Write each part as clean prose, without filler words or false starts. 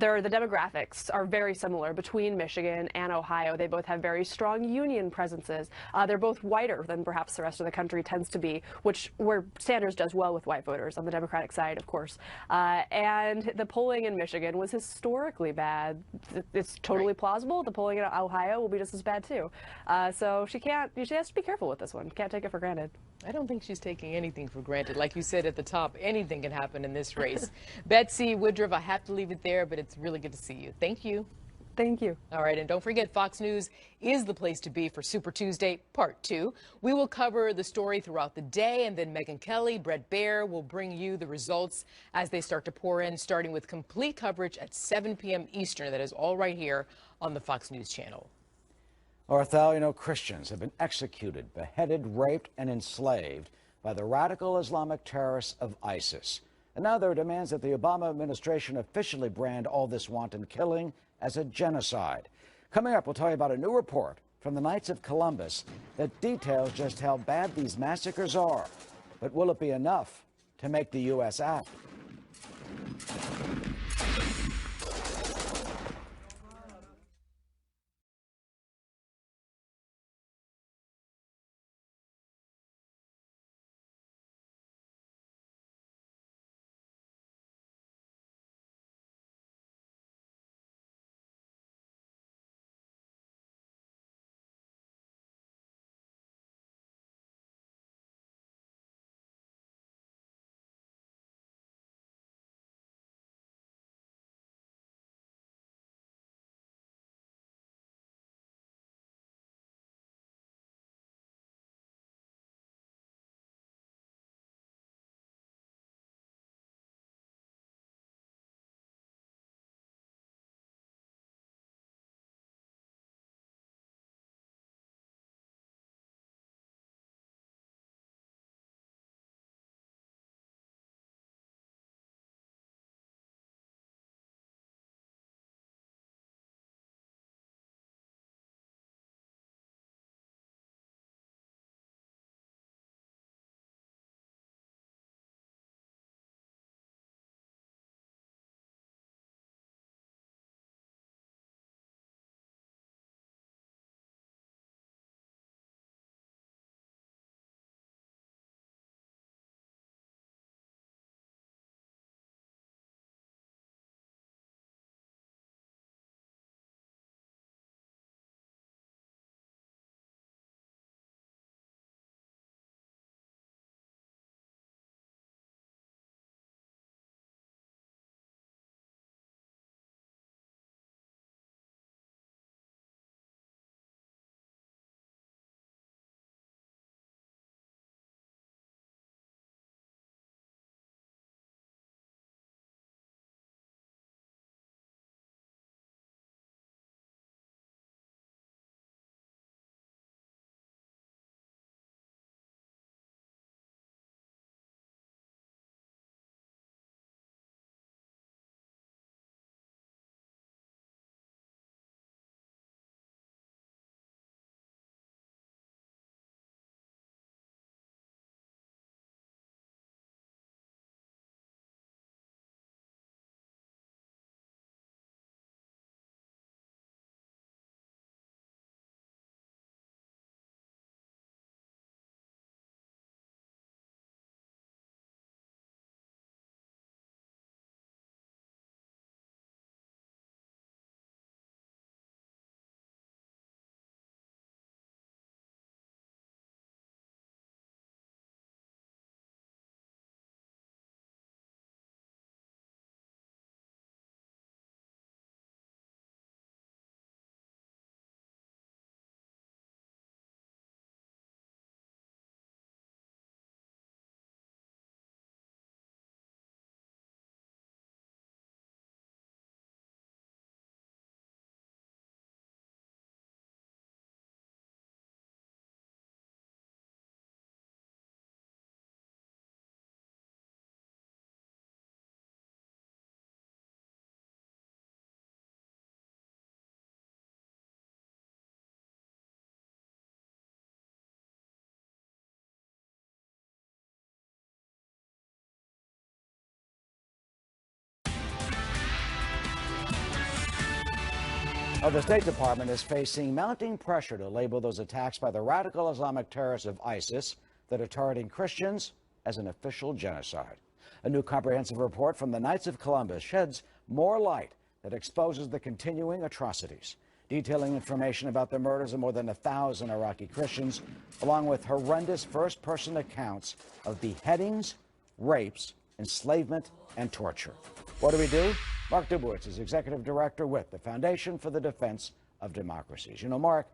The demographics are very similar between Michigan and Ohio. They both have very strong union presences. They're both whiter than perhaps the rest of the country tends to be, where Sanders does well with white voters on the Democratic side, of course. And the polling in Michigan was historically bad. It's totally plausible. The polling in Ohio will be just as bad too. So she has to be careful with this one. Can't take it for granted. I don't think she's taking anything for granted. Like you said at the top, anything can happen in this race. Betsy Woodruff, I have to leave it there, but it's really good to see you. Thank you. Thank you. All right, and don't forget, Fox News is the place to be for Super Tuesday Part 2. We will cover the story throughout the day, and then Megyn Kelly, Brett Baer will bring you the results as they start to pour in, starting with complete coverage at 7 p.m. Eastern. That is all right here on the Fox News channel. Orthel, Christians have been executed, beheaded, raped, and enslaved by the radical Islamic terrorists of ISIS. And now there are demands that the Obama administration officially brand all this wanton killing as a genocide. Coming up, we'll tell you about a new report from the Knights of Columbus that details just how bad these massacres are. But will it be enough to make the U.S. act? Well, the State Department is facing mounting pressure to label those attacks by the radical Islamic terrorists of ISIS that are targeting Christians as an official genocide. A new comprehensive report from the Knights of Columbus sheds more light that exposes the continuing atrocities, detailing information about the murders of more than 1,000 Iraqi Christians, along with horrendous first-person accounts of beheadings, rapes, enslavement, and torture. What do? Mark Dubowitz is executive director with the Foundation for the Defense of Democracies. You know, Mark,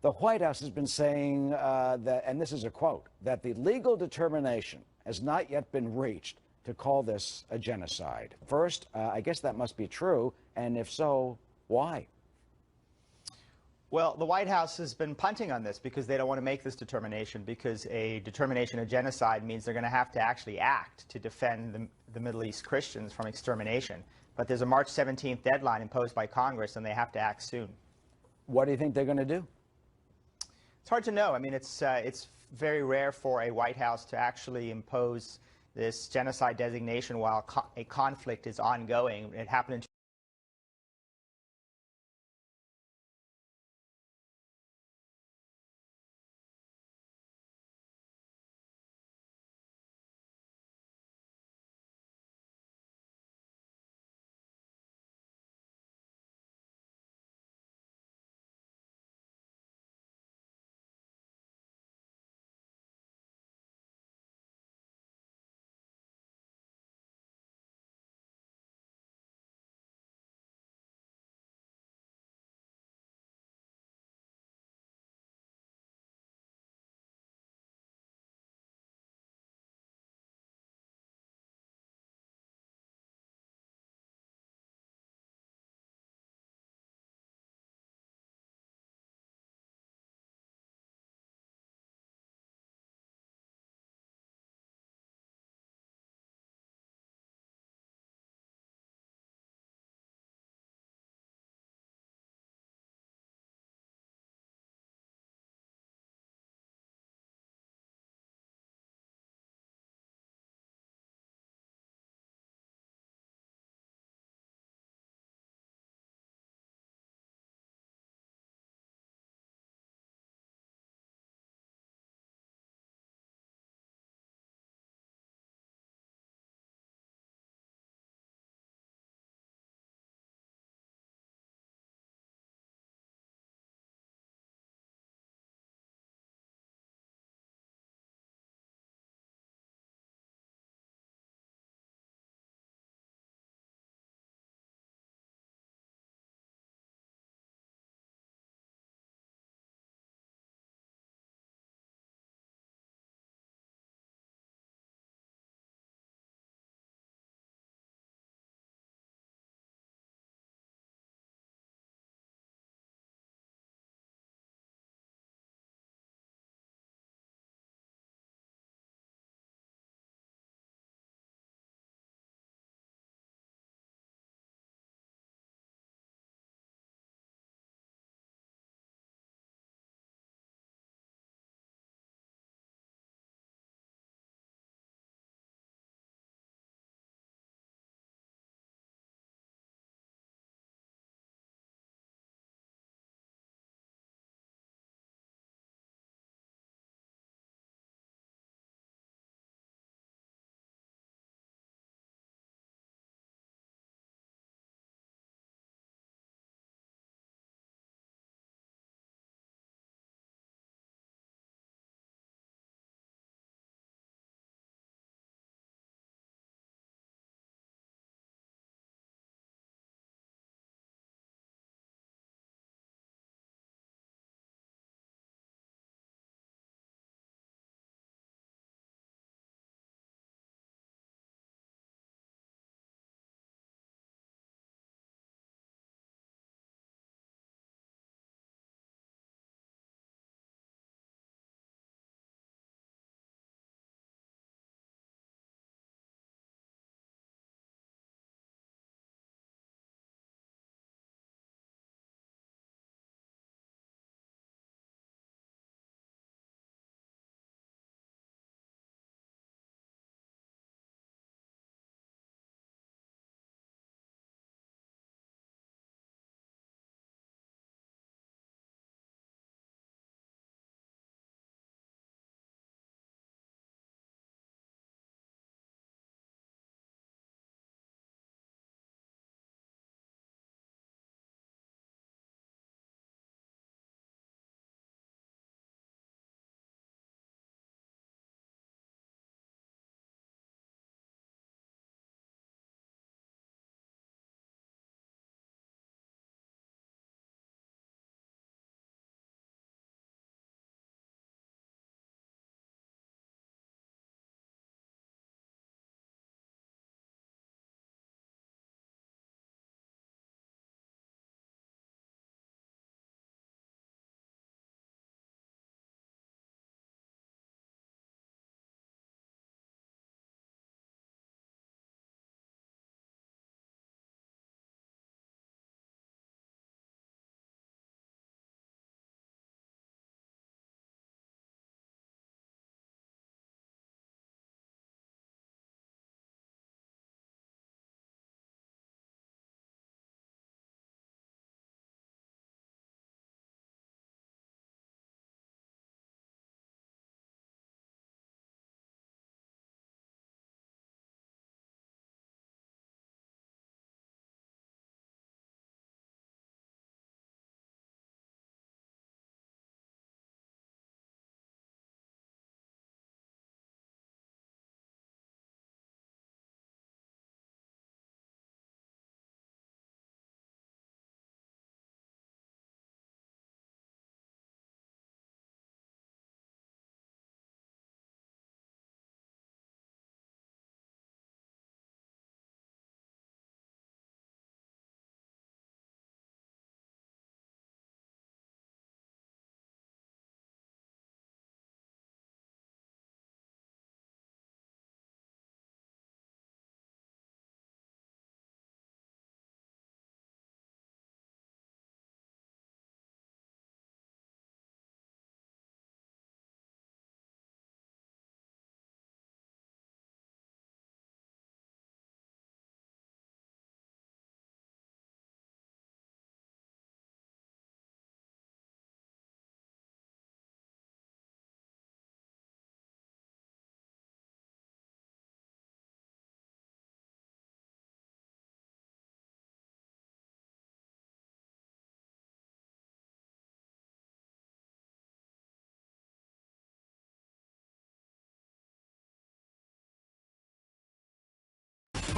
the White House has been saying that, and this is a quote, that the legal determination has not yet been reached to call this a genocide. First, I guess that must be true, and if so, why? Well, the White House has been punting on this because they don't want to make this determination, because a determination of genocide means they're going to have to actually act to defend the Middle East Christians from extermination. But there's a March 17th deadline imposed by Congress, and they have to act soon. What do you think they're going to do? It's hard to know. I mean, it's very rare for a White House to actually impose this genocide designation while a conflict is ongoing. It happened in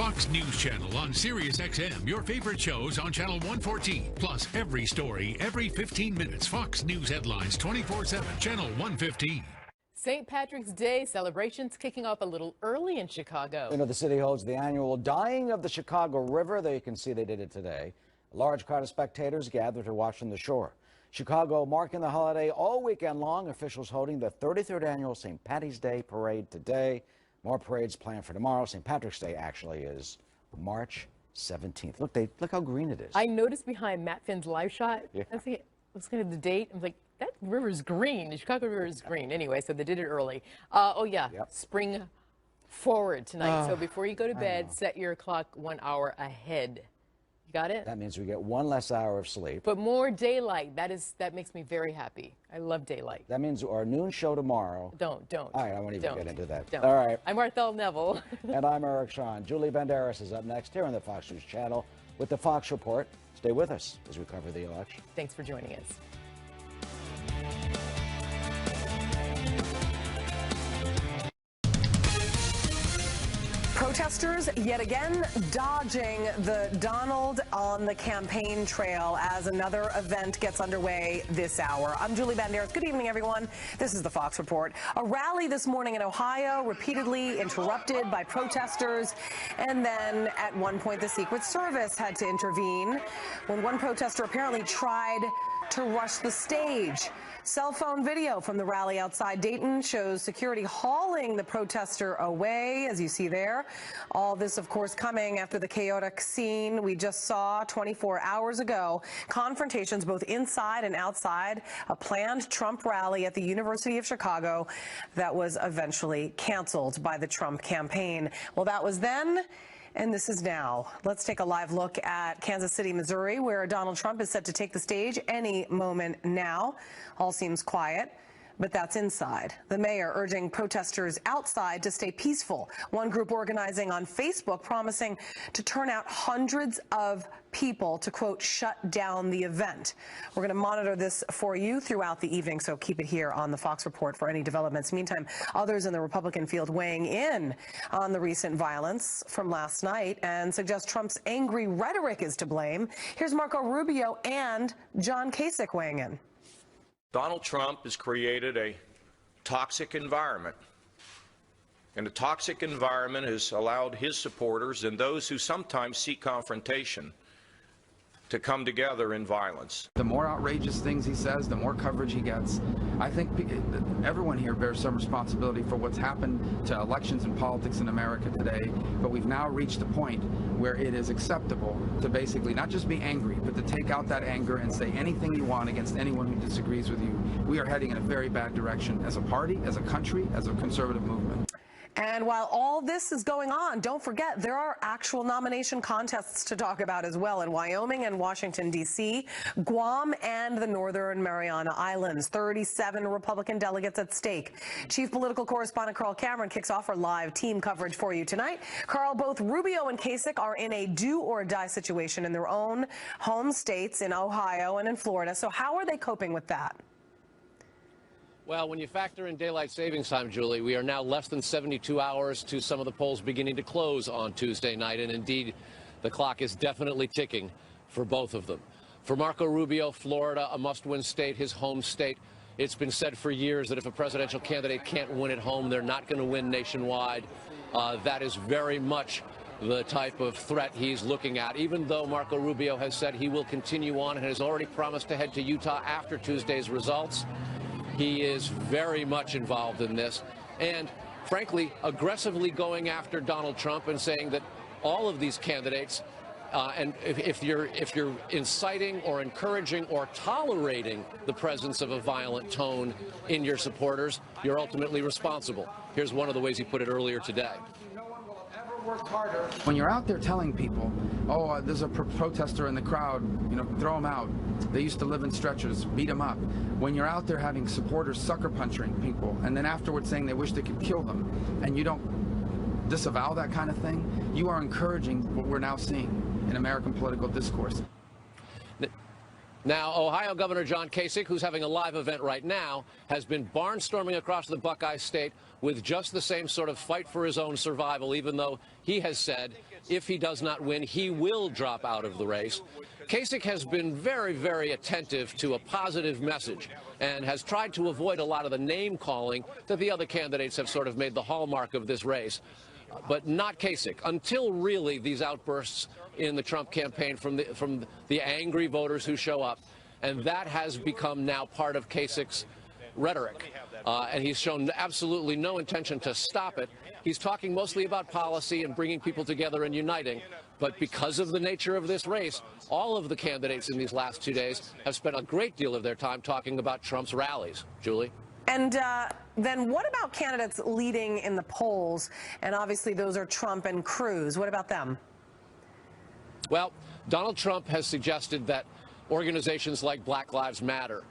Fox News Channel on Sirius XM. Your favorite shows on Channel 114. Plus, every story, every 15 minutes. Fox News headlines 24/7. Channel 115. St. Patrick's Day celebrations kicking off a little early in Chicago. You know, the city holds the annual Dyeing of the Chicago River. There you can see they did it today. A large crowd of spectators gathered to watch from the shore. Chicago marking the holiday all weekend long. Officials holding the 33rd annual St. Patty's Day parade today. More parades planned for tomorrow. St. Patrick's Day actually is March 17th. Look how green it is. I noticed behind Matt Finn's live shot. Yeah. I was looking at the date. I was like, that river's green. The Chicago River is green. Anyway, so they did it early. Oh, yeah. Yep. Spring forward tonight. So before you go to bed, set your clock 1 hour ahead. You got it? That means we get one less hour of sleep. But more daylight. That makes me very happy. I love daylight. That means our noon show tomorrow. Don't. All right, I won't even get into that. Don't. All right. I'm Marthel Neville. And I'm Eric Shawn. Julie Banderas is up next here on the Fox News Channel with the Fox Report. Stay with us as we cover the election. Thanks for joining us. Protesters yet again dodging the Donald on the campaign trail as another event gets underway this hour. I'm Julie Banderas. Good evening, everyone. This is the Fox Report. A rally this morning in Ohio repeatedly interrupted by protesters, and then at one point the Secret Service had to intervene when one protester apparently tried to rush the stage. Cell phone video from the rally outside Dayton shows security hauling the protester away, as you see there. All this, of course, coming after the chaotic scene we just saw 24 hours ago. Confrontations both inside and outside a planned Trump rally at the University of Chicago that was eventually canceled by the Trump campaign. Well, that was then. And this is now. Let's take a live look at Kansas City, Missouri, where Donald Trump is set to take the stage any moment now. All seems quiet, but that's inside. The mayor urging protesters outside to stay peaceful. One group organizing on Facebook promising to turn out hundreds of people to, quote, shut down the event. We're going to monitor this for you throughout the evening, so keep it here on the Fox Report for any developments. Meantime, others in the Republican field weighing in on the recent violence from last night and suggest Trump's angry rhetoric is to blame. Here's Marco Rubio and John Kasich weighing in. Donald Trump has created a toxic environment, and the toxic environment has allowed his supporters and those who sometimes seek confrontation to come together in violence. The more outrageous things he says, the more coverage he gets. I think everyone here bears some responsibility for what's happened to elections and politics in America today, but we've now reached a point where it is acceptable to basically not just be angry, but to take out that anger and say anything you want against anyone who disagrees with you. We are heading in a very bad direction as a party, as a country, as a conservative movement. And while all this is going on, don't forget there are actual nomination contests to talk about as well in Wyoming and Washington, D.C., Guam, and the Northern Mariana Islands. 37 Republican delegates at stake. Chief political correspondent Carl Cameron kicks off our live team coverage for you tonight. Carl, both Rubio and Kasich are in a do-or-die situation in their own home states in Ohio and in Florida. So how are they coping with that? Well, when you factor in daylight savings time, Julie, we are now less than 72 hours to some of the polls beginning to close on Tuesday night. And indeed, the clock is definitely ticking for both of them. For Marco Rubio, Florida, a must-win state, his home state. It's been said for years that if a presidential candidate can't win at home, they're not going to win nationwide. That is very much the type of threat he's looking at, even though Marco Rubio has said he will continue on and has already promised to head to Utah after Tuesday's results. He is very much involved in this and, frankly, aggressively going after Donald Trump and saying that all of these candidates, and if you're inciting or encouraging or tolerating the presence of a violent tone in your supporters, you're ultimately responsible. Here's one of the ways he put it earlier today. Worked harder. When you're out there telling people, oh, there's a protester in the crowd, throw them out. They used to live in stretchers, beat them up. When you're out there having supporters sucker punching people and then afterwards saying they wish they could kill them, and you don't disavow that kind of thing, you are encouraging what we're now seeing in American political discourse. Now, Ohio Governor John Kasich, who's having a live event right now, has been barnstorming across the Buckeye State with just the same sort of fight for his own survival, even though he has said if he does not win, he will drop out of the race. Kasich has been very, very attentive to a positive message and has tried to avoid a lot of the name calling that the other candidates have sort of made the hallmark of this race. But not Kasich, until really these outbursts in the Trump campaign from the angry voters who show up. And that has become now part of Kasich's rhetoric. And he's shown absolutely no intention to stop it. He's talking mostly about policy and bringing people together and uniting. But because of the nature of this race, all of the candidates in these last 2 days have spent a great deal of their time talking about Trump's rallies. Julie? And then what about candidates leading in the polls? And obviously those are Trump and Cruz. What about them? Well, Donald Trump has suggested that organizations like Black Lives Matter,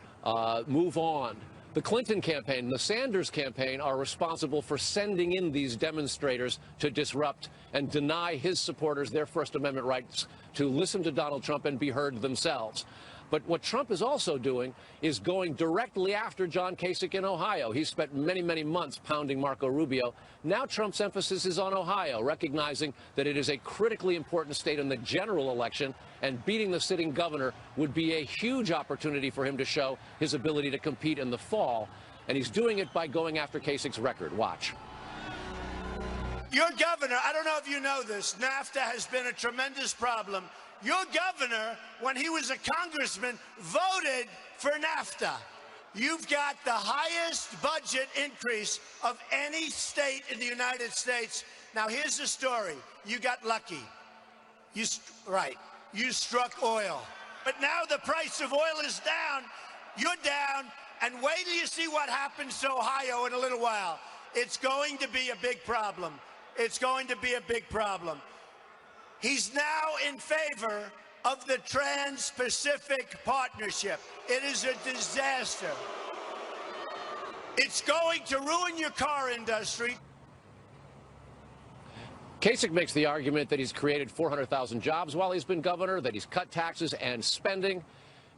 Move On, the Clinton campaign, and the Sanders campaign are responsible for sending in these demonstrators to disrupt and deny his supporters their First Amendment rights to listen to Donald Trump and be heard themselves. But what Trump is also doing is going directly after John Kasich in Ohio. He's spent many, many months pounding Marco Rubio. Now Trump's emphasis is on Ohio, recognizing that it is a critically important state in the general election, and beating the sitting governor would be a huge opportunity for him to show his ability to compete in the fall. And he's doing it by going after Kasich's record. Watch. Your governor, I don't know if you know this, NAFTA has been a tremendous problem. Your governor, when he was a congressman, voted for NAFTA. You've got the highest budget increase of any state in the United States. Now, here's the story. You got lucky. You struck oil. But now the price of oil is down. You're down. And wait till you see what happens to Ohio in a little while. It's going to be a big problem. It's going to be a big problem. He's now in favor of the Trans-Pacific Partnership. It is a disaster. It's going to ruin your car industry. Kasich makes the argument that he's created 400,000 jobs while he's been governor, that he's cut taxes and spending,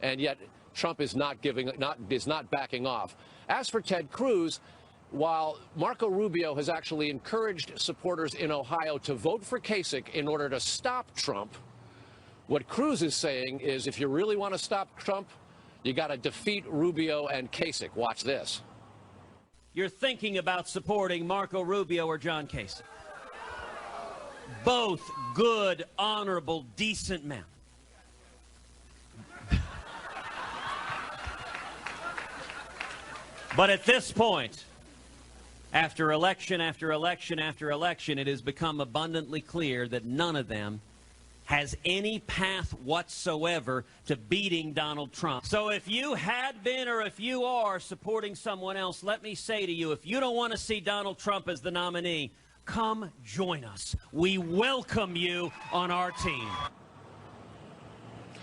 and yet Trump is not backing off. As for Ted Cruz, while Marco Rubio has actually encouraged supporters in Ohio to vote for Kasich in order to stop Trump, what Cruz is saying is if you really want to stop Trump, you got to defeat Rubio and Kasich. Watch this. You're thinking about supporting Marco Rubio or John Kasich. Both good, honorable, decent men. But at this point, after election after election after election, it has become abundantly clear that none of them has any path whatsoever to beating Donald Trump. So if you had been or if you are supporting someone else, let me say to you, if you don't want to see Donald Trump as the nominee, come join us. We welcome you on our team.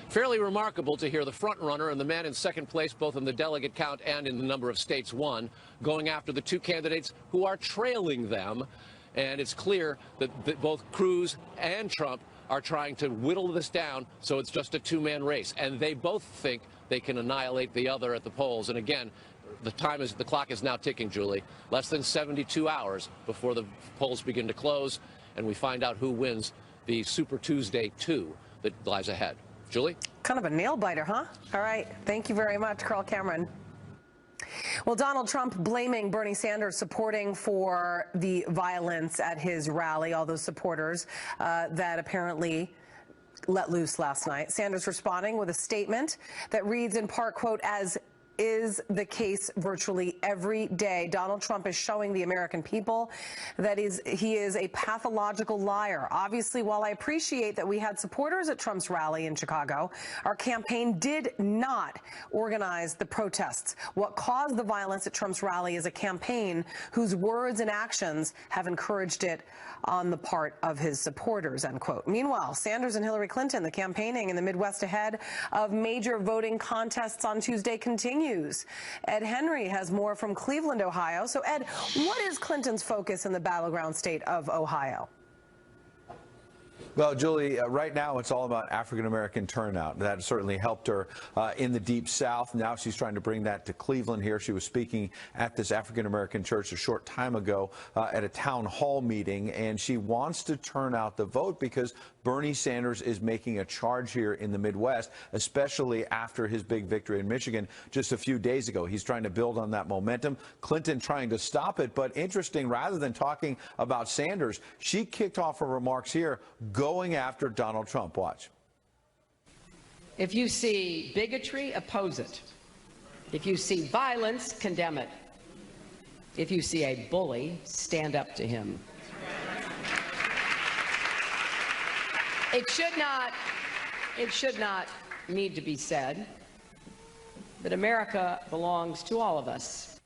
Fairly remarkable to hear the front runner and the man in second place, both in the delegate count and in the number of states won, going after the two candidates who are trailing them. And it's clear that both Cruz and Trump are trying to whittle this down so it's just a two-man race. And they both think they can annihilate the other at the polls. And again, the clock is now ticking, Julie. Less than 72 hours before the polls begin to close, and we find out who wins the Super Tuesday 2 that lies ahead. Julie? Kind of a nail-biter, huh? All right. Thank you very much, Carl Cameron. Well, Donald Trump blaming Bernie Sanders supporting for the violence at his rally, all those supporters that apparently let loose last night. Sanders responding with a statement that reads in part, quote, as is the case virtually every day. Donald Trump is showing the American people that he is a pathological liar. Obviously, while I appreciate that we had supporters at Trump's rally in Chicago, our campaign did not organize the protests. What caused the violence at Trump's rally is a campaign whose words and actions have encouraged it on the part of his supporters, end quote. Meanwhile, Sanders and Hillary Clinton, the campaigning in the Midwest ahead of major voting contests on Tuesday continues. Ed Henry has more from Cleveland, Ohio. So, Ed, what is Clinton's focus in the battleground state of Ohio? Well, Julie, right now it's all about African-American turnout. That certainly helped her in the Deep South. Now she's trying to bring that to Cleveland here. She was speaking at this African-American church a short time ago at a town hall meeting, and she wants to turn out the vote because Bernie Sanders is making a charge here in the Midwest, especially after his big victory in Michigan just a few days ago. He's trying to build on that momentum. Clinton trying to stop it, but interesting, rather than talking about Sanders, she kicked off her remarks here going after Donald Trump. Watch. If you see bigotry, oppose it. If you see violence, condemn it. If you see a bully, stand up to him. It should not need to be said that America belongs to all of us.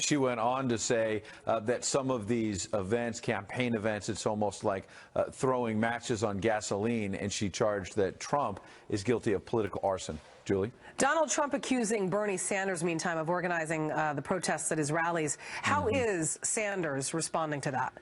She went on to say that some of these events, campaign events, it's almost like throwing matches on gasoline, and she charged that Trump is guilty of political arson. Julie? Donald Trump accusing Bernie Sanders, meantime, of organizing the protests at his rallies. How is Sanders responding to that?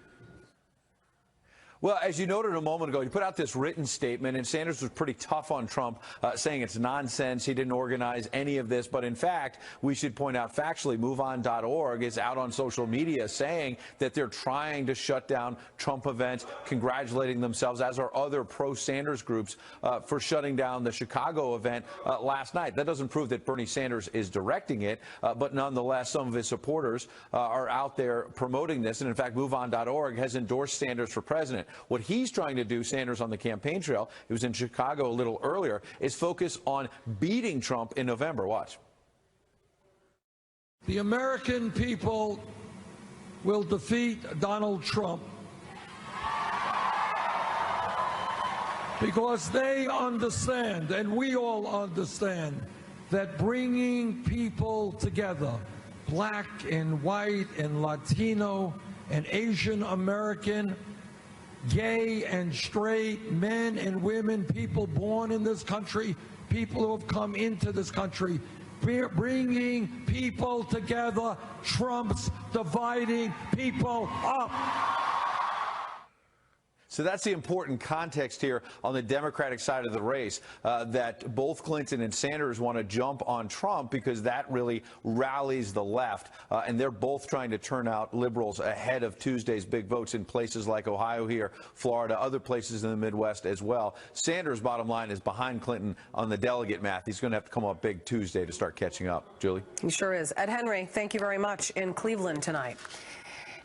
Well, as you noted a moment ago, he put out this written statement, and Sanders was pretty tough on Trump, saying it's nonsense. He didn't organize any of this. But in fact, we should point out factually, MoveOn.org is out on social media saying that they're trying to shut down Trump events, congratulating themselves, as are other pro-Sanders groups, for shutting down the Chicago event last night. That doesn't prove that Bernie Sanders is directing it, but nonetheless, some of his supporters are out there promoting this. And in fact, MoveOn.org has endorsed Sanders for president. What he's trying to do, Sanders, on the campaign trail, he was in Chicago a little earlier, is focus on beating Trump in November. Watch. The American people will defeat Donald Trump because they understand, and we all understand, that bringing people together, black and white and Latino and Asian American, gay and straight, men and women, people born in this country, people who have come into this country, bringing people together trumps dividing people up. So that's the important context here on the Democratic side of the race, that both Clinton and Sanders want to jump on Trump because that really rallies the left. And they're both trying to turn out liberals ahead of Tuesday's big votes in places like Ohio here, Florida, other places in the Midwest as well. Sanders, bottom line, is behind Clinton on the delegate math. He's going to have to come up big Tuesday to start catching up. Julie? He sure is. Ed Henry, thank you very much in Cleveland tonight.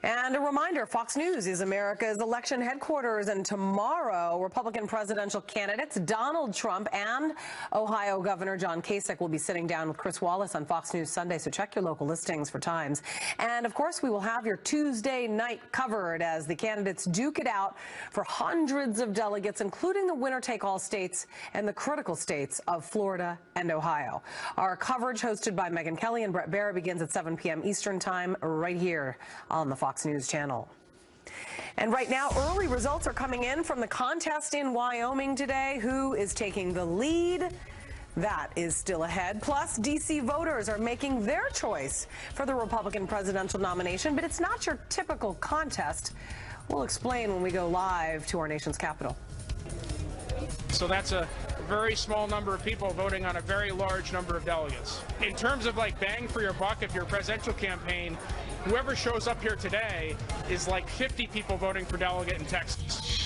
And a reminder, Fox News is America's election headquarters, and tomorrow, Republican presidential candidates Donald Trump and Ohio Governor John Kasich will be sitting down with Chris Wallace on Fox News Sunday, so check your local listings for times. And, of course, we will have your Tuesday night covered as the candidates duke it out for hundreds of delegates, including the winner-take-all states and the critical states of Florida and Ohio. Our coverage, hosted by Megyn Kelly and Brett Baer, begins at 7 p.m. Eastern Time right here on the Fox News channel. And right now, early results are coming in from the contest in Wyoming today. Who is taking the lead? That is still ahead. Plus, D.C. voters are making their choice for the Republican presidential nomination, but it's not your typical contest. We'll explain when we go live to our nation's capital. So that's a very small number of people voting on a very large number of delegates. In terms of like bang for your buck, if you're a presidential campaign, whoever shows up here today is like 50 people voting for delegate in Texas.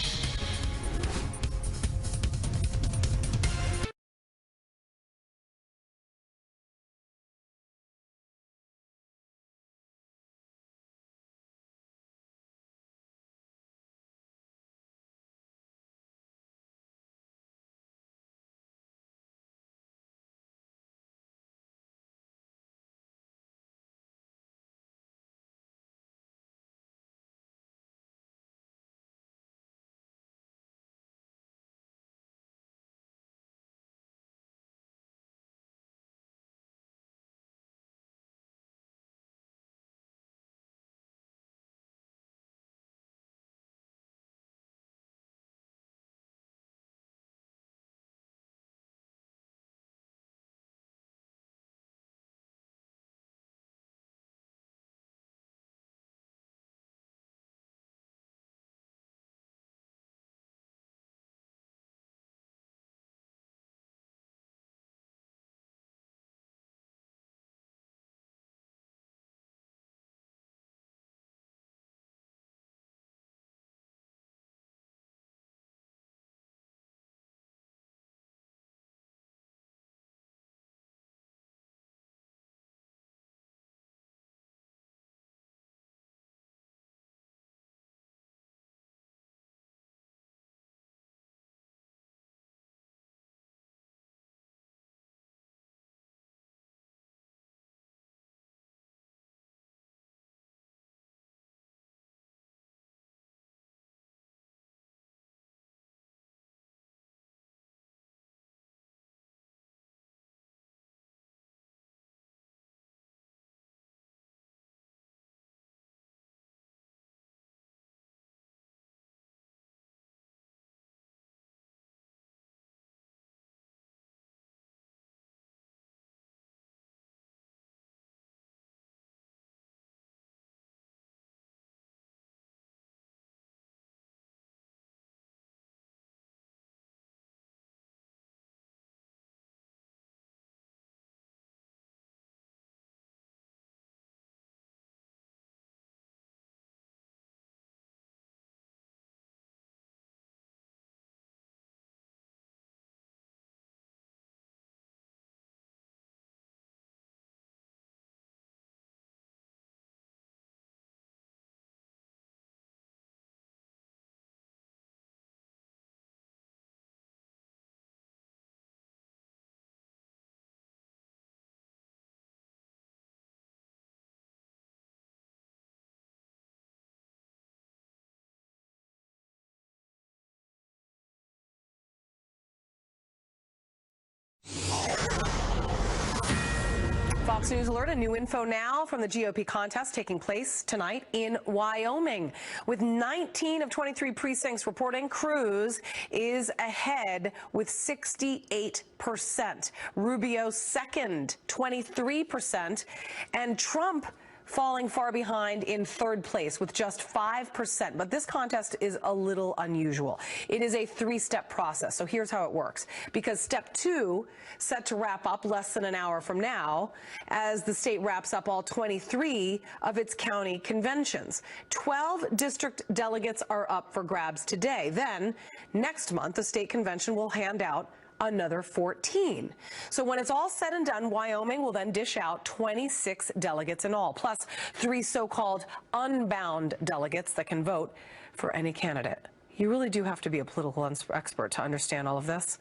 Fox News Alert, a new info now from the GOP contest taking place tonight in Wyoming. With 19 of 23 precincts reporting, Cruz is ahead with 68%. Rubio second, 23%, and Trump falling far behind in third place with just 5%. But this contest is a little unusual. It is a three-step process. So here's how it works. Because step 2, set to wrap up less than an hour from now, as the state wraps up all 23 of its county conventions. 12 district delegates are up for grabs today. Then, next month, the state convention will hand out another 14. So when it's all said and done, Wyoming will then dish out 26 delegates in all, plus 3 so-called unbound delegates that can vote for any candidate. You really do have to be a political expert to understand all of this.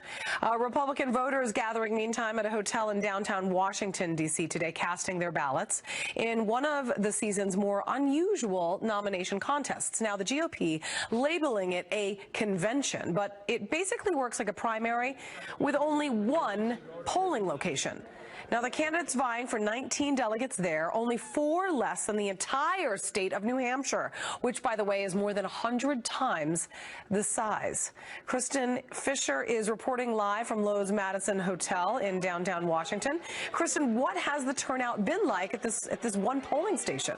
Republican voters gathering, meantime, at a hotel in downtown Washington, D.C. today, casting their ballots in one of the season's more unusual nomination contests. Now, the GOP labeling it a convention, but it basically works like a primary with only one polling location. Now, the candidates vying for 19 delegates there, only 4 less than the entire state of New Hampshire, which, by the way, is more than 100 times the size. Kristen Fisher is reporting live from Lowe's Madison Hotel in downtown Washington. Kristen, what has the turnout been like at this one polling station?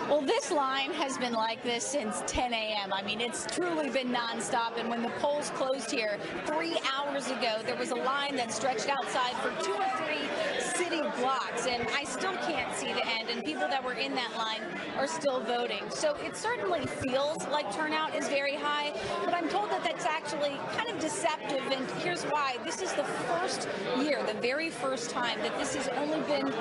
Well, this line has been like this since 10 a.m. I mean, it's truly been nonstop. And when the polls closed here 3 hours ago, there was a line that stretched outside for 2 or 3 city blocks. And I still can't see the end. And people that were in that line are still voting. So it certainly feels like turnout is very high. But I'm told that that's actually kind of deceptive. And here's why. This is the first year, the very first time that this has only been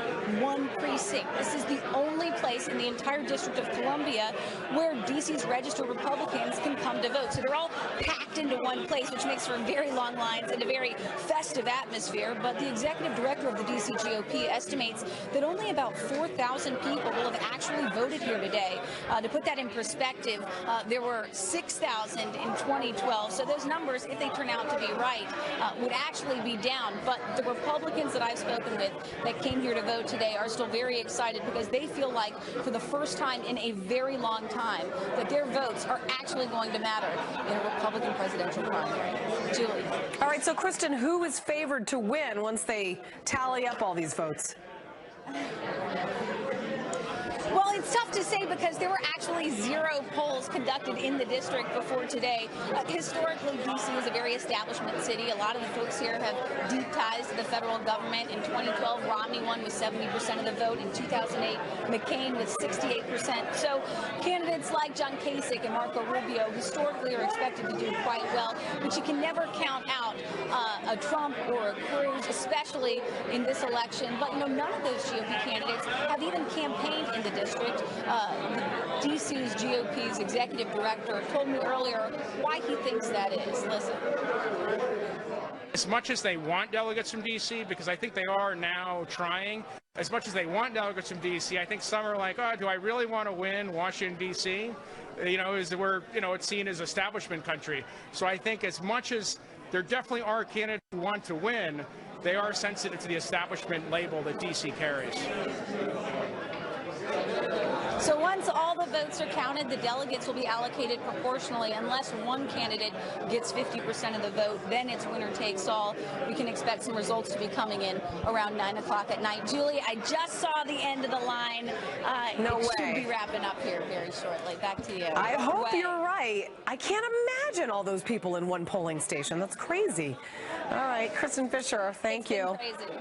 one precinct. This is the only place in the entire District of Columbia where D.C.'s registered Republicans can come to vote. So they're all packed into one place, which makes for very long lines and a very festive atmosphere. But the executive director of the D.C. GOP estimates that only about 4,000 people will have actually voted here today. To put that in perspective, there were 6,000 in 2012. So those numbers, if they turn out to be right, would actually be down. But the Republicans that I've spoken with that came here to vote today are still very excited because they feel like for the first time in a very long time that their votes are actually going to matter in a Republican presidential primary. Julie. All right, so Kristen, who is favored to win once they tally up all these votes? Well, it's tough to say because there were actually 0 polls conducted in the district before today. Historically, D.C. is a very establishment city. A lot of the folks here have deep ties to the federal government. In 2012, Romney won with 70% of the vote. In 2008, McCain with 68%. So candidates like John Kasich and Marco Rubio historically are expected to do quite well, but you can never count out a Trump or a Cruz, especially in this election. But, you know, none of those GOP candidates have even campaigned in the district. DC's GOP's executive director told me earlier why he thinks that is. Listen. As much as they want delegates from D.C., because I think they are now trying, as much as they want delegates from D.C., I think some are like, oh, do I really want to win Washington, D.C.? You know, it's seen as establishment country. So I think as much as there definitely are candidates who want to win, they are sensitive to the establishment label that D.C. carries. So once all the votes are counted, the delegates will be allocated proportionally. Unless one candidate gets 50% of the vote, then it's winner takes all. We can expect some results to be coming in around 9 o'clock at night. Julie, I just saw the end of the line. No way. It should be wrapping up here very shortly. Back to you. I hope you're right. I can't imagine all those people in one polling station. That's crazy. All right, Kristen Fisher, thank you. Crazy.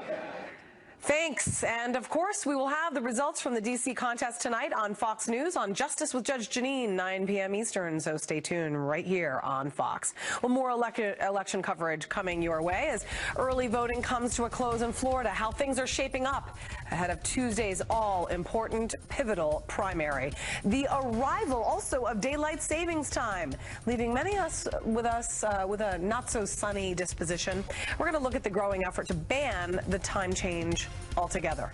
Thanks. And of course, we will have the results from the D.C. contest tonight on Fox News on Justice with Judge Janine, 9 p.m. Eastern. So stay tuned right here on Fox. Well, more election coverage coming your way as early voting comes to a close in Florida. How things are shaping up ahead of Tuesday's all-important pivotal primary. The arrival also of daylight savings time, leaving many with a not-so-sunny disposition. We're going to look at the growing effort to ban the time change altogether.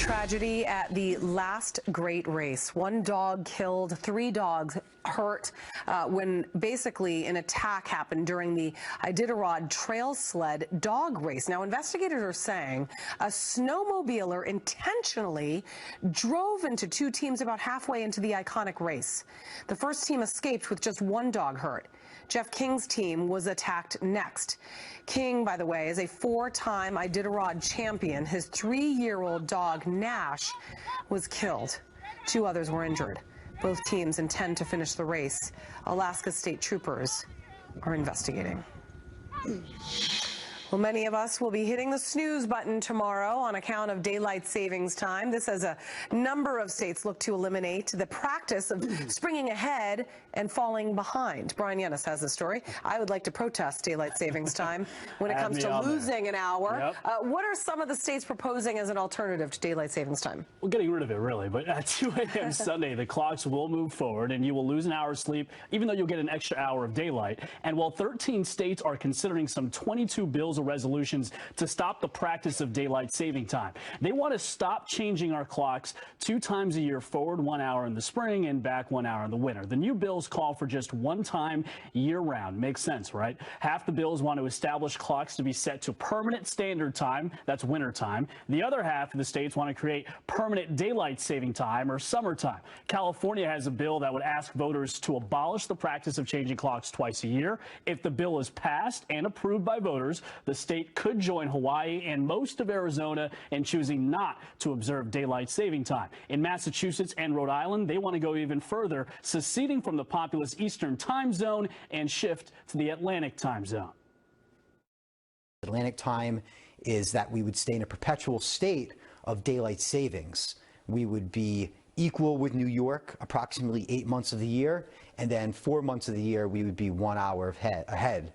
Tragedy at the last great race. One dog killed, 3 dogs hurt when basically an attack happened during the Iditarod trail sled dog race. Now, investigators are saying a snowmobiler intentionally drove into 2 teams about halfway into the iconic race. The first team escaped with just 1 dog hurt. Jeff King's team was attacked next. King, by the way, is a 4-time Iditarod champion. His 3-year-old dog, Nash, was killed. 2 others were injured. Both teams intend to finish the race. Alaska State Troopers are investigating. Well, many of us will be hitting the snooze button tomorrow on account of daylight savings time. This as a number of states look to eliminate the practice of springing ahead and falling behind. Brian Yennis has the story. I would like to protest daylight savings time when it comes to losing an hour. Yep. What are some of the states proposing as an alternative to daylight savings time? Well, getting rid of it, really. But at 2 a.m. Sunday, the clocks will move forward, and you will lose an hour's sleep, even though you'll get an extra hour of daylight. And while 13 states are considering some 22 bills or resolutions to stop the practice of daylight saving time, they want to stop changing our clocks 2 times a year, forward 1 hour in the spring and back 1 hour in the winter. The new bills call for just 1 time year-round. Makes sense, right? Half the bills want to establish clocks to be set to permanent standard time, that's winter time. The other half of the states want to create permanent daylight saving time or summertime. California has a bill that would ask voters to abolish the practice of changing clocks twice a year. If the bill is passed and approved by voters, the state could join Hawaii and most of Arizona in choosing not to observe daylight saving time. In Massachusetts and Rhode Island, they want to go even further, seceding from the populous Eastern time zone and shift to the Atlantic time zone. Atlantic time is that we would stay in a perpetual state of daylight savings. We would be equal with New York approximately 8 months of the year, and then 4 months of the year we would be 1 hour ahead.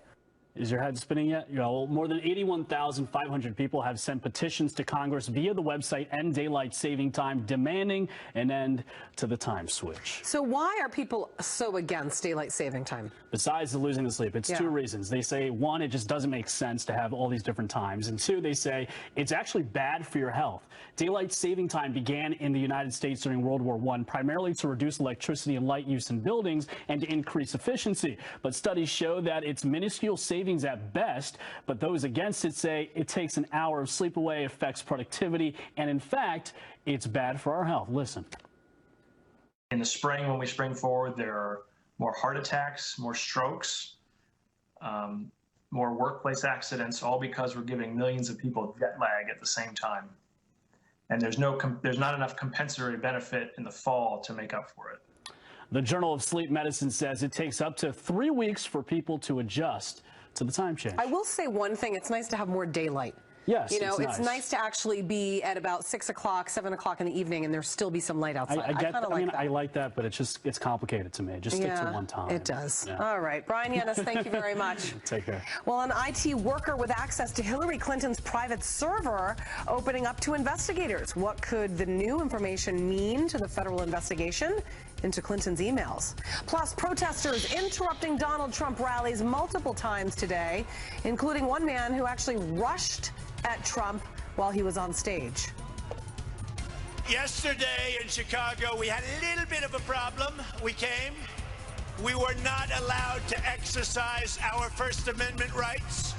Is your head spinning yet? Well, more than 81,500 people have sent petitions to Congress via the website End Daylight Saving Time, demanding an end to the time switch. So why are people so against daylight saving time? Besides the losing the sleep, it's 2 reasons. They say, 1, it just doesn't make sense to have all these different times. And 2, they say it's actually bad for your health. Daylight saving time began in the United States during World War I, primarily to reduce electricity and light use in buildings and to increase efficiency. But studies show that it's minuscule savings at best, but those against it say it takes an hour of sleep away, affects productivity, and in fact, it's bad for our health. Listen. In the spring, when we spring forward, there are more heart attacks, more strokes, more workplace accidents, all because we're giving millions of people jet lag at the same time. And there's not enough compensatory benefit in the fall to make up for it. The Journal of Sleep Medicine says it takes up to 3 weeks for people to adjust to the time change. I will say one thing, it's nice to have more daylight. Yes, you know, it's nice to actually be at about 6 o'clock, 7 o'clock in the evening, and there still be some light outside. I like that, but it's complicated to me. Just stick to one time. It does. Yeah. All right, Brian Yennis, thank you very much. Take care. Well, an IT worker with access to Hillary Clinton's private server opening up to investigators. What could the new information mean to the federal investigation into Clinton's emails? Plus, protesters interrupting Donald Trump rallies multiple times today, including one man who actually rushed at Trump while he was on stage. Yesterday in Chicago, we had a little bit of a problem. We were not allowed to exercise our First Amendment rights.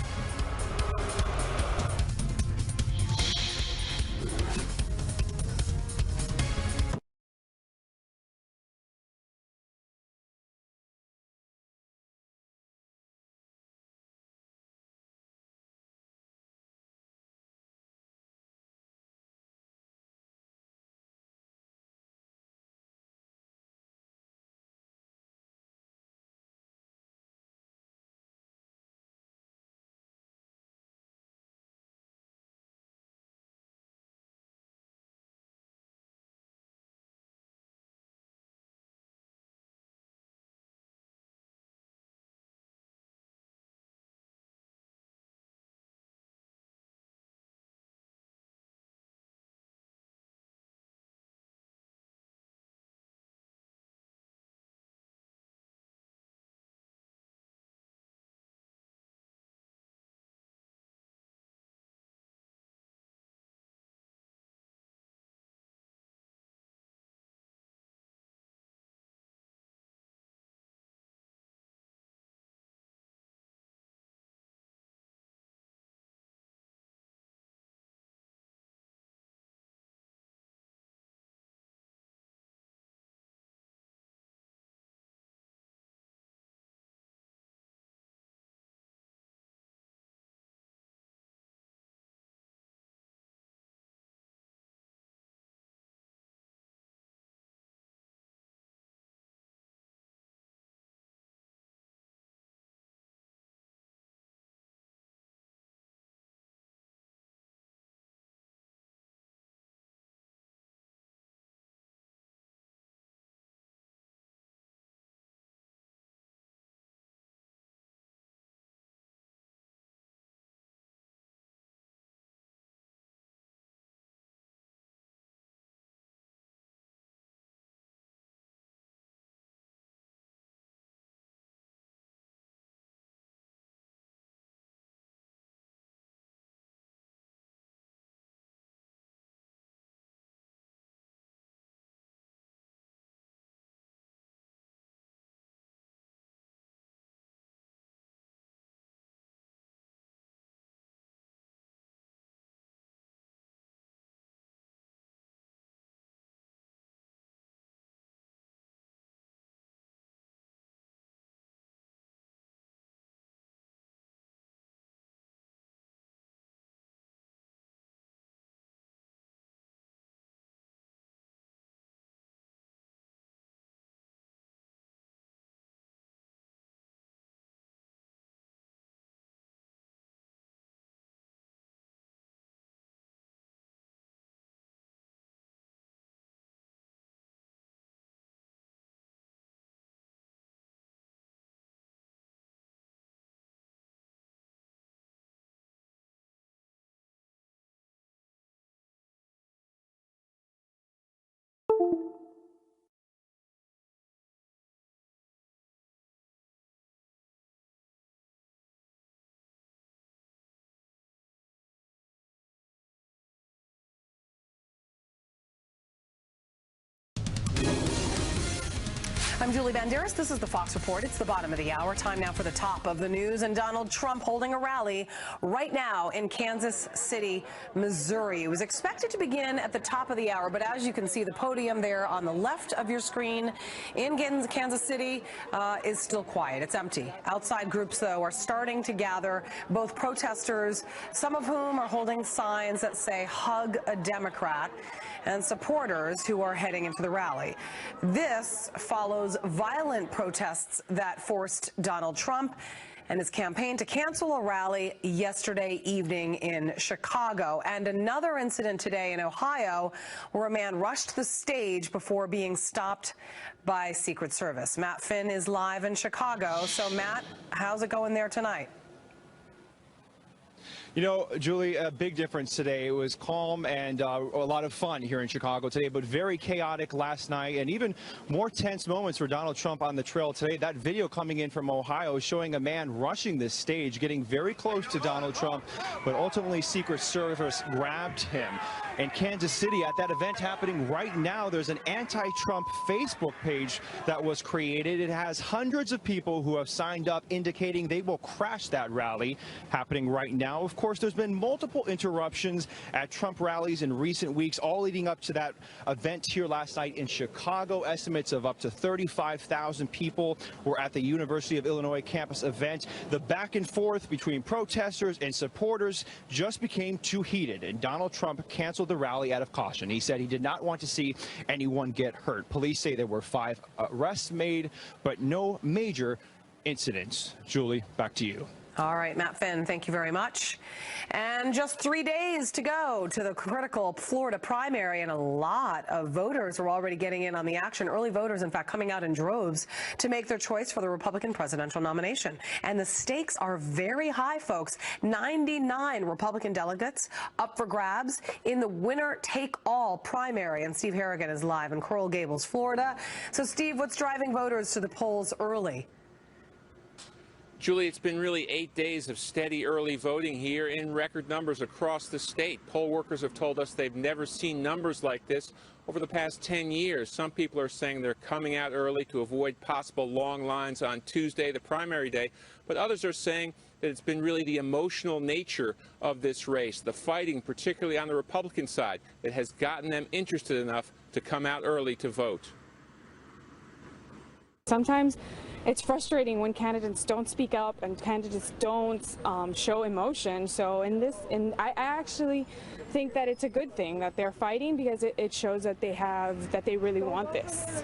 I'm Julie Banderas. This is the Fox Report. It's the bottom of the hour. Time now for the top of the news. And Donald Trump holding a rally right now in Kansas City, Missouri. It was expected to begin at the top of the hour, but as you can see, the podium there on the left of your screen in Kansas City is still quiet. It's empty. Outside groups, though, are starting to gather, both protesters, some of whom are holding signs that say "Hug a Democrat," and supporters who are heading into the rally. This follows violent protests that forced Donald Trump and his campaign to cancel a rally yesterday evening in Chicago, and another incident today in Ohio where a man rushed the stage before being stopped by Secret Service. Matt Finn is live in Chicago. So Matt, how's it going there tonight? You know, Julie, a big difference today. It was calm and a lot of fun here in Chicago today, but very chaotic last night, and even more tense moments for Donald Trump on the trail today. That video coming in from Ohio showing a man rushing this stage, getting very close to Donald Trump, but ultimately Secret Service grabbed him. In Kansas City, at that event happening right now, there's an anti-Trump Facebook page that was created. It has hundreds of people who have signed up indicating they will crash that rally happening right now. Of course, there's been multiple interruptions at Trump rallies in recent weeks, all leading up to that event here last night in Chicago. Estimates of up to 35,000 people were at the University of Illinois campus event. The back and forth between protesters and supporters just became too heated, and Donald Trump canceled the rally out of caution. He said he did not want to see anyone get hurt. Police say there were 5 arrests made, but no major incidents. Julie, back to you. All right, Matt Finn, thank you very much. And just 3 days to go to the critical Florida primary, and a lot of voters are already getting in on the action. Early voters, in fact, coming out in droves to make their choice for the Republican presidential nomination. And the stakes are very high, folks. 99 Republican delegates up for grabs in the winner-take-all primary. And Steve Harrigan is live in Coral Gables, Florida. So, Steve, what's driving voters to the polls early? Julie, it's been really 8 days of steady early voting here in record numbers across the state. Poll workers have told us they've never seen numbers like this over the past 10 years. Some people are saying they're coming out early to avoid possible long lines on Tuesday, the primary day, but others are saying that it's been really the emotional nature of this race, the fighting, particularly on the Republican side, that has gotten them interested enough to come out early to vote. Sometimes it's frustrating when candidates don't speak up and candidates don't show emotion. So I actually think that it's a good thing that they're fighting, because it shows that they really want this.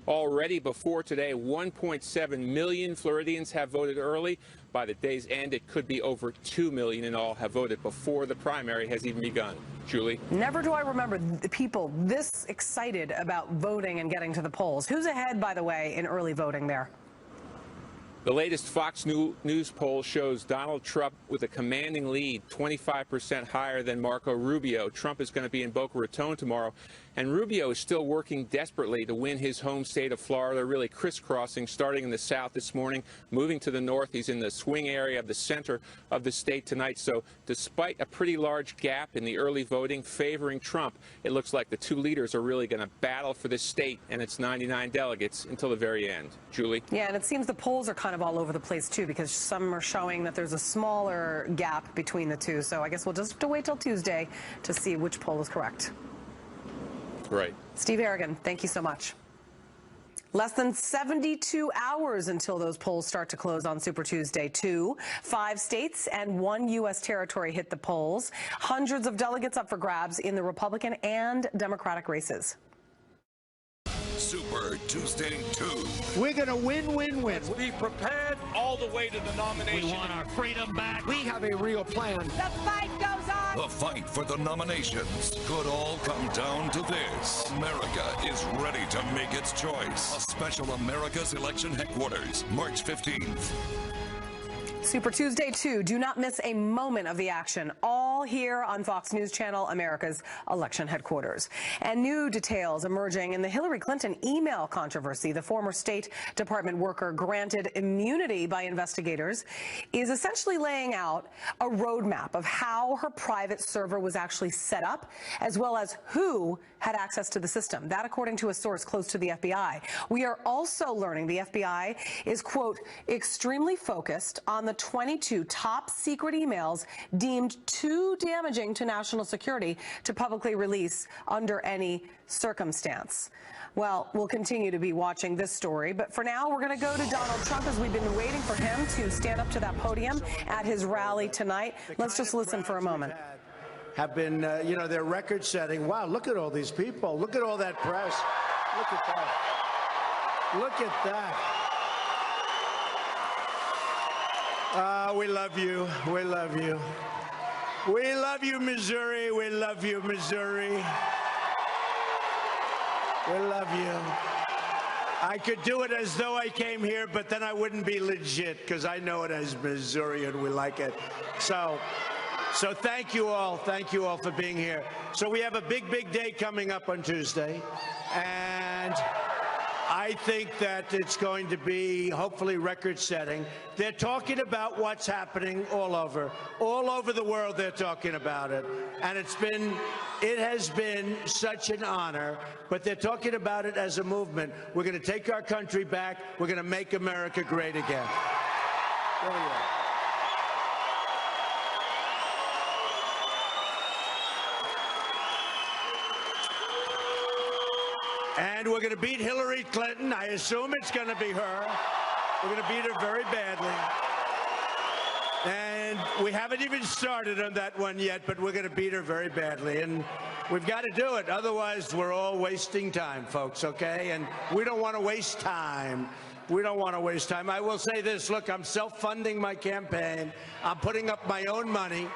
Already before today, 1.7 million Floridians have voted early. By the day's end, it could be over 2 million in all have voted before the primary has even begun. Julie? Never do I remember the people this excited about voting and getting to the polls. Who's ahead, by the way, in early voting there? The latest Fox News poll shows Donald Trump with a commanding lead, 25% higher than Marco Rubio. Trump is going to be in Boca Raton tomorrow, and Rubio is still working desperately to win his home state of Florida, really crisscrossing, starting in the south this morning, moving to the north. He's in the swing area of the center of the state tonight. So despite a pretty large gap in the early voting favoring Trump, it looks like the two leaders are really going to battle for this state and its 99 delegates until the very end. Julie? Yeah, and it seems the polls are kind of all over the place, too, because some are showing that there's a smaller gap between the two. So I guess we'll just have to wait till Tuesday to see which poll is correct. Right. Steve Harrigan, thank you so much. Less than 72 hours until those polls start to close on Super Tuesday, 5 states and 1 U.S. territory hit the polls. Hundreds of delegates up for grabs in the Republican and Democratic races. Super Tuesday 2. We're going to win. Let's be prepared all the way to the nomination. We want our freedom back. We have a real plan. The fight goes on. The fight for the nominations could all come down to this. America is ready to make its choice. A special America's Election Headquarters, March 15th. Super Tuesday 2. Do not miss a moment of the action. All here on Fox News Channel, America's election headquarters. And new details emerging in the Hillary Clinton email controversy. The former State Department worker granted immunity by investigators is essentially laying out a roadmap of how her private server was actually set up, as well as who had access to the system. That according to a source close to the FBI. We are also learning the FBI is, quote, extremely focused on the 22 top secret emails deemed too damaging to national security to publicly release under any circumstance. Well, we'll continue to be watching this story, but for now, we're going to go to Donald Trump as we've been waiting for him to stand up to that podium at his rally tonight. Let's just listen for a moment. Have been, you know, they're record-setting. Wow, look at all these people. Look at all that press. Look at that. Look at that. We love you. We love you. We love you, Missouri. We love you, Missouri. We love you. I could do it as though I came here, but then I wouldn't be legit because I know it as Missouri and we like it. So thank you all. Thank you all for being here. So we have a big, big day coming up on Tuesday. And I think that it's going to be hopefully record-setting. They're talking about what's happening all over the world. They're talking about it, and it has been such an honor. But they're talking about it as a movement. We're going to take our country back. We're going to make America great again. There we are. And we're going to beat Hillary Clinton. I assume it's going to be her. We're going to beat her very badly. And we haven't even started on that one yet, but we're going to beat her very badly. And we've got to do it. Otherwise, we're all wasting time, folks, okay? And we don't want to waste time. We don't want to waste time. I will say this. Look, I'm self-funding my campaign. I'm putting up my own money.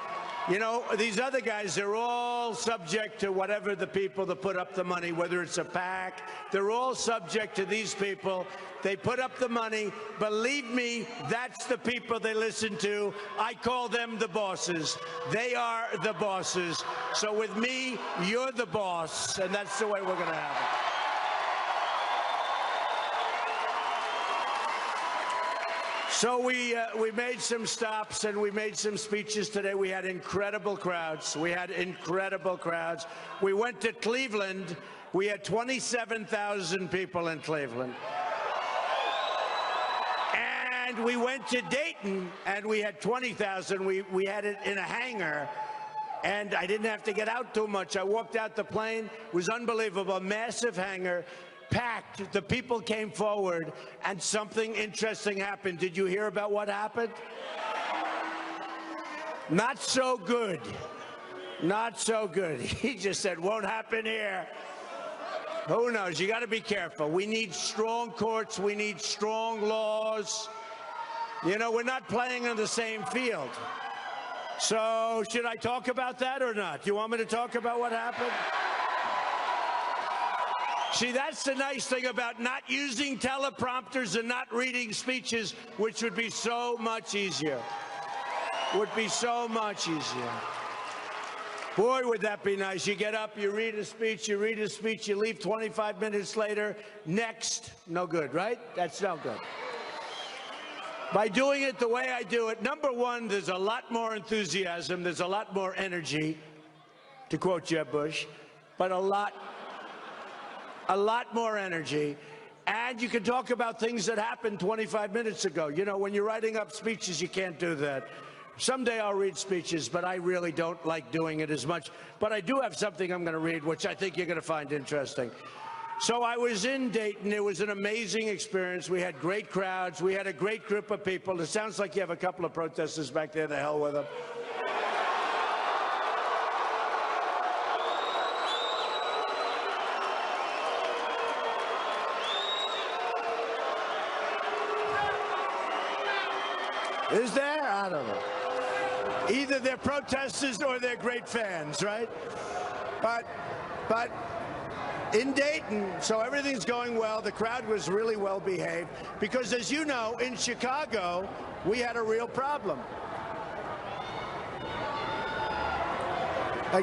You know, these other guys, they're all subject to whatever the people that put up the money, whether it's a PAC, they're all subject to these people. They put up the money. Believe me, that's the people they listen to. I call them the bosses. They are the bosses. So with me, you're the boss, and that's the way we're going to have it. So we made some stops and we made some speeches today. We had incredible crowds. We had incredible crowds. We went to Cleveland. We had 27,000 people in Cleveland. And we went to Dayton and we had 20,000. We had it in a hangar. And I didn't have to get out too much. I walked out the plane. It was unbelievable. A massive hangar. Packed. The people came forward and something interesting happened. Did you hear about what happened? Not so good. Not so good. He just said, won't happen here. Who knows? You got to be careful. We need strong courts. We need strong laws. You know, we're not playing on the same field. So should I talk about that or not? Do you want me to talk about what happened? See, that's the nice thing about not using teleprompters and not reading speeches, which would be so much easier. Would be so much easier. Boy, would that be nice. You get up, you read a speech, you leave 25 minutes later. Next, no good, right? That's no good. By doing it the way I do it, number one, there's a lot more enthusiasm, there's a lot more energy, to quote Jeb Bush, but a lot more energy, and you can talk about things that happened 25 minutes ago. You know, when you're writing up speeches, you can't do that. Someday I'll read speeches, but I really don't like doing it as much. But I do have something I'm going to read, which I think you're going to find interesting. So I was in Dayton. It was an amazing experience. We had great crowds. We had a great group of people. It sounds like you have a couple of protesters back there. The hell with them. Is there? I don't know. Either they're protesters or they're great fans, right? But in Dayton, so everything's going well. The crowd was really well behaved because, as you know, in Chicago, we had a real problem.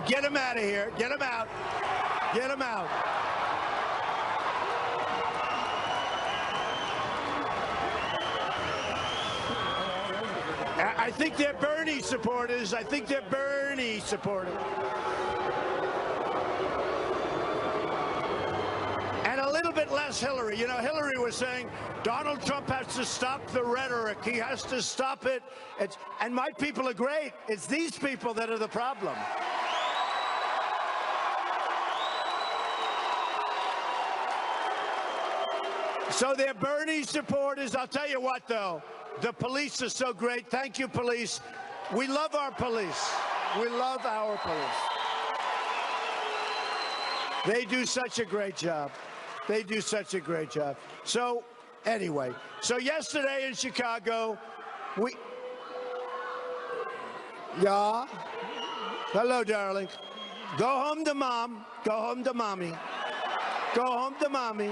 Get them out of here. Get them out. Get them out. I think they're Bernie supporters. I think they're Bernie supporters. bit less Hillary. You know, Hillary was saying Donald Trump has to stop the rhetoric. He has to stop it. And my people are great. It's these people that are the problem. So they're Bernie supporters. I'll tell you what, though. The police are so great. Thank you, police. We love our police. We love our police. They do such a great job. They do such a great job. So, anyway, so yesterday in Chicago, yeah. Hello, darling. Go home to mom. Go home to mommy. Go home to mommy.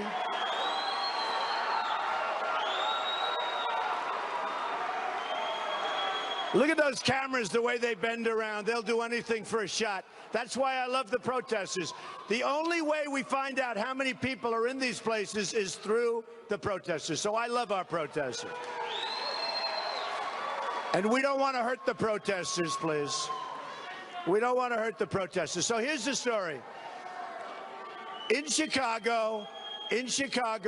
Look at those cameras, the way they bend around. They'll do anything for a shot. That's why I love the protesters. The only way we find out how many people are in these places is through the protesters. So I love our protesters. And we don't want to hurt the protesters, please. We don't want to hurt the protesters. So here's the story. In Chicago,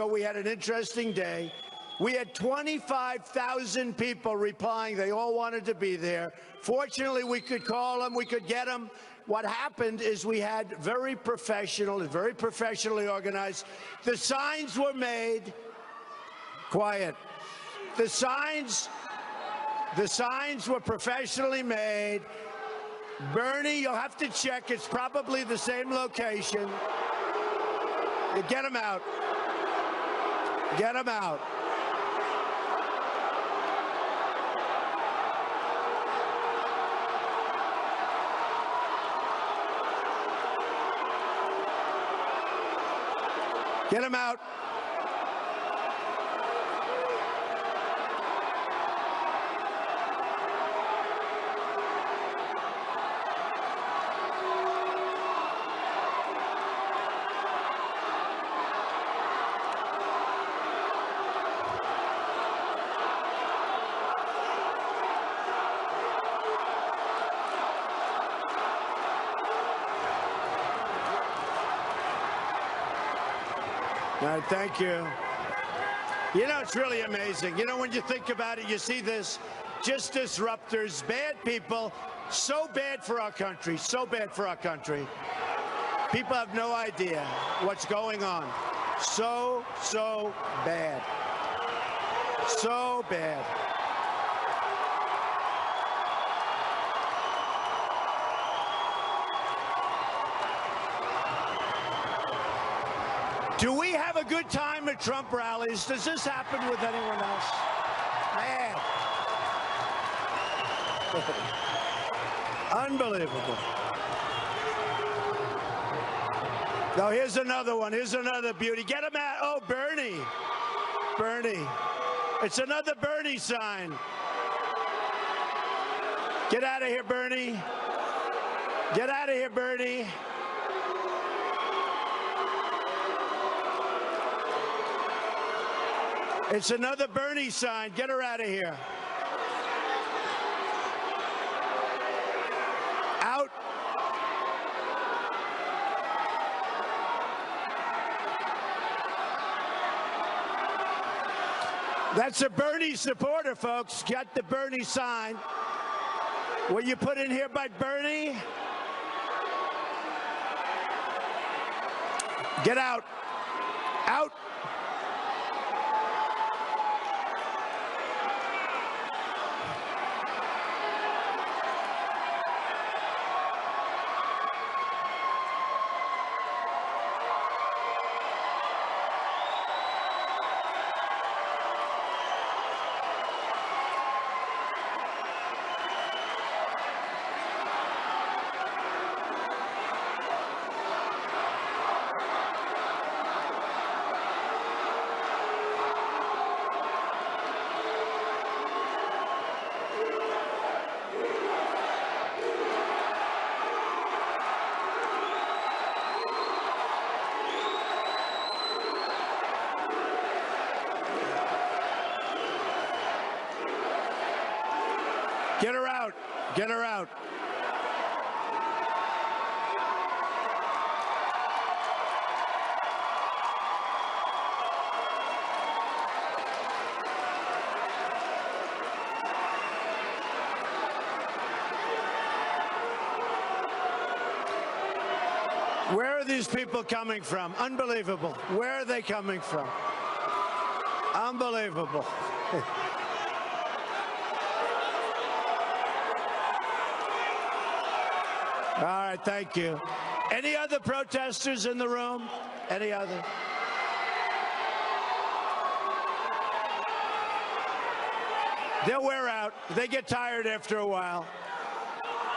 we had an interesting day. We had 25,000 people replying. They all wanted to be there. Fortunately, we could call them. We could get them. What happened is we had very professionally organized. The signs were made. Quiet. The signs were professionally made. Bernie, you'll have to check. It's probably the same location. Get them out. Get them out. Get him out. All right, thank you. You know, it's really amazing. You know, when you think about it, you see this, just disruptors, bad people, so bad for our country, so bad for our country. People have no idea what's going on. So bad. So bad. Do we have a good time at Trump rallies? Does this happen with anyone else? Man. Unbelievable. No, here's another one. Here's another beauty. Get him out. Oh, Bernie. Bernie. It's another Bernie sign. Get out of here, Bernie. Get out of here, Bernie. It's another Bernie sign. Get her out of here. Out. That's a Bernie supporter, folks. Got the Bernie sign. Were you put in here by Bernie? Get out. Out. Get her out. Get her out. Where are these people coming from? Unbelievable. Where are they coming from? Unbelievable. All right, thank you. Any other protesters in the room? Any other? They'll wear out. They get tired after a while.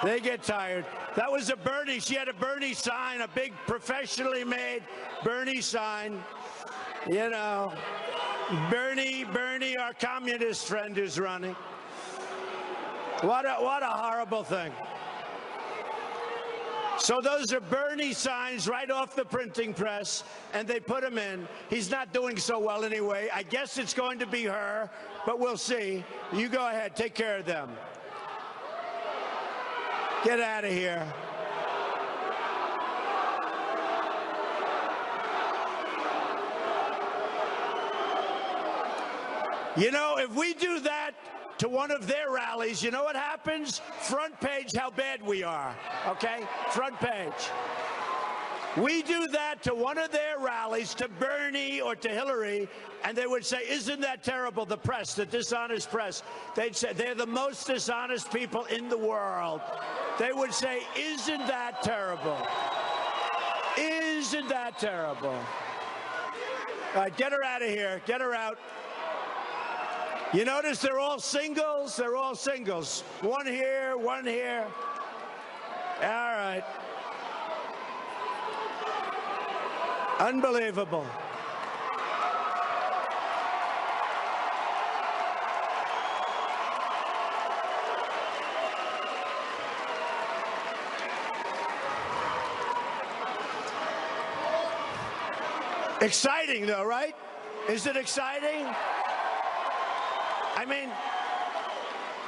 They get tired. That was a Bernie. She had a Bernie sign, a big professionally made Bernie sign. You know, Bernie, our communist friend who's running. What a horrible thing. So those are Bernie signs right off the printing press, and they put him in. He's not doing so well anyway. I guess it's going to be her, but we'll see. You go ahead. Take care of them. Get out of here. You know, if we do that to one of their rallies, you know what happens? Front page how bad we are, okay? Front page. We do that to one of their rallies, to Bernie or to Hillary, and they would say, isn't that terrible, the press, the dishonest press? They'd say, they're the most dishonest people in the world. They would say, isn't that terrible? Isn't that terrible? All right, get her out of here. Get her out. You notice they're all singles? They're all singles. One here, one here. All right. Unbelievable. Exciting, though, right? Is it exciting? I mean,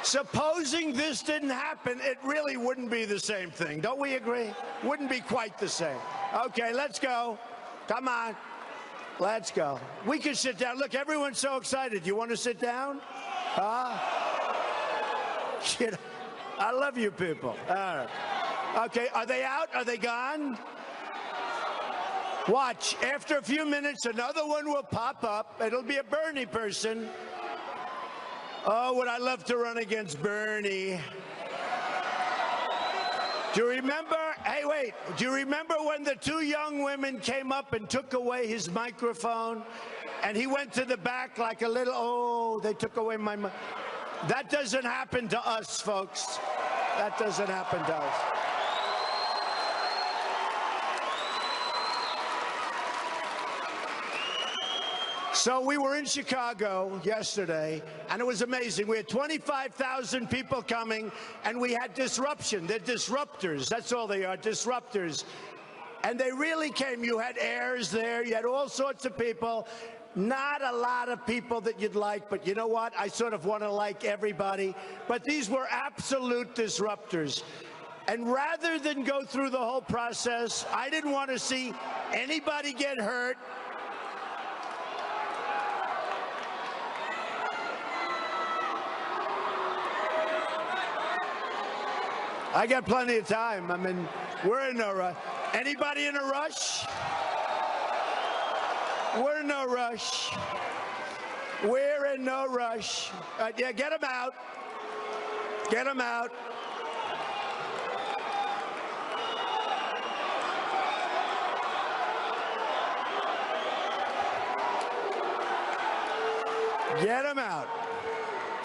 supposing this didn't happen, it really wouldn't be the same thing. Don't we agree? Wouldn't be quite the same. Okay, let's go. Come on. Let's go. We can sit down. Look, everyone's so excited. You want to sit down? Huh? I love you people. All right. Okay, are they out? Are they gone? Watch. After a few minutes, another one will pop up. It'll be a Bernie person. Oh, would I love to run against Bernie. Do you remember? Hey, wait. Do you remember when the two young women came up and took away his microphone? And he went to the back like a little, oh, they took away my mic. That doesn't happen to us, folks. That doesn't happen to us. So we were in Chicago yesterday, and it was amazing. We had 25,000 people coming, and we had disruption. They're disruptors. That's all they are, disruptors. And they really came. You had heirs there. You had all sorts of people. Not a lot of people that you'd like, but you know what? I sort of want to like everybody. But these were absolute disruptors. And rather than go through the whole process, I didn't want to see anybody get hurt. I got plenty of time. I mean, we're in no rush. Anybody in a rush? We're in no rush. We're in no rush. Yeah, get them out. Get them out. Get them out.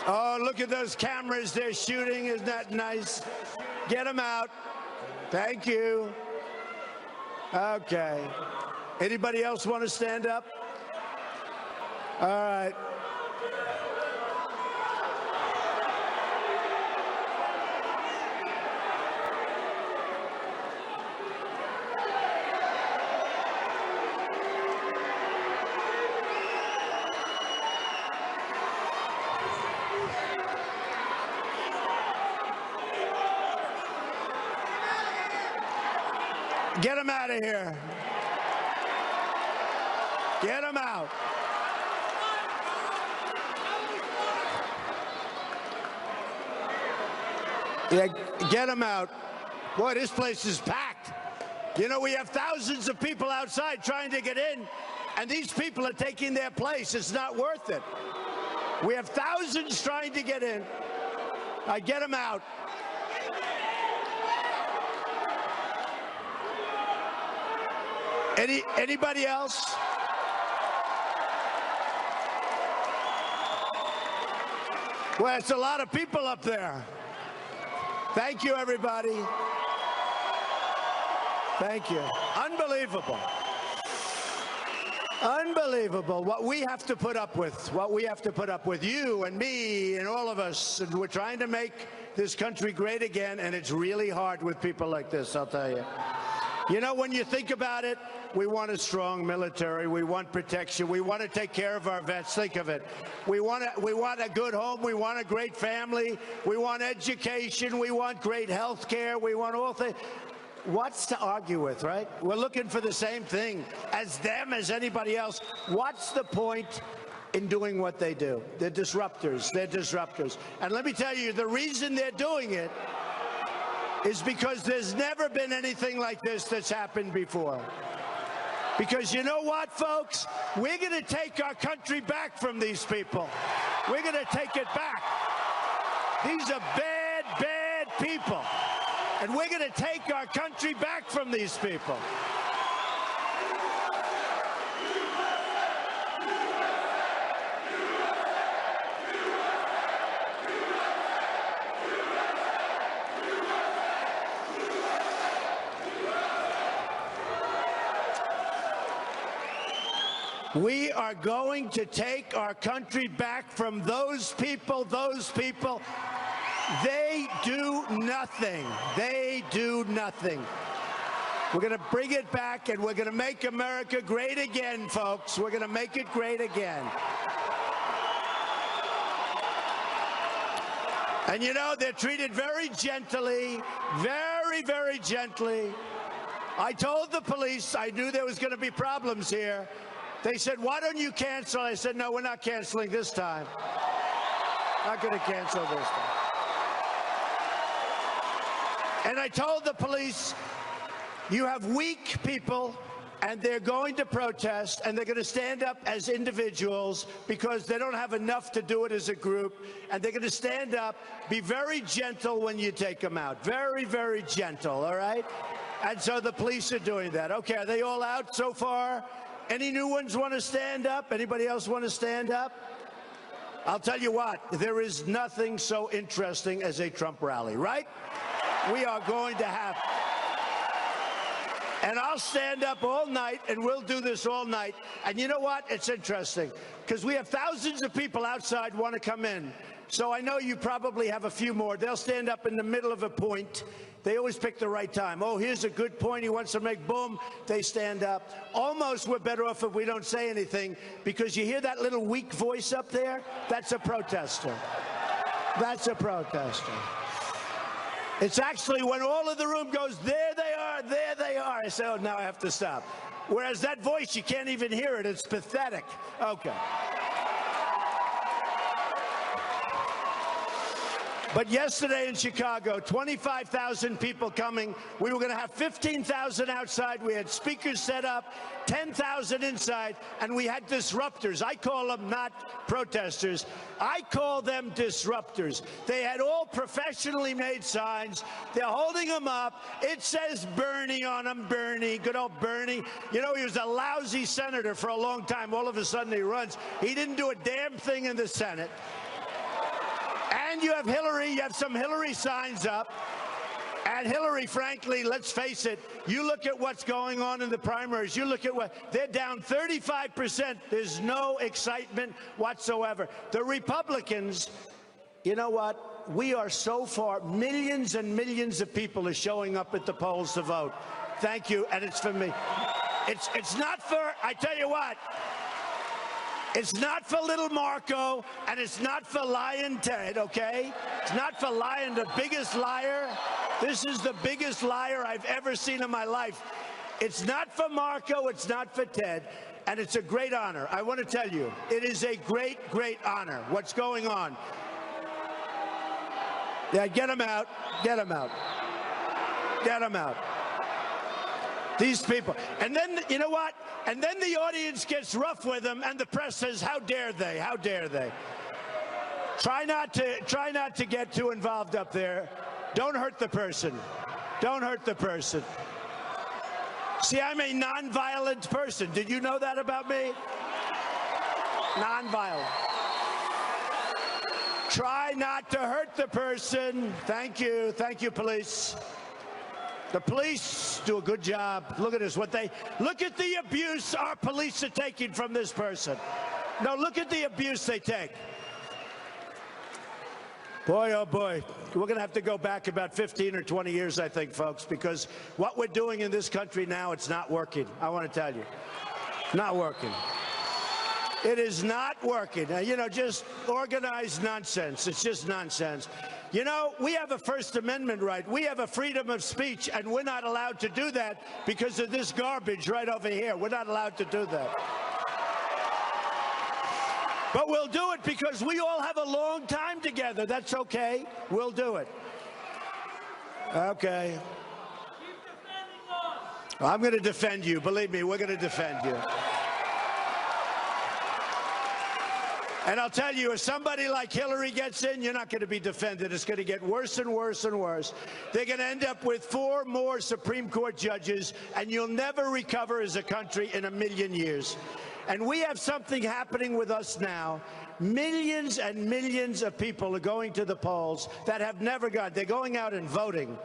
Oh, look at those cameras they're shooting. Isn't that nice? Get them out. Thank you. Okay. Anybody else want to stand up? All right. Get him out of here. Get him out. Yeah, get him out. Boy, this place is packed. You know, we have thousands of people outside trying to get in, and these people are taking their place. It's not worth it. We have thousands trying to get in. Get them out. Anybody else? Well, it's a lot of people up there. Thank you, everybody. Thank you. Unbelievable. Unbelievable what we have to put up with, you and me and all of us. And we're trying to make this country great again, and it's really hard with people like this, I'll tell you. You know, when you think about it, we want a strong military, we want protection, we want to take care of our vets. Think of it. We want a good home, we want a great family, we want education, we want great health care, we want all things. What's to argue with, right? We're looking for the same thing as them, as anybody else. What's the point in doing what they do? They're disruptors. They're disruptors. And let me tell you, the reason they're doing it is because there's never been anything like this that's happened before. Because you know what, folks? We're going to take our country back from these people. We're going to take it back. These are bad, bad people. And we're going to take our country back from these people. We are going to take our country back from those people, They do nothing. They do nothing. We're going to bring it back, and we're going to make America great again, folks. We're going to make it great again. And you know, they're treated very gently, very, very gently. I told the police I knew there was going to be problems here. They said, why don't you cancel? I said, no, we're not canceling this time. Not going to cancel this time. And I told the police, you have weak people, and they're going to protest, and they're going to stand up as individuals because they don't have enough to do it as a group, and they're going to stand up. Be very gentle when you take them out. Very, very gentle, all right? And so the police are doing that. Okay, are they all out so far? Any new ones want to stand up? Anybody else want to stand up? I'll tell you what, there is nothing so interesting as a Trump rally, right? We are going to have. And I'll stand up all night, and we'll do this all night. And you know what? It's interesting, because we have thousands of people outside want to come in. So I know you probably have a few more. They'll stand up in the middle of a point. They always pick the right time. Oh, here's a good point he wants to make. Boom, they stand up. Almost we're better off if we don't say anything, because you hear that little weak voice up there? That's a protester. That's a protester. It's actually when all of the room goes, there they are, there they are. I say, oh, now I have to stop. Whereas that voice, you can't even hear it. It's pathetic. Okay. But yesterday in Chicago, 25,000 people coming. We were going to have 15,000 outside. We had speakers set up, 10,000 inside, and we had disruptors. I call them not protesters. I call them disruptors. They had all professionally made signs. They're holding them up. It says Bernie on them, Bernie, good old Bernie. You know, he was a lousy senator for a long time. All of a sudden he runs. He didn't do a damn thing in the Senate. And you have Hillary, you have some Hillary signs up. And Hillary, frankly, let's face it, you look at what's going on in the primaries, you look at what, they're down 35%. There's no excitement whatsoever. The Republicans, you know what? We are so far, millions and millions of people are showing up at the polls to vote. Thank you, and it's for me. It's not for, I tell you what, it's not for little Marco, and it's not for Lion Ted, okay? It's not for Lion, the biggest liar. This is the biggest liar I've ever seen in my life. It's not for Marco, it's not for Ted, and it's a great honor. I want to tell you, it is a great, great honor. What's going on? Yeah, get him out. Get him out. Get him out. These people. And then, you know what? And then the audience gets rough with them, and the press says, how dare they? How dare they? Try not to get too involved up there. Don't hurt the person. Don't hurt the person. See, I'm a nonviolent person. Did you know that about me? Nonviolent. Try not to hurt the person. Thank you. Thank you, police. The police do a good job. Look at this. Look at the abuse our police are taking from this person. No, look at the abuse they take. Boy, oh boy, we're going to have to go back about 15 or 20 years, I think, folks, because what we're doing in this country now, it's not working. I want to tell you. Not working. It is not working. You know, just organized nonsense. It's just nonsense. You know, we have a First Amendment right. We have a freedom of speech, and we're not allowed to do that because of this garbage right over here. We're not allowed to do that. But we'll do it because we all have a long time together. That's okay. We'll do it. Okay. I'm going to defend you. Believe me, we're going to defend you. And I'll tell you, if somebody like Hillary gets in, you're not going to be defended. It's going to get worse and worse and worse. They're going to end up with 4 more Supreme Court judges, and you'll never recover as a country in a million years. And we have something happening with us now. Millions and millions of people are going to the polls that have never gone. They're going out and voting.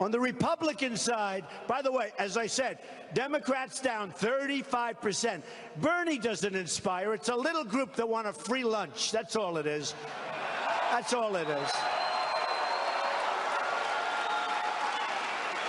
On the Republican side, by the way, as I said, Democrats down 35%. Bernie doesn't inspire. It's a little group that want a free lunch. That's all it is. That's all it is.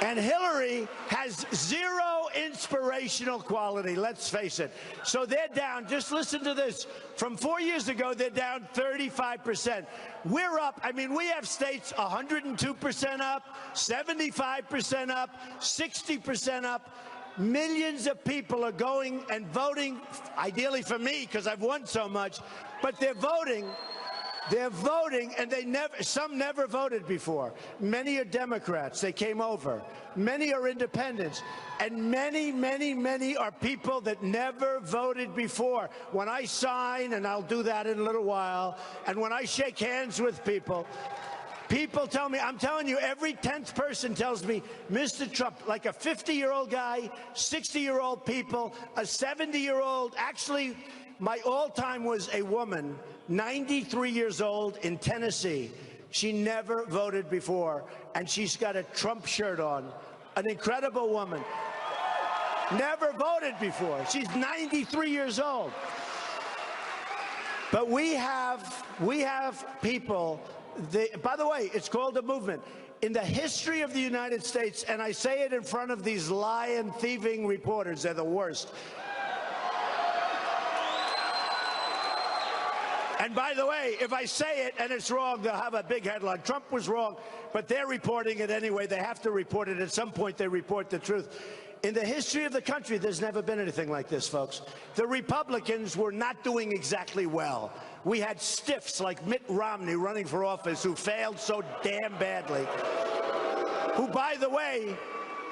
And Hillary has 0 inspirational quality, let's face it. So they're down, just listen to this, from 4 years ago, they're down 35%. We're up, I mean, we have states 102% up, 75% up, 60% up. Millions of people are going and voting, ideally for me, because I've won so much, but they're voting. They're voting, and some never voted before. Many are Democrats. They came over. Many are independents. And many, many, many are people that never voted before. When I sign, and I'll do that in a little while, and when I shake hands with people, people tell me, I'm telling you, every 10th person tells me, Mr. Trump, like a 50-year-old guy, 60-year-old people, a 70-year-old, actually, my all-time was a woman, 93 years old in Tennessee. She never voted before, and she's got a Trump shirt on. An incredible woman. Never voted before. She's 93 years old. But we have people, by the way, it's called a movement. In the history of the United States, and I say it in front of these lying, thieving reporters, they're the worst. And by the way, if I say it and it's wrong, they'll have a big headline. Trump was wrong, but they're reporting it anyway. They have to report it. At some point, they report the truth. In the history of the country, there's never been anything like this, folks. The Republicans were not doing exactly well. We had stiffs like Mitt Romney running for office who failed so damn badly. Who, by the way,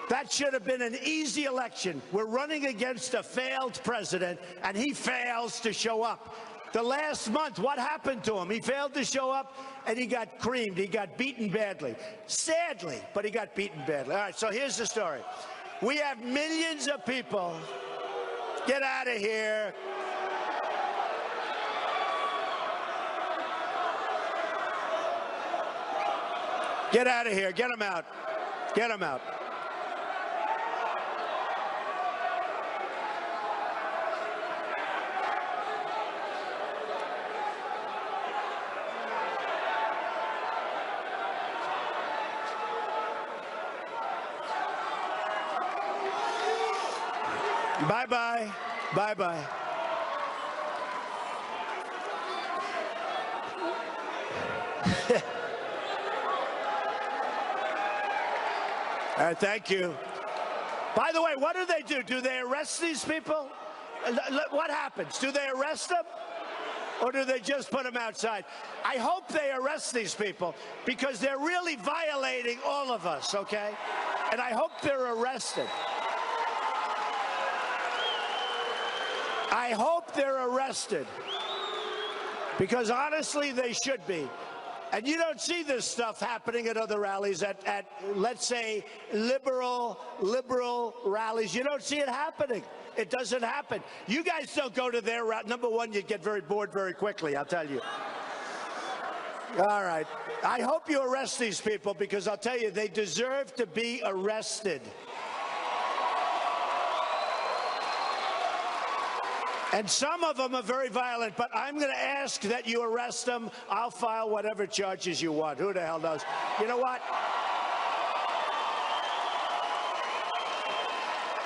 that should have been an easy election. We're running against a failed president, and he fails to show up. The last month, what happened to him? He failed to show up, and he got creamed. He got beaten badly. Sadly, but he got beaten badly. All right, so here's the story. We have millions of people. Get out of here. Get out of here. Get them out. Get them out. Bye-bye. Bye-bye. All right, thank you. By the way, what do? Do they arrest these people? What happens? Do they arrest them? Or do they just put them outside? I hope they arrest these people because they're really violating all of us, okay? And I hope they're arrested. I hope they're arrested, because honestly, they should be. And you don't see this stuff happening at other rallies, at let's say, liberal rallies. You don't see it happening. It doesn't happen. You guys don't go to their rally. Number one, you'd get very bored very quickly, I'll tell you. All right. I hope you arrest these people, because I'll tell you, they deserve to be arrested. And some of them are very violent, but I'm going to ask that you arrest them. I'll file whatever charges you want. Who the hell knows? You know what?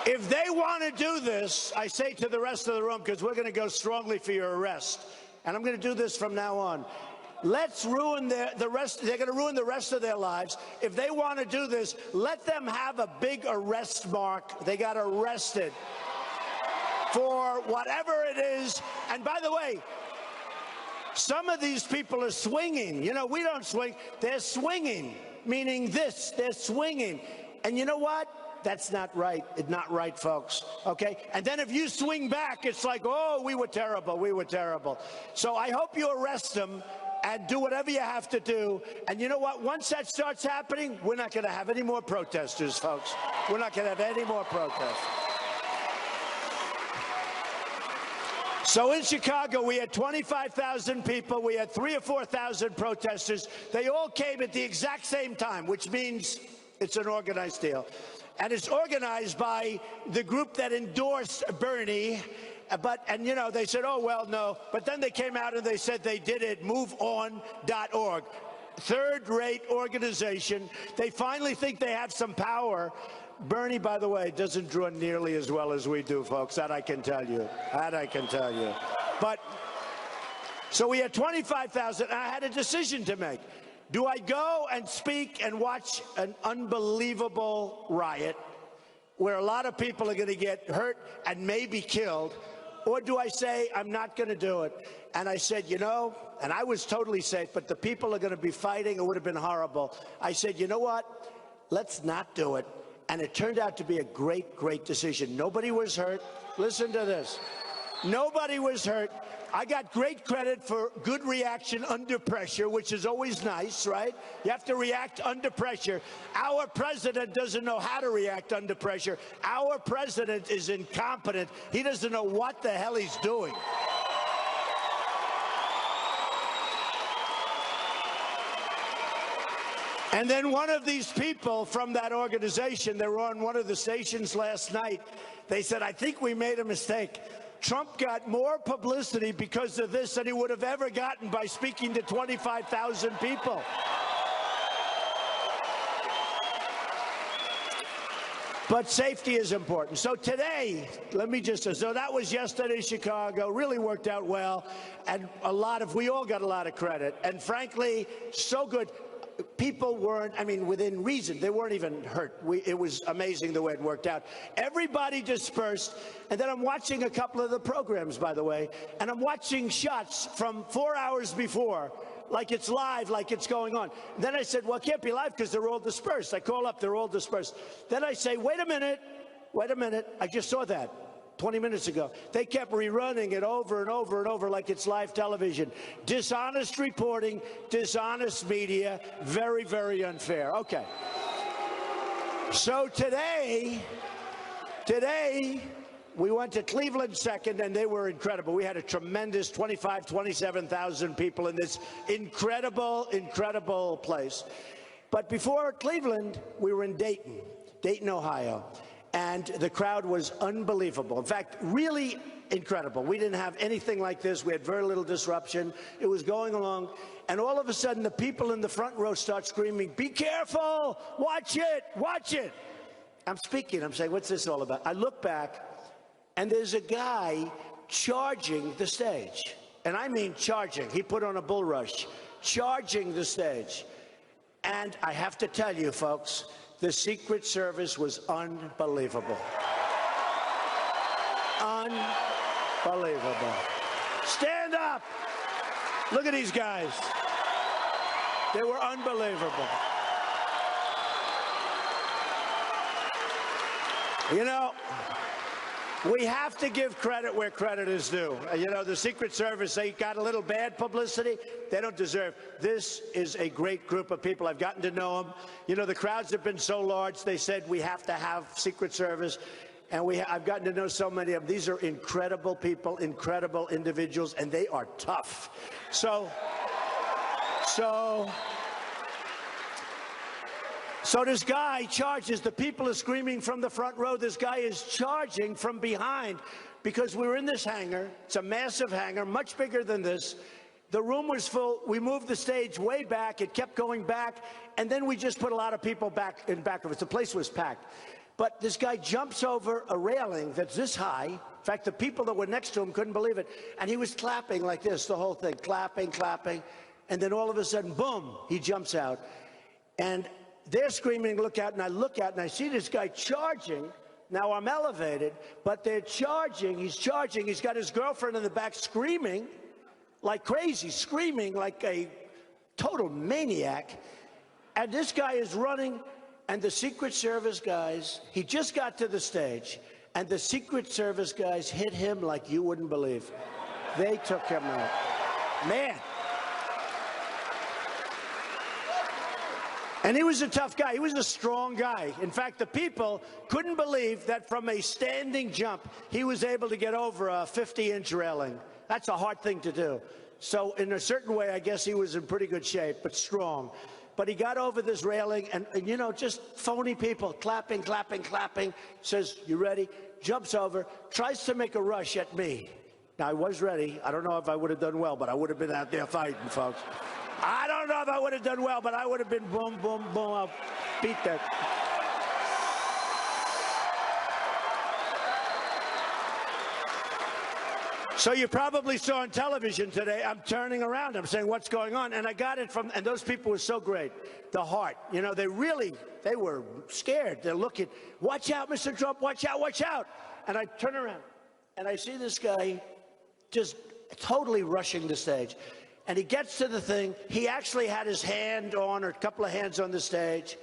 If they want to do this, I say to the rest of the room, because we're going to go strongly for your arrest, and I'm going to do this from now on. Let's ruin the rest. They're going to ruin the rest of their lives. If they want to do this, let them have a big arrest mark. They got arrested for whatever it is. And by the way, some of these people are swinging. You know, we don't swing. They're swinging, meaning this. They're swinging. And you know what? That's not right. It's not right, folks. Okay? And then if you swing back, it's like, oh, we were terrible. We were terrible. So I hope you arrest them and do whatever you have to do. And you know what? Once that starts happening, we're not going to have any more protesters, folks. We're not going to have any more protesters. So in Chicago, we had 25,000 people. We had 3,000 or 4,000 protesters. They all came at the exact same time, which means it's an organized deal. And it's organized by the group that endorsed Bernie. And you know, they said, oh, well, no. But then they came out and they said they did it, moveon.org. Third-rate organization. They finally think they have some power. Bernie, by the way, doesn't draw nearly as well as we do, folks. That I can tell you. That I can tell you. But so we had 25,000. I had a decision to make. Do I go and speak and watch an unbelievable riot where a lot of people are going to get hurt and maybe killed? Or do I say, I'm not going to do it? And I said, you know, and I was totally safe, but the people are going to be fighting. It would have been horrible. I said, you know what? Let's not do it. And it turned out to be a great, great decision. Nobody was hurt. Listen to this. Nobody was hurt. I got great credit for good reaction under pressure, which is always nice, right? You have to react under pressure. Our president doesn't know how to react under pressure. Our president is incompetent. He doesn't know what the hell he's doing. And then one of these people from that organization, they were on one of the stations last night, they said, I think we made a mistake. Trump got more publicity because of this than he would have ever gotten by speaking to 25,000 people. But safety is important. So today, so that was yesterday in Chicago, really worked out well. And we all got a lot of credit. And frankly, so good. People weren't, I mean, within reason, they weren't even hurt. It was amazing the way it worked out. Everybody dispersed, and then I'm watching a couple of the programs, by the way, and I'm watching shots from 4 hours before, like it's live, like it's going on. Then I said, well, it can't be live because they're all dispersed. I call up, they're all dispersed. Then I say, wait a minute, I just saw that 20 minutes ago. They kept rerunning it over and over and over like it's live television. Dishonest reporting, dishonest media, very, very unfair. Okay. So today, we went to Cleveland second, and they were incredible. We had a tremendous 27,000 people in this incredible, incredible place. But before Cleveland, we were in Dayton, Ohio. And the crowd was unbelievable. In fact, really incredible. We didn't have anything like this. We had very little disruption. It was going along. And all of a sudden, the people in the front row start screaming, be careful, watch it, watch it. I'm speaking. I'm saying, what's this all about? I look back, and there's a guy charging the stage. And I mean charging. He put on a bull rush, charging the stage. And I have to tell you, folks, the Secret Service was unbelievable. Unbelievable. Stand up. Look at these guys. They were unbelievable. You know, We have to give credit where credit is due. You know, the Secret Service, they got a little bad publicity. They don't deserve. This is a great group of people. I've gotten to know them. You know, the crowds have been so large, they said we have to have Secret Service. And I've gotten to know so many of them. These are incredible people, incredible individuals, and they are tough. So this guy charges. The people are screaming from the front row. This guy is charging from behind because we were in this hangar. It's a massive hangar, much bigger than this. The room was full. We moved the stage way back. It kept going back. And then we just put a lot of people back in back of us. The place was packed. But this guy jumps over a railing that's this high. In fact, the people that were next to him couldn't believe it. And he was clapping like this, the whole thing, clapping, clapping. And then all of a sudden, boom, he jumps out. And they're screaming, look out, and I look out, and I see this guy charging. Now I'm elevated, but they're charging. He's charging. He's got his girlfriend in the back screaming like crazy, screaming like a total maniac. And this guy is running, and the Secret Service guys, he just got to the stage, and the Secret Service guys hit him like you wouldn't believe. They took him out. Man. And he was a tough guy. He was a strong guy. In fact, the people couldn't believe that from a standing jump, he was able to get over a 50-inch railing. That's a hard thing to do. So in a certain way, I guess he was in pretty good shape, but strong. But he got over this railing, and you know, just phony people, clapping, clapping, clapping. Says, you ready? Jumps over, tries to make a rush at me. Now, I was ready. I don't know if I would have done well, but I would have been out there fighting, folks. I don't know if I would have done well, but I would have been boom, boom, boom. I'll beat that. So you probably saw on television today, I'm turning around. I'm saying, what's going on? And I got it from, and those people were so great. The heart. You know, they were scared. They're looking, watch out, Mr. Trump, watch out, watch out. And I turn around, and I see this guy just totally rushing the stage. And he gets to the thing. He actually had his hand on, or a couple of hands on the stage.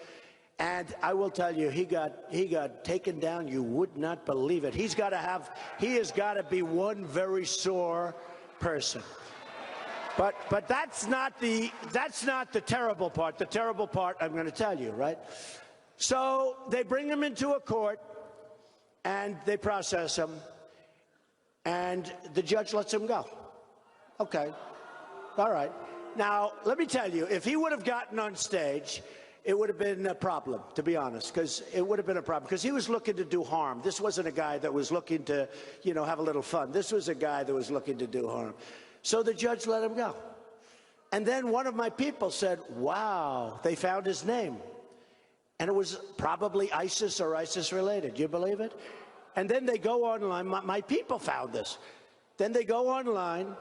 And I will tell you, he got taken down. You would not believe it. He has got to be one very sore person. But that's not the terrible part. The terrible part, I'm going to tell you, right? So they bring him into a court, and they process him, and the judge lets him go. Okay. All right. Now, let me tell you, if he would have gotten on stage, it would have been a problem, to be honest, because it would have been a problem, because he was looking to do harm. This wasn't a guy that was looking to, you know, have a little fun. This was a guy that was looking to do harm. So the judge let him go. And then one of my people said, wow, they found his name. And it was probably ISIS or ISIS related. You believe it? And then they go online. My people found this. Then they go online,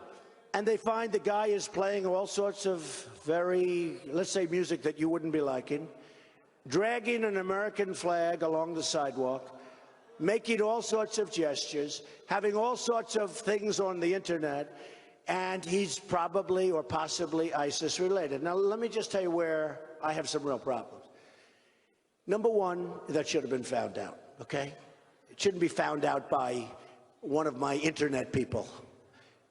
and they find the guy is playing all sorts of very, let's say, music that you wouldn't be liking, dragging an American flag along the sidewalk, making all sorts of gestures, having all sorts of things on the internet, and he's probably or possibly ISIS related. Now, let me just tell you where I have some real problems. Number one, that should have been found out, okay? It shouldn't be found out by one of my internet people.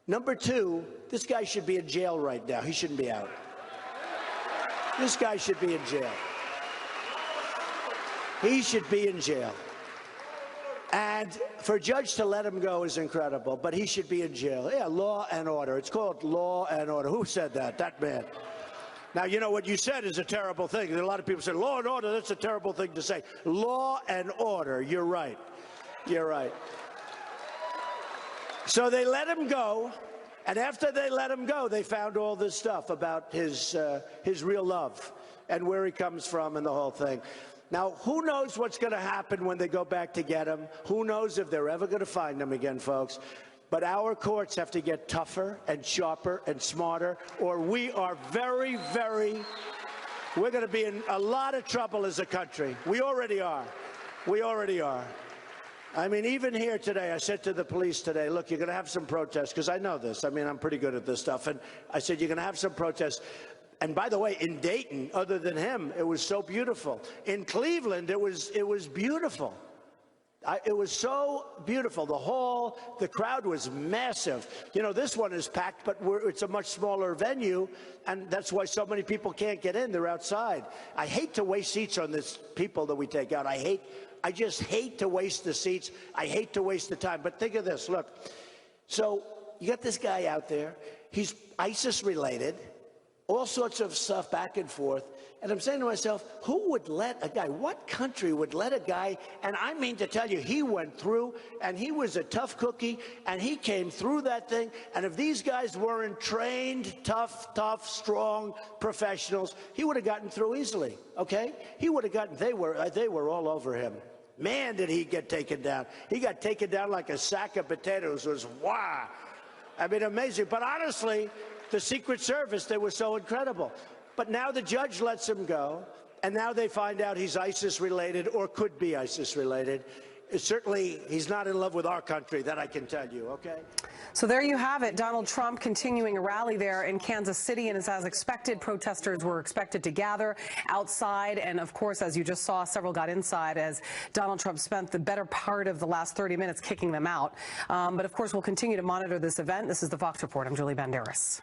Number two, this guy should be in jail right now. He shouldn't be out. This guy should be in jail. He should be in jail. And for a judge to let him go is incredible, but he should be in jail. Yeah, law and order. It's called law and order. Who said that? That man. Now, you know, what you said is a terrible thing. There are a lot of people say, law and order, that's a terrible thing to say. Law and order. You're right. You're right. So they let him go, and after they let him go, they found all this stuff about his real love and where he comes from and the whole thing. Now, who knows what's going to happen when they go back to get him? Who knows if they're ever going to find him again, folks? But our courts have to get tougher and sharper and smarter, or we are we're going to be in a lot of trouble as a country. We already are. We already are. I mean, even here today, I said to the police today, look, you're going to have some protests, because I know this. I mean, I'm pretty good at this stuff. And I said, you're going to have some protests. And by the way, in Dayton, other than him, it was so beautiful. In Cleveland, it was beautiful. It was so beautiful. The hall, the crowd was massive. You know, this one is packed, but it's a much smaller venue, and that's why so many people can't get in. They're outside. I hate to waste seats on this people that we take out. I just hate to waste the seats. I hate to waste the time. But think of this. Look, so you got this guy out there. He's ISIS related, all sorts of stuff back and forth. And I'm saying to myself, who would let a guy, what country would let a guy, and I mean to tell you, he went through, and he was a tough cookie, and he came through that thing. And if these guys weren't trained, tough, strong professionals, he would have gotten through easily, okay? He would have gotten, they were all over him. Man, did he get taken down. He got taken down like a sack of potatoes. It was, wow. I mean, amazing. But honestly, the Secret Service, they were so incredible. But now the judge lets him go, and now they find out he's ISIS-related or could be ISIS-related. Certainly, he's not in love with our country, that I can tell you, okay? So there you have it. Donald Trump continuing a rally there in Kansas City, and as expected, protesters were expected to gather outside. And of course, as you just saw, several got inside as Donald Trump spent the better part of the last 30 minutes kicking them out. But of course, we'll continue to monitor this event. This is the Fox Report. I'm Julie Banderas.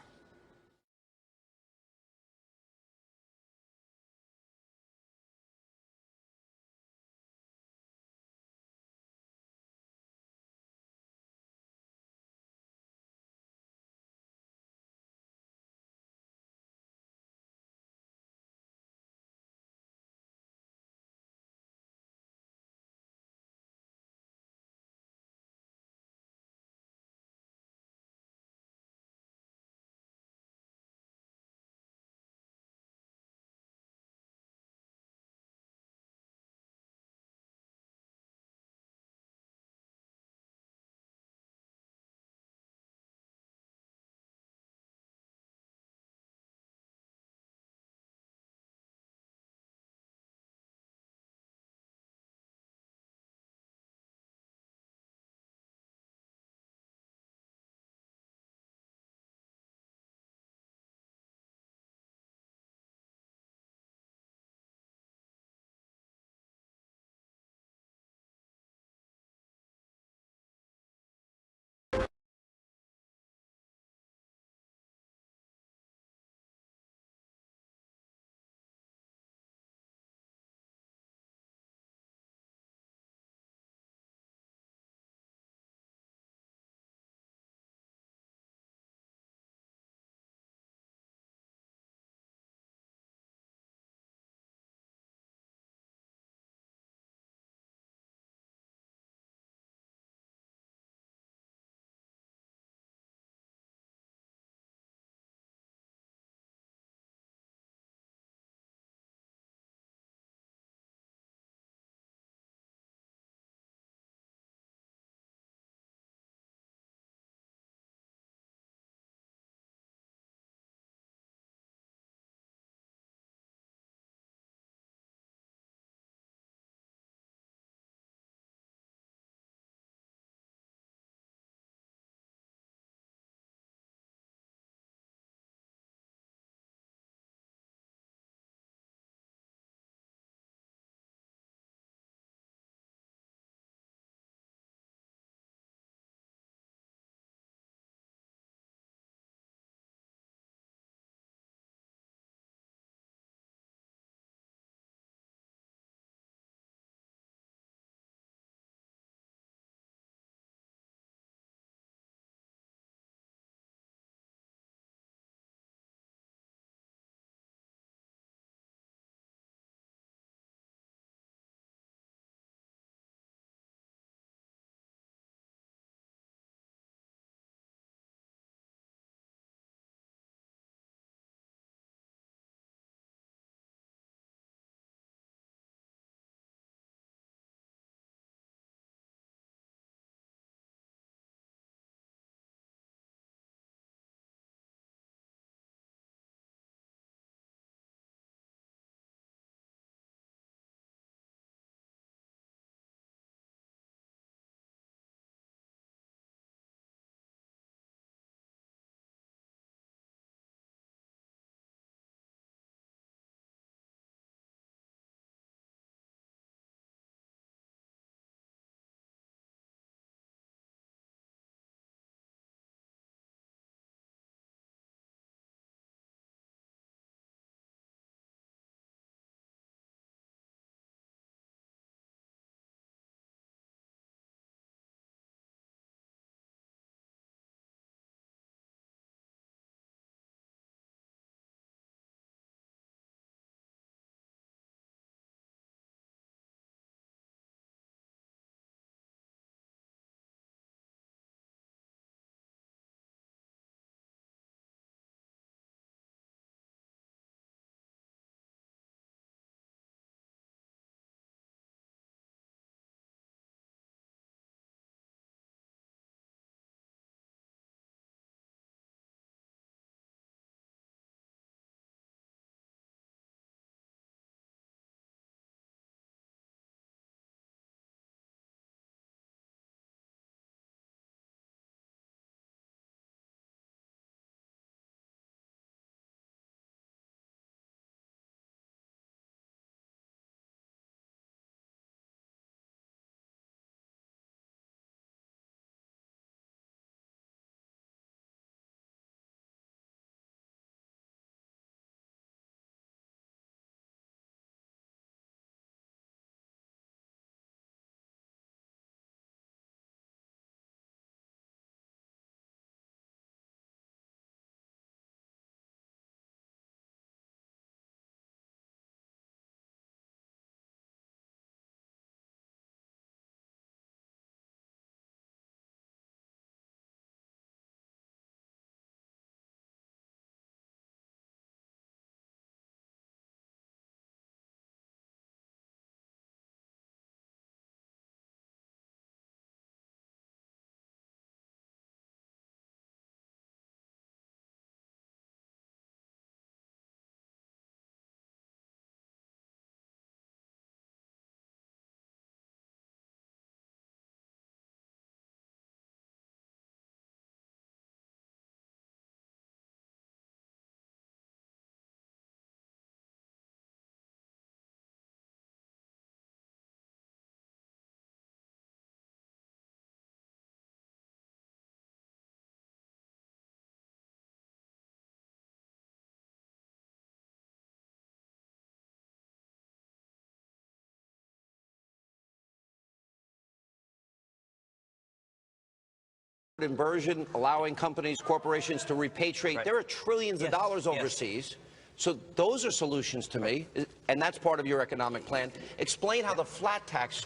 inversion, allowing companies, corporations to repatriate. Right. There are trillions of dollars overseas. So those are solutions to me, and that's part of your economic plan. Explain how the flat tax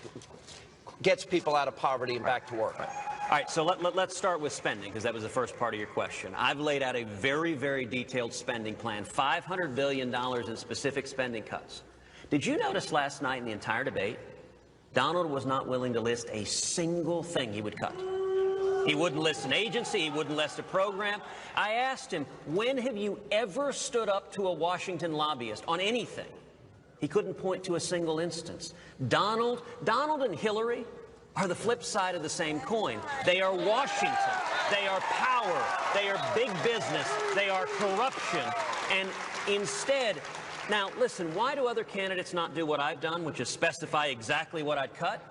gets people out of poverty and back to work. All right, so let's start with spending, because that was the first part of your question. I've laid out a very, very detailed spending plan, $500 billion in specific spending cuts. Did you notice last night in the entire debate, Donald was not willing to list a single thing he would cut? He wouldn't list an agency. He wouldn't list a program. I asked him, when have you ever stood up to a Washington lobbyist on anything? He couldn't point to a single instance. Donald and Hillary are the flip side of the same coin. They are Washington. They are power. They are big business. They are corruption. And instead, now listen, why do other candidates not do what I've done, which is specify exactly what I'd cut?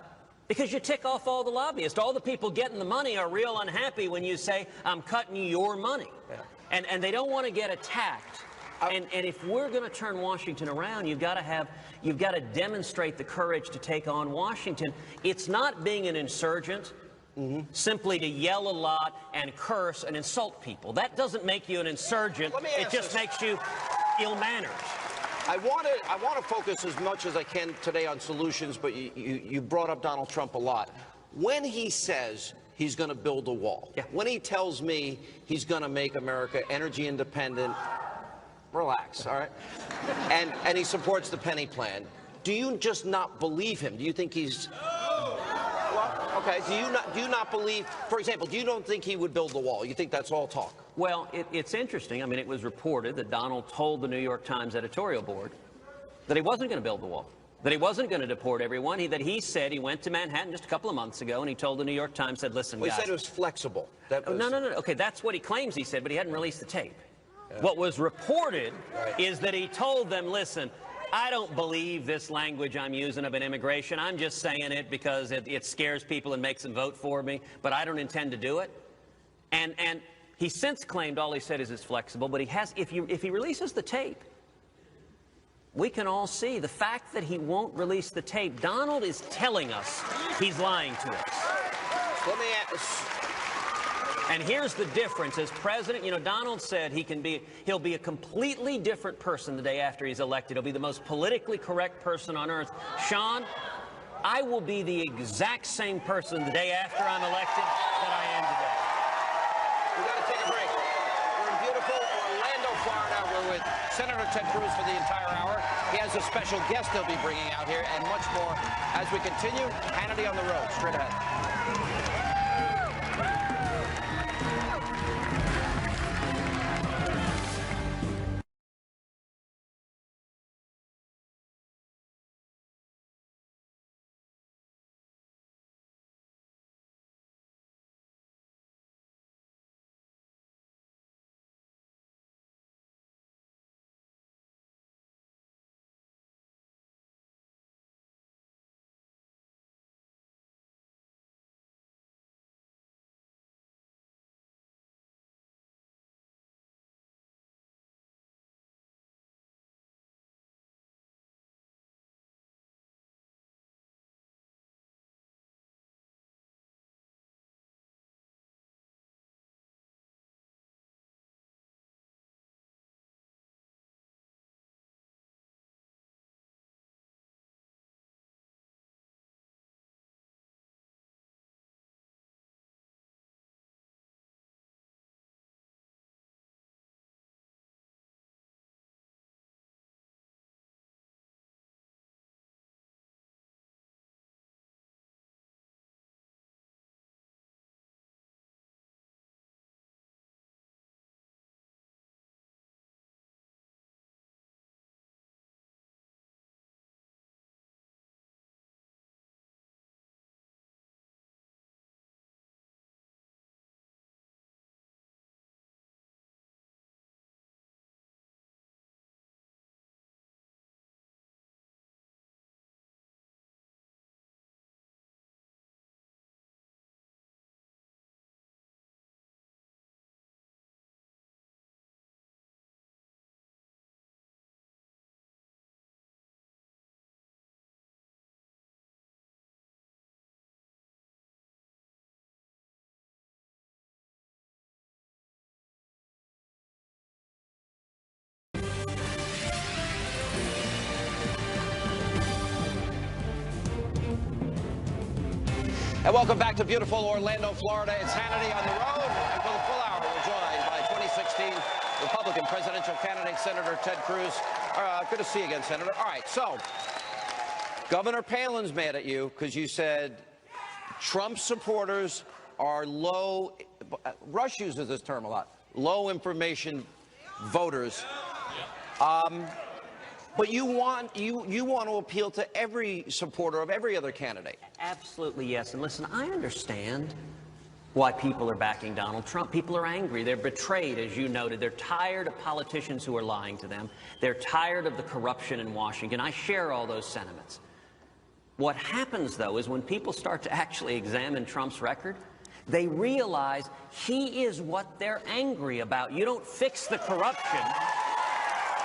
Because you tick off all the lobbyists. All the people getting the money are real unhappy when you say, I'm cutting your money. Yeah. And they don't want to get attacked. And if we're going to turn Washington around, you've got to demonstrate the courage to take on Washington. It's not being an insurgent, simply to yell a lot and curse and insult people. That doesn't make you an insurgent. It just makes you ill-mannered. I want to focus as much as I can today on solutions, but you brought up Donald Trump a lot. When he says he's going to build a wall, when he tells me he's going to make America energy independent, relax, all right? And he supports the penny plan. Do you just not believe him? Do you think he's... Well, okay, do you not believe... For example, do you don't think he would build the wall? You think that's all talk? Well, it's interesting. I mean, it was reported that Donald told the New York Times editorial board that he wasn't going to build the wall, that he wasn't going to deport everyone. That he said he went to Manhattan just a couple of months ago, and he told the New York Times, said, listen, well, guys... He said it was flexible. That was... No. Okay, that's what he claims he said, but he hadn't released the tape. Yeah. What was reported is that he told them, listen, I don't believe this language I'm using of an immigration. I'm just saying it because it scares people and makes them vote for me, but I don't intend to do it. And he since claimed all he said is it's flexible, but he has, if he releases the tape, we can all see the fact that he won't release the tape. Donald is telling us he's lying to us. Let me ask. And here's the difference. As president, you know, Donald said he'll be a completely different person the day after he's elected. He'll be the most politically correct person on earth. Sean, I will be the exact same person the day after I'm elected that I am today. We got to take a break. We're in beautiful Orlando, Florida. We're with Senator Ted Cruz for the entire hour. He has a special guest he'll be bringing out here and much more as we continue. Hannity on the road. Straight ahead. And welcome back to beautiful Orlando, Florida. It's Hannity on the road. And for the full hour, we're joined by 2016 Republican presidential candidate, Senator Ted Cruz. Good to see you again, Senator. All right, so Governor Palin's mad at you because you said Trump supporters are low, Rush uses this term a lot, low information voters. But you want to appeal to every supporter of every other candidate. Absolutely, yes. And listen, I understand why people are backing Donald Trump. People are angry. They're betrayed, as you noted. They're tired of politicians who are lying to them. They're tired of the corruption in Washington. I share all those sentiments. What happens, though, is when people start to actually examine Trump's record, they realize he is what they're angry about. You don't fix the corruption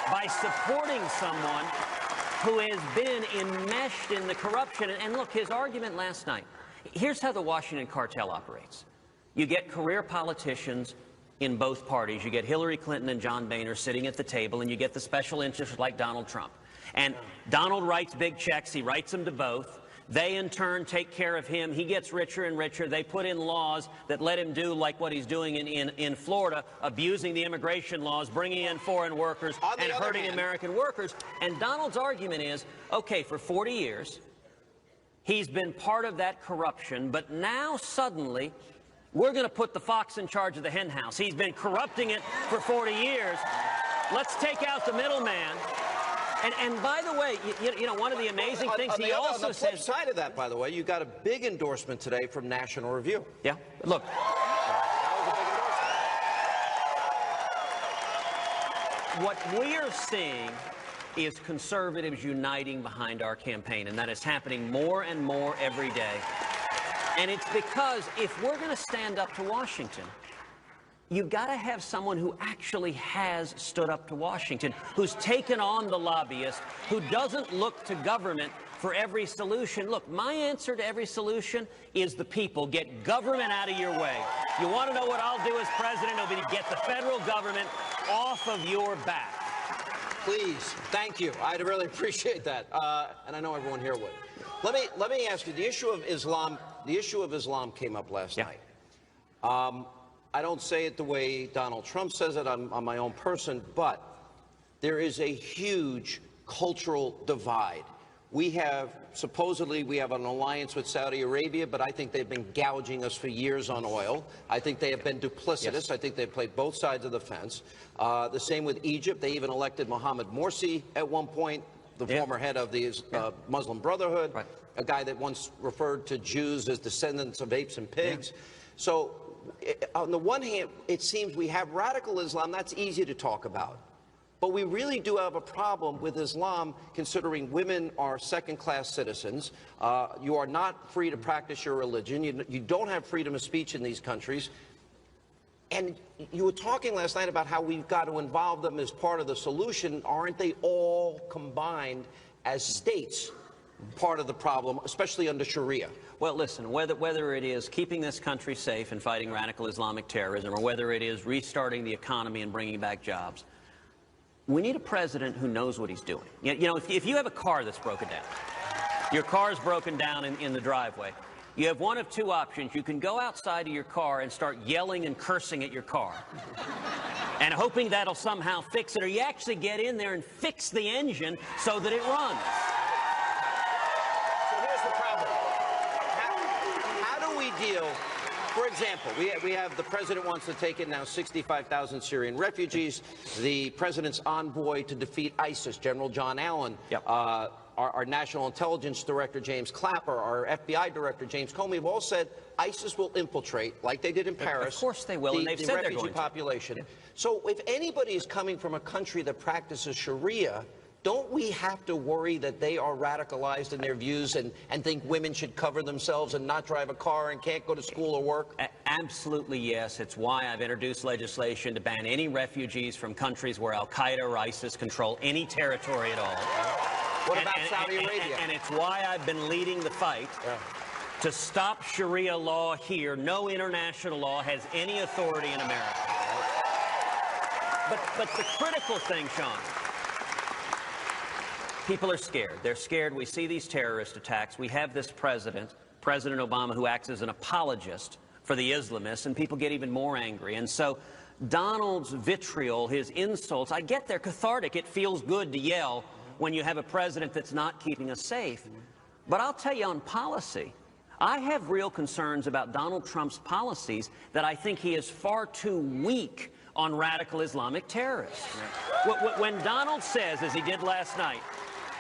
by supporting someone who has been enmeshed in the corruption. And look, his argument last night, here's how the Washington cartel operates. You get career politicians in both parties. You get Hillary Clinton and John Boehner sitting at the table, and you get the special interests like Donald Trump. And Donald writes big checks. He writes them to both. They, in turn, take care of him. He gets richer and richer. They put in laws that let him do like what he's doing in Florida, abusing the immigration laws, bringing in foreign workers, and hurting American workers. And Donald's argument is, okay, for 40 years, he's been part of that corruption, but now suddenly we're going to put the fox in charge of the hen house. He's been corrupting it for 40 years. Let's take out the middleman. And by the way, you know, one of the amazing things he also says... On the flip side of that, by the way, you got a big endorsement today from National Review. Yeah, look. What we're seeing is conservatives uniting behind our campaign, and that is happening more and more every day. And it's because if we're going to stand up to Washington, you've got to have someone who actually has stood up to Washington, who's taken on the lobbyist, who doesn't look to government for every solution. Look, my answer to every solution is the people. Get government out of your way. You want to know what I'll do as president? It'll be to get the federal government off of your back. Please, thank you. I'd really appreciate that, and I know everyone here would. Let me ask you, the issue of Islam came up last night. I don't say it the way Donald Trump says it. I'm my own person, but there is a huge cultural divide. Supposedly we have an alliance with Saudi Arabia, but I think they've been gouging us for years on oil. I think they have been duplicitous. Yes. I think they've played both sides of the fence. The same with Egypt. They even elected Mohammed Morsi at one point, the former head of the Muslim Brotherhood, a guy that once referred to Jews as descendants of apes and pigs. So on the one hand, it seems we have radical Islam. That's easy to talk about. But we really do have a problem with Islam, considering women are second-class citizens. You are not free to practice your religion. You don't have freedom of speech in these countries. And you were talking last night about how we've got to involve them as part of the solution. Aren't they all combined as states part of the problem, especially under Sharia? Well, listen, whether it is keeping this country safe and fighting radical Islamic terrorism, or whether it is restarting the economy and bringing back jobs, we need a president who knows what he's doing. You know, if you have a car that's broken down, your car is broken down in the driveway, you have one of two options. You can go outside of your car and start yelling and cursing at your car and hoping that'll somehow fix it, or you actually get in there and fix the engine so that it runs. Deal. For example, we have the president wants to take in now 65,000 Syrian refugees. The president's envoy to defeat ISIS, General John Allen, our National Intelligence Director, James Clapper, our FBI Director, James Comey, have all said ISIS will infiltrate, like they did in Paris. Of course they will, and they've said refugee population. So if anybody is coming from a country that practices Sharia, don't we have to worry that they are radicalized in their views and think women should cover themselves and not drive a car and can't go to school or work? Absolutely, yes. It's why I've introduced legislation to ban any refugees from countries where al-Qaeda or ISIS control any territory at all. What about Saudi Arabia? And it's why I've been leading the fight to stop Sharia law here. No international law has any authority in America. But the critical thing, Sean, people are scared. They're scared. We see these terrorist attacks. We have this president President Obama, who acts as an apologist for the Islamists, and people get even more angry. And so Donald's vitriol, his insults, I get they're cathartic. It feels good to yell when you have a president that's not keeping us safe. But I'll tell you, on policy, I have real concerns about Donald Trump's policies, that I think he is far too weak on radical Islamic terrorists. When Donald says, as he did last night,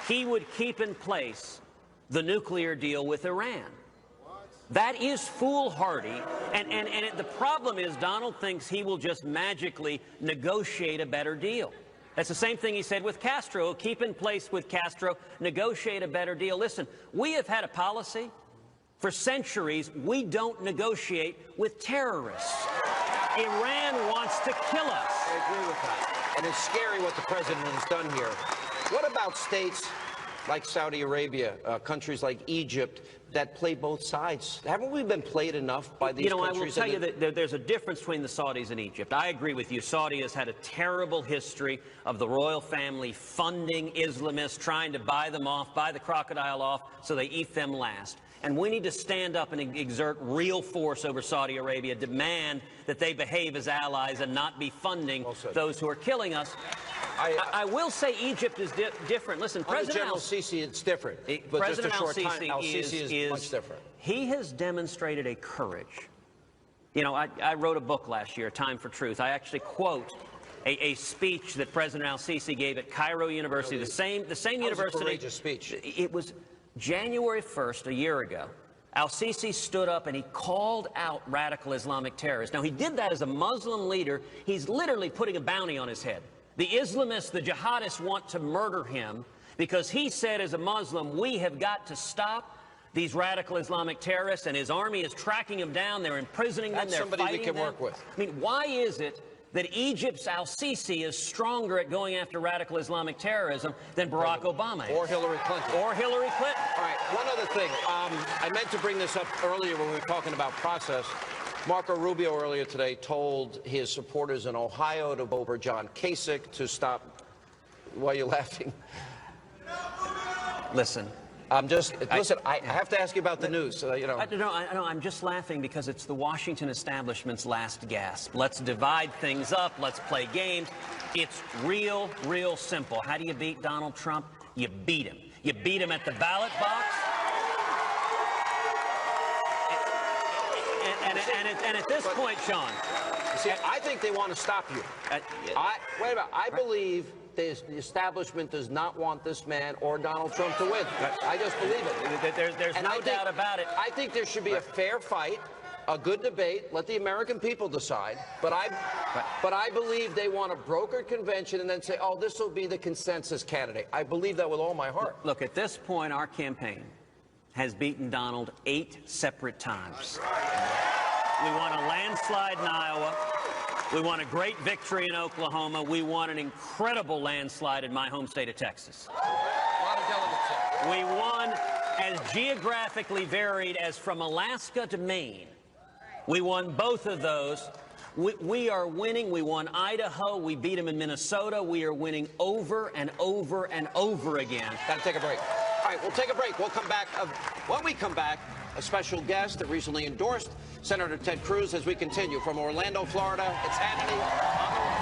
he would keep in place the nuclear deal with Iran, that is foolhardy, and the problem is Donald thinks he will just magically negotiate a better deal. That's the same thing he said with Castro. Keep in place with Castro, negotiate a better deal. Listen, we have had a policy for centuries. We don't negotiate with terrorists. Iran wants to kill us. I agree with that. And it's scary what the president has done here. What about states like Saudi Arabia, countries like Egypt, that play both sides? Haven't we been played enough by these countries? I will tell you that there's a difference between the Saudis and Egypt. I agree with you. Saudi has had a terrible history of the royal family funding Islamists, trying to buy them off, buy the crocodile off, so they eat them last. And we need to stand up and exert real force over Saudi Arabia, demand that they behave as allies and not be funding those who are killing us. I will say Egypt is different. Listen, President General Sisi, it's different. But President just a short time, Al-Sisi is much different. He has demonstrated a courage. You know, I wrote a book last year, Time for Truth. I actually quote a speech that President Al-Sisi gave at Cairo University, the same university. Was a courageous speech. It was January 1st, a year ago. Al-Sisi stood up and he called out radical Islamic terrorists. Now, he did that as a Muslim leader. He's literally putting a bounty on his head. The Islamists, the jihadists, want to murder him because he said, as a Muslim, we have got to stop these radical Islamic terrorists, and his army is tracking them down. They're imprisoning them. That's They're somebody fighting we can them. work with. I mean, why is it that Egypt's Al-Sisi is stronger at going after radical Islamic terrorism than Barack Obama is? Or Hillary Clinton. Or Hillary Clinton. All right, one other thing. I meant to bring this up earlier when we were talking about process. Marco Rubio earlier today told his supporters in Ohio to vote for John Kasich to stop. Why are you laughing? Listen. Listen, I have to ask you about the news. You know. I'm just laughing because it's the Washington establishment's last gasp. Let's divide things up. Let's play games. It's real simple. How do you beat Donald Trump? You beat him. You beat him at the ballot box. And at this point, Sean. See, I think they want to stop you. Wait a minute. I believe the establishment does not want this man or Donald Trump to win. I just believe it. There's no doubt about it. I think there should be a fair fight, a good debate. Let the American people decide. But I believe they want a brokered convention and then say, oh, this will be the consensus candidate. I believe that with all my heart. Look, at this point, our campaign has beaten Donald 8 separate times. We won a landslide in Iowa. We won a great victory in Oklahoma. We won an incredible landslide in my home state of Texas. A lot of delegates there. We won as geographically varied as from Alaska to Maine. We won both of those. We are winning. We won Idaho. We beat them in Minnesota. We are winning over and over and over again. Got to take a break. All right, we'll take a break. We'll come back. When we come back, a special guest that recently endorsed Senator Ted Cruz as we continue from Orlando, Florida. It's Hannity.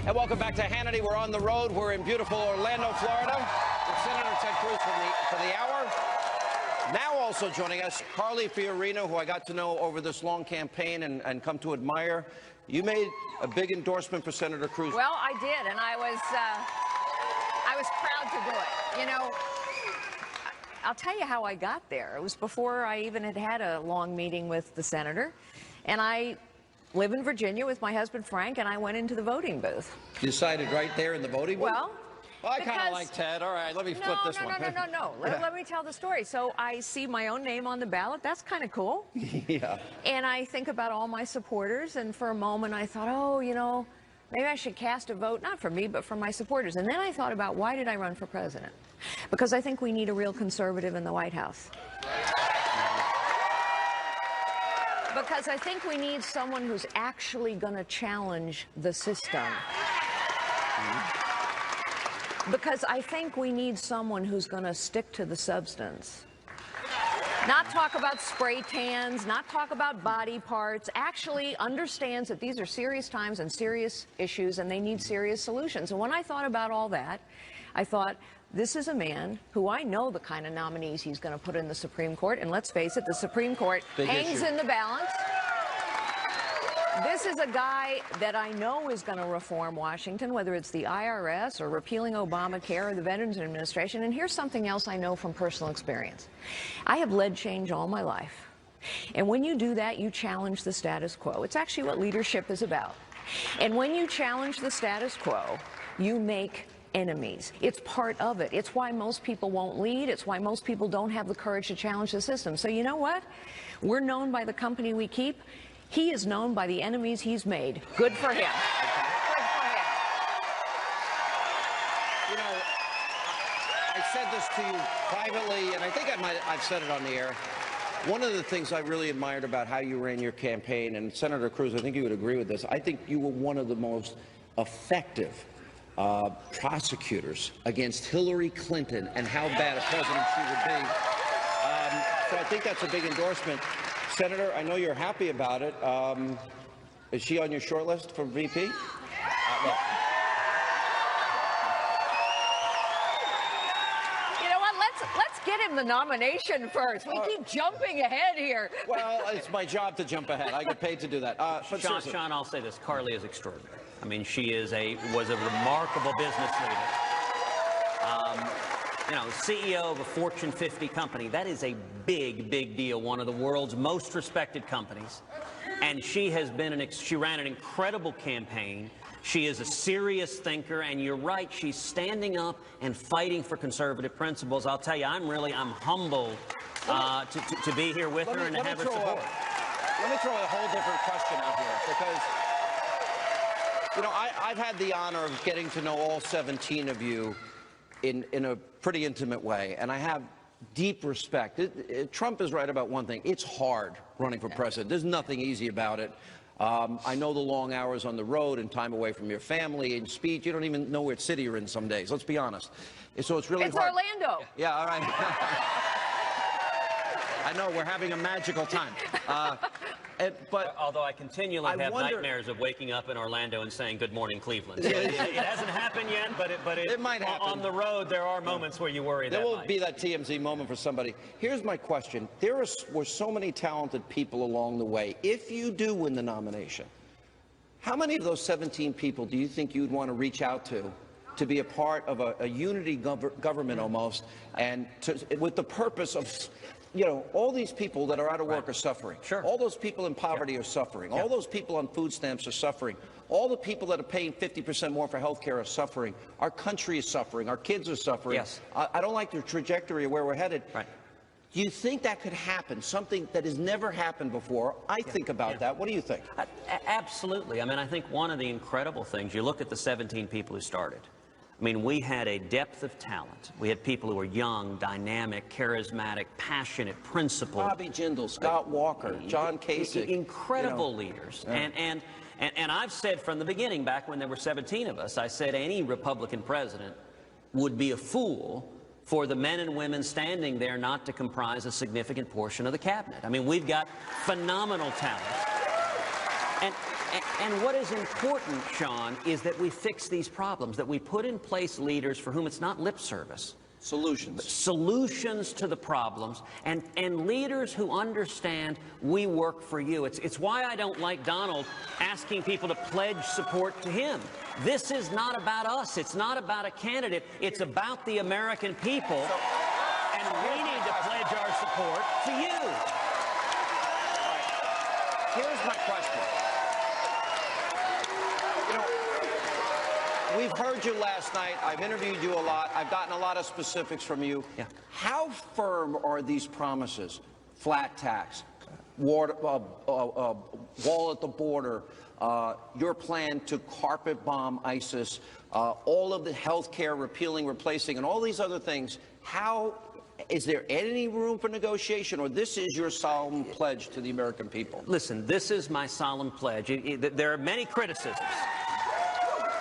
And welcome back to Hannity. We're on the road. We're in beautiful Orlando, Florida, with Senator Ted Cruz for the hour. Now also joining us, Carly Fiorina, who I got to know over this long campaign and come to admire. You made a big endorsement for Senator Cruz. Well, I did, and I was proud to do it. You know, I'll tell you how I got there. It was before I even had a long meeting with the senator, and I live in Virginia with my husband Frank, and I went into the voting booth. You decided right there in the voting booth? Well, I kind of like Ted. All right, let me flip this one. No. Let me tell the story. So I see my own name on the ballot. That's kind of cool. Yeah. And I think about all my supporters, and for a moment I thought, oh, you know, maybe I should cast a vote, not for me, but for my supporters. And then I thought about, why did I run for president? Because I think we need a real conservative in the White House. Because I think we need someone who's actually going to challenge the system. Because I think we need someone who's going to stick to the substance. Not talk about spray tans, not talk about body parts, actually understands that these are serious times and serious issues and they need serious solutions. And when I thought about all that, I thought, this is a man who I know the kind of nominees he's going to put in the Supreme Court. And let's face it, the Supreme Court hangs in the balance. This is a guy that I know is going to reform Washington, whether it's the IRS or repealing Obamacare or the Veterans Administration. And here's something else I know from personal experience. I have led change all my life. And when you do that, you challenge the status quo. It's actually what leadership is about. And when you challenge the status quo, you make enemies. It's part of it. It's why most people won't lead. It's why most people don't have the courage to challenge the system. So you know what? We're known by the company we keep. He is known by the enemies he's made. Good for him. Good for him. You know, I said this to you privately, and I think I've said it on the air. One of the things I really admired about how you ran your campaign, and Senator Cruz, I think you would agree with this, I think you were one of the most effective prosecutors against Hillary Clinton and how bad a president she would be. So I think that's a big endorsement. Senator, I know you're happy about it. Is she on your short list for VP? You know what? Let's get him the nomination first. We keep jumping ahead here. Well, it's my job to jump ahead. I get paid to do that. But Sean, I'll say this. Carly is extraordinary. I mean, she was a remarkable business leader. You know, CEO of a Fortune 50 company. That is a big, big deal. One of the world's most respected companies. And she ran an incredible campaign. She is a serious thinker, and you're right, she's standing up and fighting for conservative principles. I'll tell you, I'm humbled to be here with her and to have her support. Let me throw a whole different question out here, because, you know, I've had the honor of getting to know all 17 of you in a pretty intimate way, and I have deep respect. Trump is right about one thing. It's hard running for president. There's nothing easy about it. I know the long hours on the road and time away from your family and speech. You don't even know which city you're in some days. Let's be honest. So it's really hard. It's Orlando. Yeah, all right. I know, we're having a magical time. But although I continually have nightmares of waking up in Orlando and saying "Good morning, Cleveland." So it hasn't happened yet, but it might happen. On the road, there are moments where you worry there will be that TMZ moment for somebody. Here's my question: there were so many talented people along the way. If you do win the nomination, how many of those 17 people do you think you'd want to reach out to be a part of a unity government almost, and with the purpose of, you know, all these people that are out of work are suffering. Sure. All those people in poverty are suffering. All those people on food stamps are suffering. All the people that are paying 50% more for health care are suffering. Our country is suffering. Our kids are suffering. Yes. I don't like the trajectory of where we're headed. Right. Do you think that could happen, something that has never happened before? I think about that. What do you think? Absolutely. I mean, I think one of the incredible things, you look at the 17 people who started. I mean, we had a depth of talent. We had people who were young, dynamic, charismatic, passionate, principled. Bobby Jindal, Scott Walker, John Kasich. Incredible leaders. Yeah. And I've said from the beginning, back when there were 17 of us, I said any Republican president would be a fool for the men and women standing there not to comprise a significant portion of the cabinet. I mean, we've got phenomenal talent. And what is important, Sean, is that we fix these problems, that we put in place leaders for whom it's not lip service. Solutions to the problems, and leaders who understand we work for you. It's why I don't like Donald asking people to pledge support to him. This is not about us. It's not about a candidate. It's about the American people, and we need to pledge our support to you. Here's my question. We've heard you last night. I've interviewed you a lot. I've gotten a lot of specifics from you. Yeah. How firm are these promises? Flat tax, wall at the border, your plan to carpet bomb ISIS, all of the health care repealing, replacing, and all these other things. How is there any room for negotiation, or this is your solemn pledge to the American people? Listen, this is my solemn pledge. There are many criticisms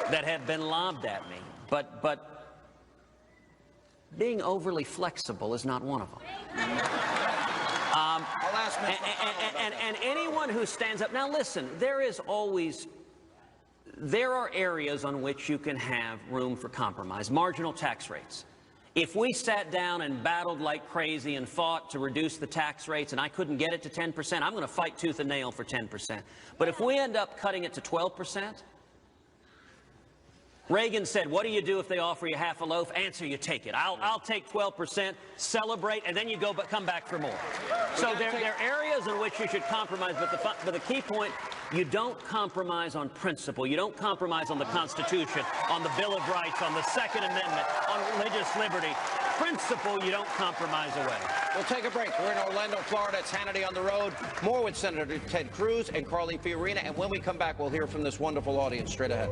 that have been lobbed at me, but being overly flexible is not one of them. I'll ask and anyone who stands up, now listen, there are areas on which you can have room for compromise. Marginal tax rates. If we sat down and battled like crazy and fought to reduce the tax rates and I couldn't get it to 10%, I'm going to fight tooth and nail for 10%. But if we end up cutting it to 12%, Reagan said, what do you do if they offer you half a loaf? Answer, you take it. I'll take 12%, celebrate, and then you go but come back for more. So there are areas in which you should compromise, but the key point, you don't compromise on principle. You don't compromise on the Constitution, on the Bill of Rights, on the Second Amendment, on religious liberty. Principle, you don't compromise away. We'll take a break. We're in Orlando, Florida. It's Hannity on the Road. More with Senator Ted Cruz and Carly Fiorina. And when we come back, we'll hear from this wonderful audience straight ahead.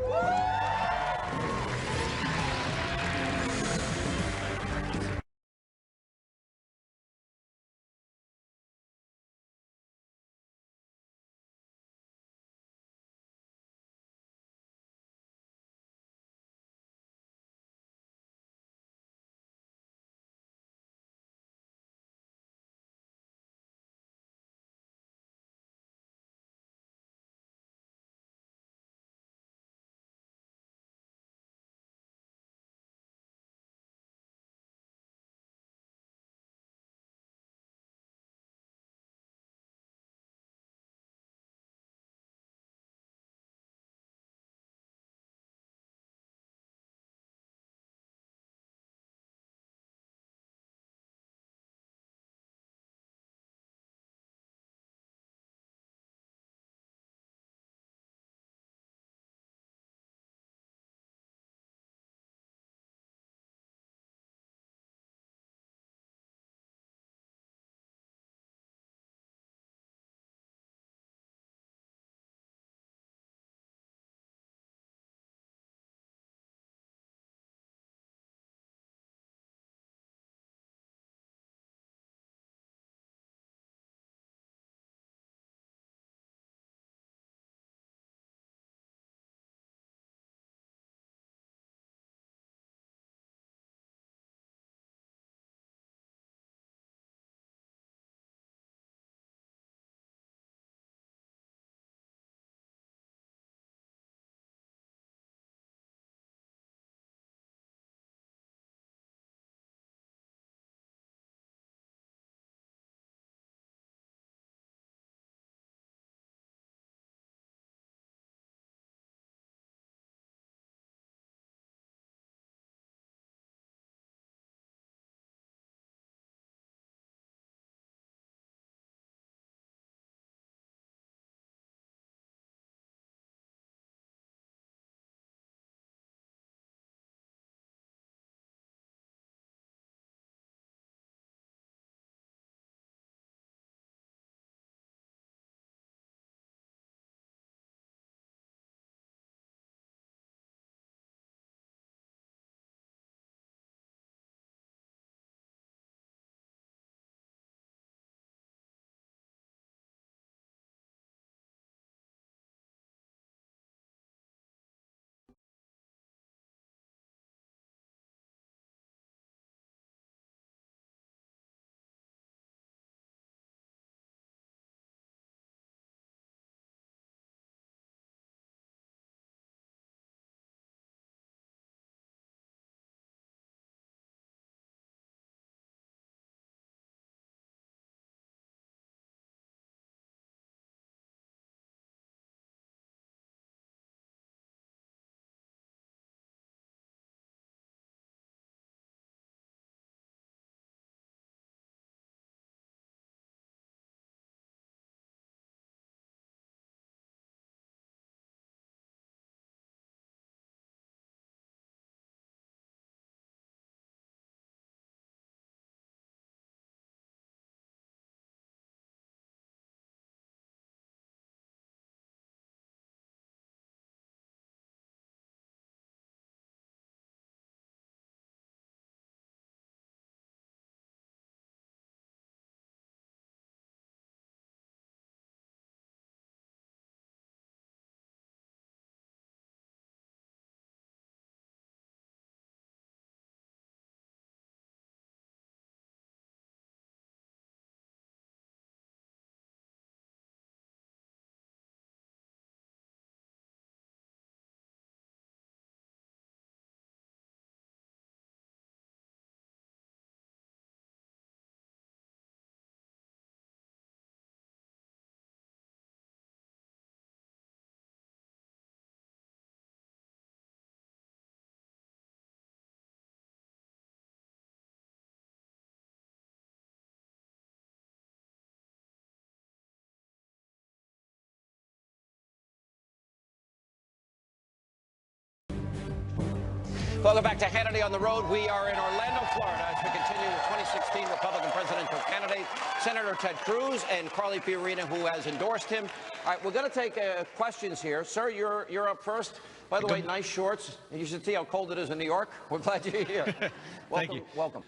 Welcome back to Hannity on the Road. We are in Orlando, Florida, as we continue the 2016 Republican presidential candidate, Senator Ted Cruz, and Carly Fiorina, who has endorsed him. All right, we're going to take questions here. Sir, you're up first. By the way, nice shorts. You should see how cold it is in New York. We're glad you're here. Welcome, Thank you. Welcome.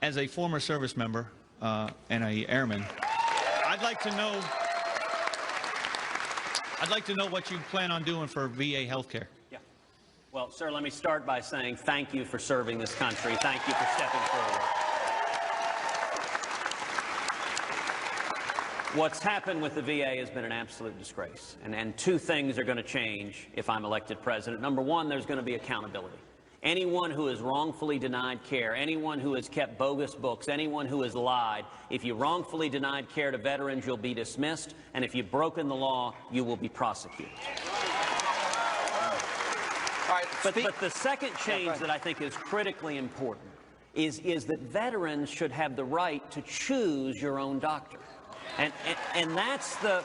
As a former service member and a airman, I'd like to know what you plan on doing for VA health care. Yeah. Well, sir, let me start by saying thank you for serving this country. Thank you for stepping forward. What's happened with the VA has been an absolute disgrace. And two things are going to change if I'm elected president. Number one, there's going to be accountability. Anyone who has wrongfully denied care, anyone who has kept bogus books, anyone who has lied, if you wrongfully denied care to veterans, you'll be dismissed. And if you've broken the law, you will be prosecuted. All right, but the second change that I think is critically important is that veterans should have the right to choose your own doctor. And that's the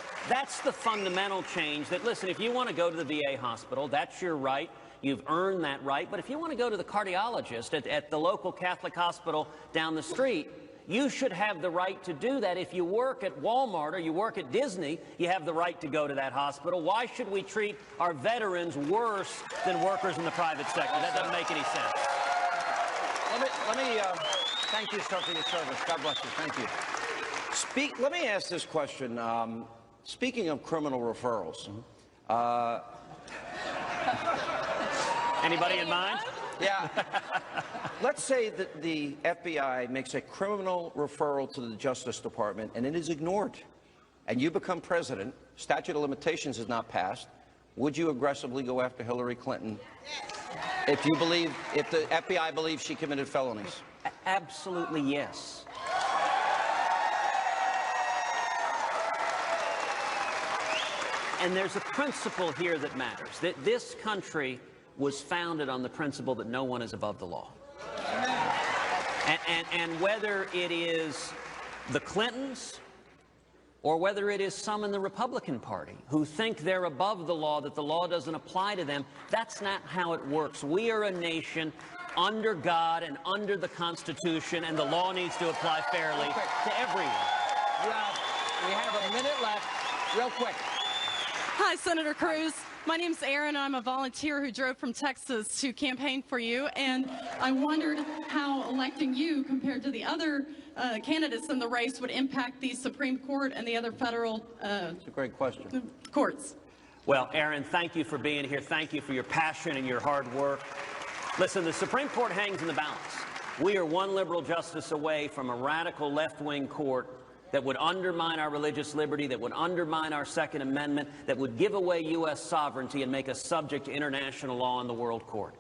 fundamental change that, listen, if you want to go to the VA hospital, that's your right. You've earned that right. But if you want to go to the cardiologist at the local Catholic hospital down the street, you should have the right to do that. If you work at Walmart or you work at Disney, you have the right to go to that hospital. Why should we treat our veterans worse than workers in the private sector? That doesn't make any sense. Let me thank you, sir, for your service. God bless you. Thank you. Let me ask this question. Speaking of criminal referrals, anybody in mind? Yeah. Let's say that the FBI makes a criminal referral to the Justice Department and it is ignored, and you become president, statute of limitations is not passed. Would you aggressively go after Hillary Clinton if the FBI believes she committed felonies? Absolutely yes. And there's a principle here that matters, that this country was founded on the principle that no one is above the law. And whether it is the Clintons or whether it is some in the Republican Party who think they're above the law, that the law doesn't apply to them, that's not how it works. We are a nation under God and under the Constitution, and the law needs to apply fairly to everyone. We have a minute left. Real quick. Hi, Senator Cruz. My name's Erin. I'm a volunteer who drove from Texas to campaign for you, and I wondered how electing you compared to the other candidates in the race would impact the Supreme Court and the other federal That's a great question. Courts. Well, Erin, thank you for being here. Thank you for your passion and your hard work. Listen, the Supreme Court hangs in the balance. We are one liberal justice away from a radical left-wing court that would undermine our religious liberty, that would undermine our Second Amendment, that would give away U.S. sovereignty and make us subject to international law in the World Court.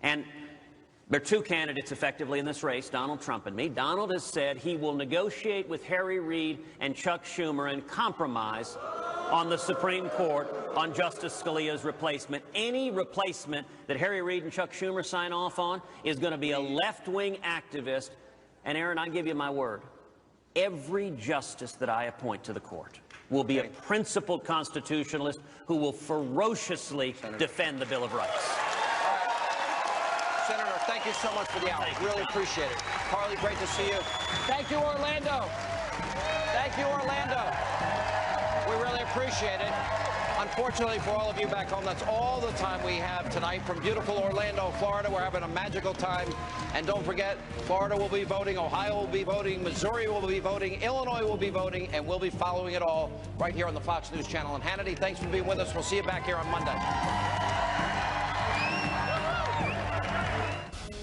And there are two candidates effectively in this race, Donald Trump and me. Donald has said he will negotiate with Harry Reid and Chuck Schumer and compromise on the Supreme Court on Justice Scalia's replacement. Any replacement that Harry Reid and Chuck Schumer sign off on is going to be a left-wing activist. And, Aaron, I give you my word. Every justice that I appoint to the court will be a principled constitutionalist who will ferociously defend the Bill of Rights. Senator, thank you so much for the hour. Really appreciate it. Carly, great to see you. Thank you, Orlando. Thank you, Orlando. We really appreciate it. Unfortunately for all of you back home, that's all the time we have tonight from beautiful Orlando, Florida. We're having a magical time. And don't forget, Florida will be voting, Ohio will be voting, Missouri will be voting, Illinois will be voting, and we'll be following it all right here on the Fox News Channel. And Hannity, thanks for being with us. We'll see you back here on Monday.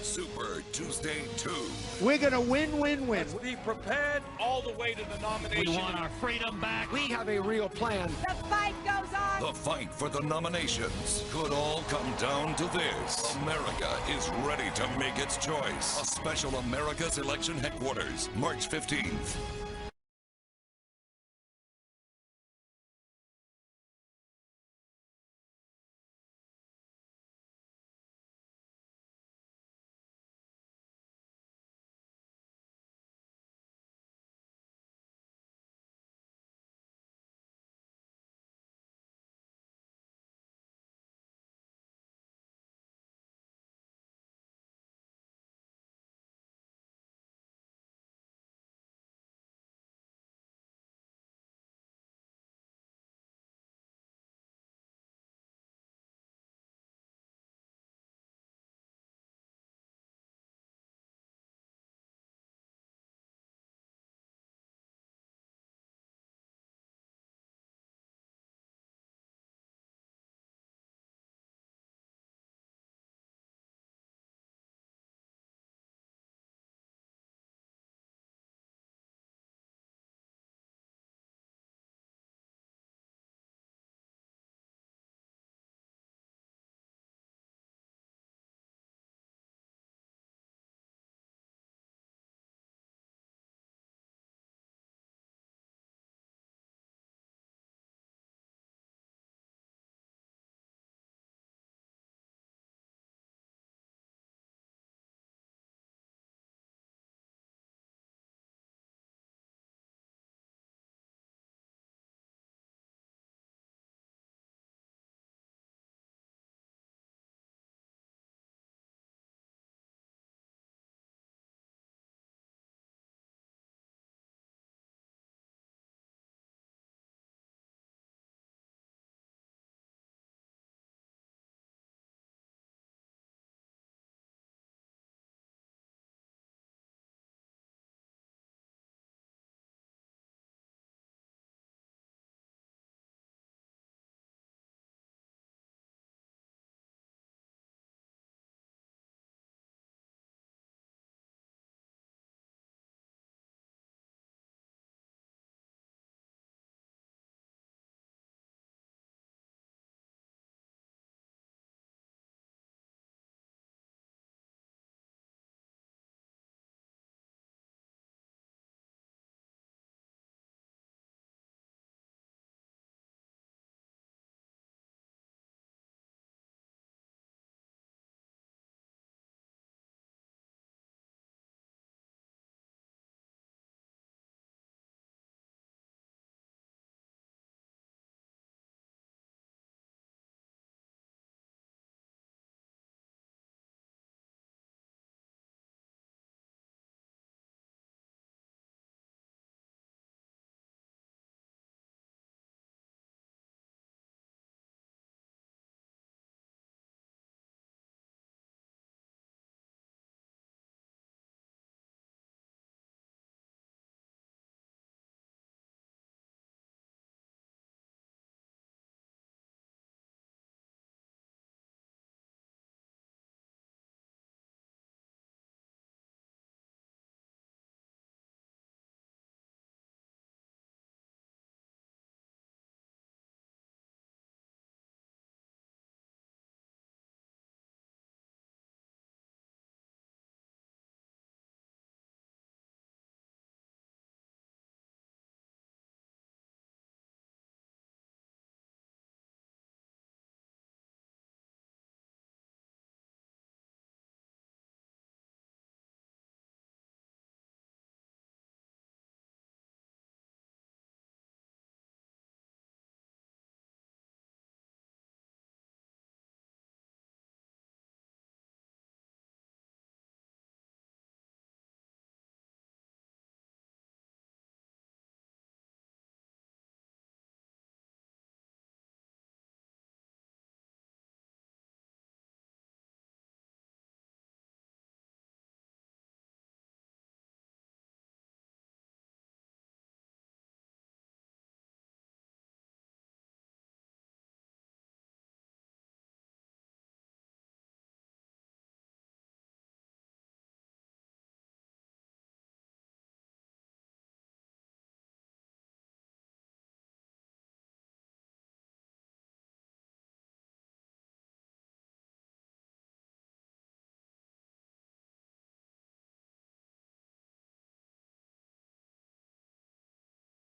Super Tuesday 2. We're going to win. Let's be prepared all the way to the nomination. We want our freedom back. We have a real plan. The fight goes on. The fight for the nominations could all come down to this. America is ready to make its choice. A special America's Election Headquarters, March 15th.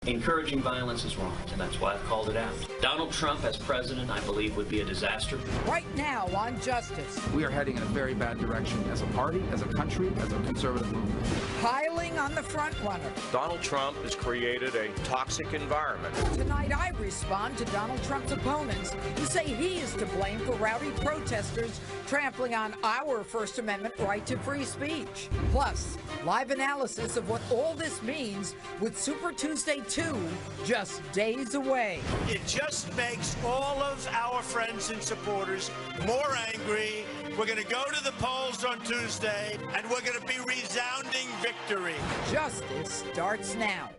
Encouraging violence is wrong, and that's why I've called it out. Donald Trump as president, I believe, would be a disaster. Right now on Justice. We are heading in a very bad direction as a party, as a country, as a conservative movement. Piling on the front runner. Donald Trump has created a toxic environment. Tonight I respond to Donald Trump's opponents who say he is to blame for rowdy protesters trampling on our First Amendment right to free speech. Plus, live analysis of what all this means with Super Tuesday 2 just days away. It just makes all of our friends and supporters more angry. We're going to go to the polls on Tuesday, and we're going to be resounding victory. Justice starts now.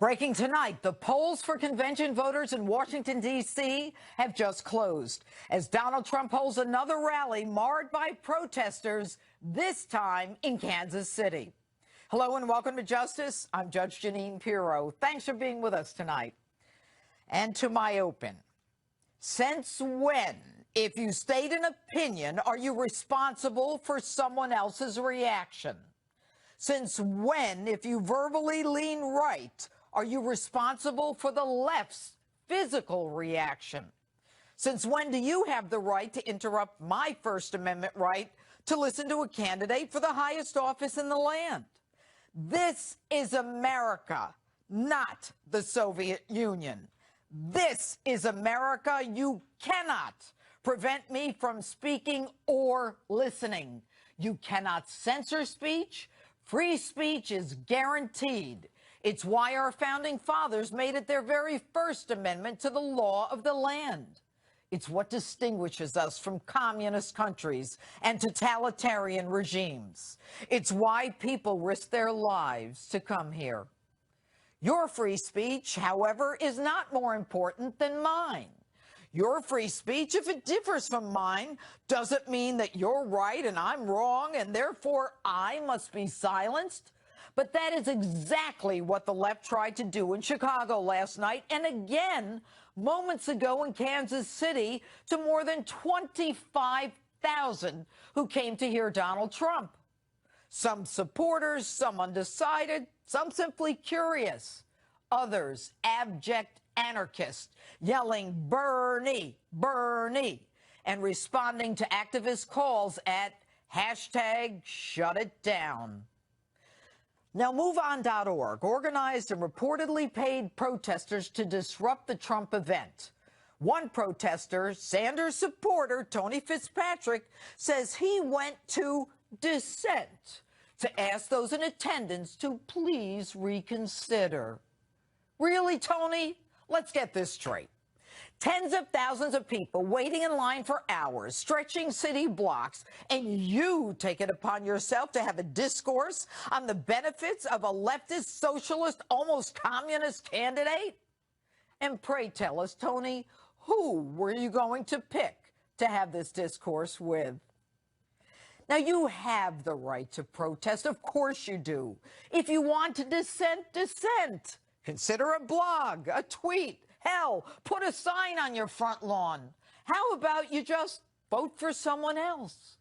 Breaking tonight, the polls for convention voters in Washington, D.C. have just closed as Donald Trump holds another rally marred by protesters, this time in Kansas City. Hello and welcome to Justice. I'm Judge Janine Pirro. Thanks for being with us tonight. And to my open, since when, if you state an opinion, are you responsible for someone else's reaction? Since when, if you verbally lean right, are you responsible for the left's physical reaction? Since when do you have the right to interrupt my First Amendment right to listen to a candidate for the highest office in the land? This is America, not the Soviet Union. This is America. You cannot prevent me from speaking or listening. You cannot censor speech. Free speech is guaranteed. It's why our founding fathers made it their very first amendment to the law of the land. It's what distinguishes us from communist countries and totalitarian regimes. It's why people risk their lives to come here. Your free speech, however, is not more important than mine. Your free speech, if it differs from mine, doesn't mean that you're right and I'm wrong, and therefore I must be silenced. But that is exactly what the left tried to do in Chicago last night, and again moments ago in Kansas City to more than 25,000 who came to hear Donald Trump. Some supporters, some undecided, some simply curious, others abject anarchists yelling, "Bernie, Bernie," and responding to activist calls at #ShutItDown. Now, MoveOn.org organized and reportedly paid protesters to disrupt the Trump event. One protester, Sanders supporter Tony Fitzpatrick, says he went to dissent to ask those in attendance to please reconsider. Really, Tony? Let's get this straight. Tens of thousands of people waiting in line for hours, stretching city blocks, and you take it upon yourself to have a discourse on the benefits of a leftist, socialist, almost communist candidate? And pray tell us, Tony, who were you going to pick to have this discourse with? Now, you have the right to protest. Of course you do. If you want to dissent, dissent. Consider a blog, a tweet. Hell, put a sign on your front lawn. How about you just vote for someone else?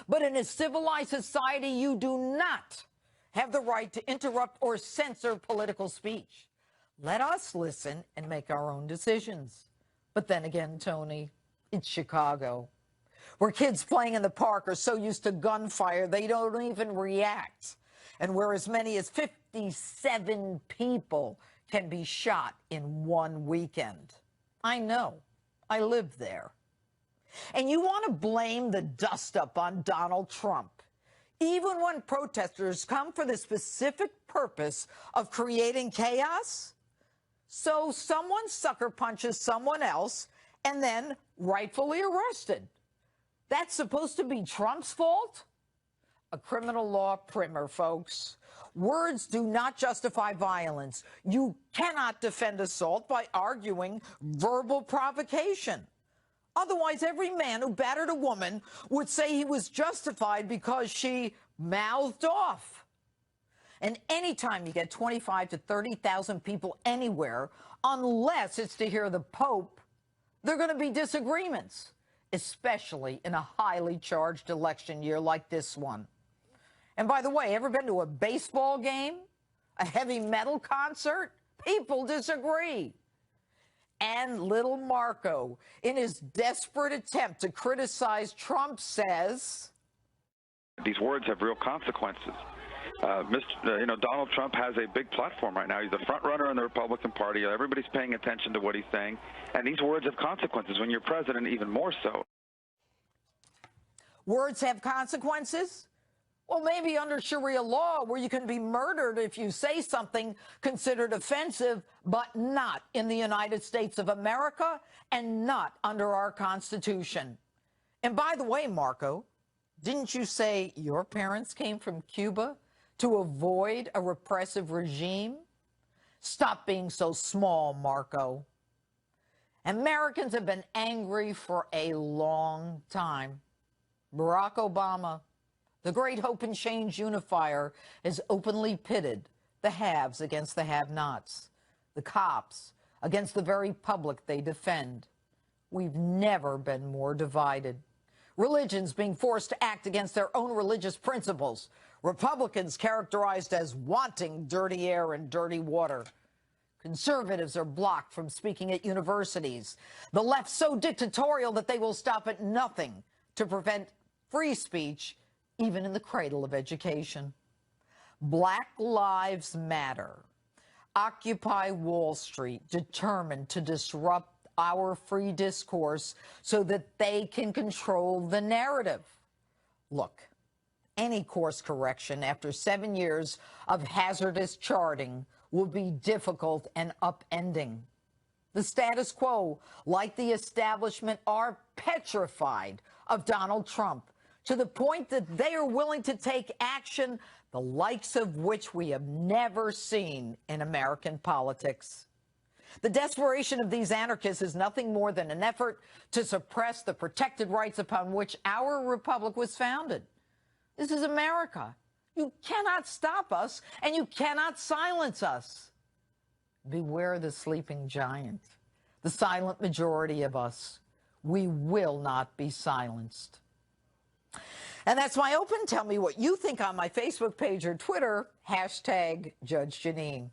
But in a civilized society, you do not have the right to interrupt or censor political speech. Let us listen and make our own decisions. But then again, Tony, it's Chicago, where kids playing in the park are so used to gunfire they don't even react, and where as many as 57 people can be shot in one weekend. I know. I live there. And you want to blame the dust-up on Donald Trump, even when protesters come for the specific purpose of creating chaos? So someone sucker punches someone else and then rightfully arrested. That's supposed to be Trump's fault? A criminal law primer, folks. Words do not justify violence. You cannot defend assault by arguing verbal provocation. Otherwise, every man who battered a woman would say he was justified because she mouthed off. And anytime you get 25 to 30,000 people anywhere, unless it's to hear the Pope, there are going to be disagreements, especially in a highly charged election year like this one. And by the way, ever been to a baseball game? A heavy metal concert? People disagree. And little Marco, in his desperate attempt to criticize Trump, says, these words have real consequences. Donald Trump has a big platform right now. He's the front runner in the Republican Party. Everybody's paying attention to what he's saying. And these words have consequences. When you're president, even more so. Words have consequences? Well, maybe under Sharia law, where you can be murdered if you say something considered offensive, but not in the United States of America and not under our Constitution. And by the way, Marco, didn't you say your parents came from Cuba to avoid a repressive regime? Stop being so small, Marco. Americans have been angry for a long time. Barack Obama, the great hope and change unifier, has openly pitted the haves against the have-nots, the cops against the very public they defend. We've never been more divided. Religions being forced to act against their own religious principles. Republicans characterized as wanting dirty air and dirty water. Conservatives are blocked from speaking at universities. The left so dictatorial that they will stop at nothing to prevent free speech, even in the cradle of education. Black Lives Matter. Occupy Wall Street, determined to disrupt our free discourse so that they can control the narrative. Look, any course correction after 7 years of hazardous charting will be difficult and upending. The status quo, like the establishment, are petrified of Donald Trump, to the point that they are willing to take action the likes of which we have never seen in American politics. The desperation of these anarchists is nothing more than an effort to suppress the protected rights upon which our republic was founded. This is America. You cannot stop us, and you cannot silence us. Beware the sleeping giant, the silent majority of us. We will not be silenced. And that's my open. Tell me what you think on my Facebook page or Twitter, #JudgeJanine.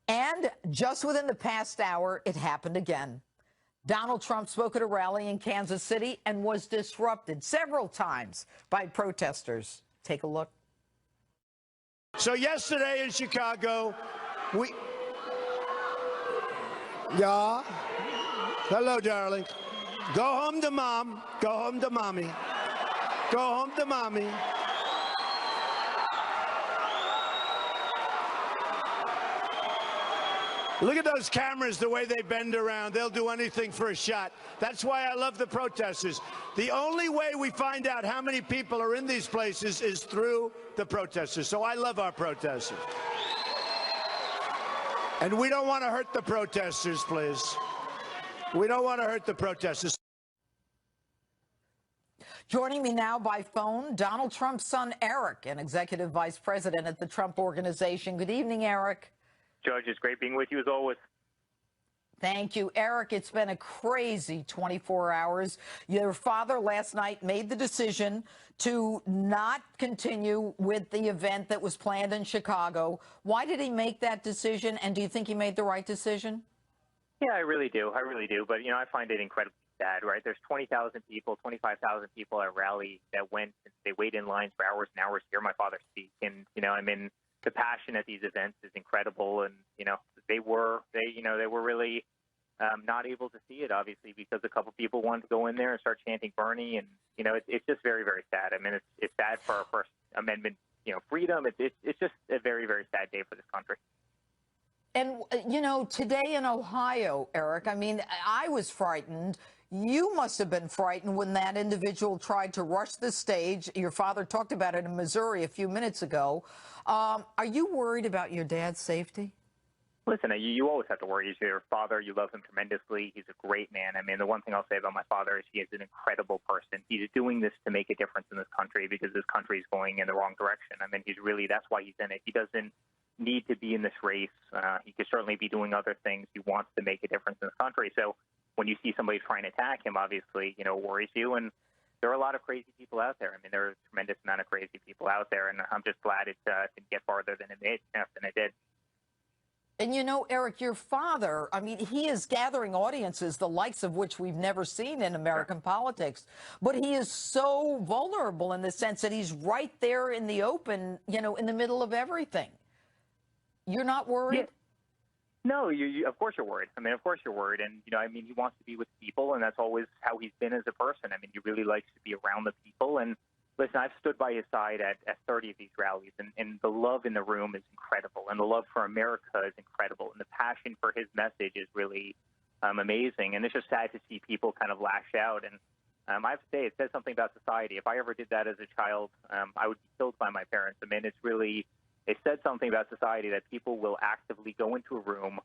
And just within the past hour, it happened again. Donald Trump spoke at a rally in Kansas City and was disrupted several times by protesters. Take a look. So yesterday in Chicago, Yeah? Hello, darling. Go home to mom. Go home to mommy. Go home to mommy. Look at those cameras, the way they bend around. They'll do anything for a shot. That's why I love the protesters. The only way we find out how many people are in these places is through the protesters. So I love our protesters. And we don't want to hurt the protesters, please. We don't want to hurt the protesters. Joining me now by phone, Donald Trump's son, Eric, an executive vice president at the Trump Organization. Good evening, Eric. Judge, it's great being with you as always. Thank you, Eric. It's been a crazy 24 hours. Your father last night made the decision to not continue with the event that was planned in Chicago. Why did he make that decision, and do you think he made the right decision? Yeah, I really do. I really do. But, you know, I find it incredibly sad, right? There's 20,000 people, 25,000 people at a rally that went, they wait in lines for hours and hours to hear my father speak. And, you know, I mean, the passion at these events is incredible. And, you know, they were really not able to see it, obviously, because a couple people wanted to go in there and start chanting Bernie. And, you know, it's just very, very sad. I mean, it's sad for our First Amendment, you know, freedom. It's just a very, very sad day for this country. And, you know, today in Ohio, Eric, I mean, I was frightened. You must have been frightened when that individual tried to rush the stage. Your father talked about it in Missouri a few minutes ago. Are you worried about your dad's safety? Listen, you always have to worry. He's your father. You love him tremendously. He's a great man. I mean, the one thing I'll say about my father is he is an incredible person. He's doing this to make a difference in this country because this country is going in the wrong direction. I mean, that's why he's in it. He doesn't need to be in this race. He could certainly be doing other things. He wants to make a difference in this country. So when you see somebody trying to attack him, obviously, you know, it worries you. And, there are a lot of crazy people out there. I mean, there are a tremendous amount of crazy people out there, and I'm just glad it didn't get farther than it did. And you know, Eric, your father, I mean, he is gathering audiences, the likes of which we've never seen in American politics. But he is so vulnerable in the sense that he's right there in the open, you know, in the middle of everything. You're not worried? Yeah. No, of course you're worried. I mean, of course you're worried. And, you know, I mean, he wants to be with people, and that's always how he's been as a person. I mean, he really likes to be around the people. And listen, I've stood by his side at 30 of these rallies, and the love in the room is incredible, and the love for America is incredible, and the passion for his message is really amazing. And it's just sad to see people kind of lash out. And I have to say, it says something about society. If I ever did that as a child, I would be killed by my parents. I mean, it said something about society that people will actively go into a room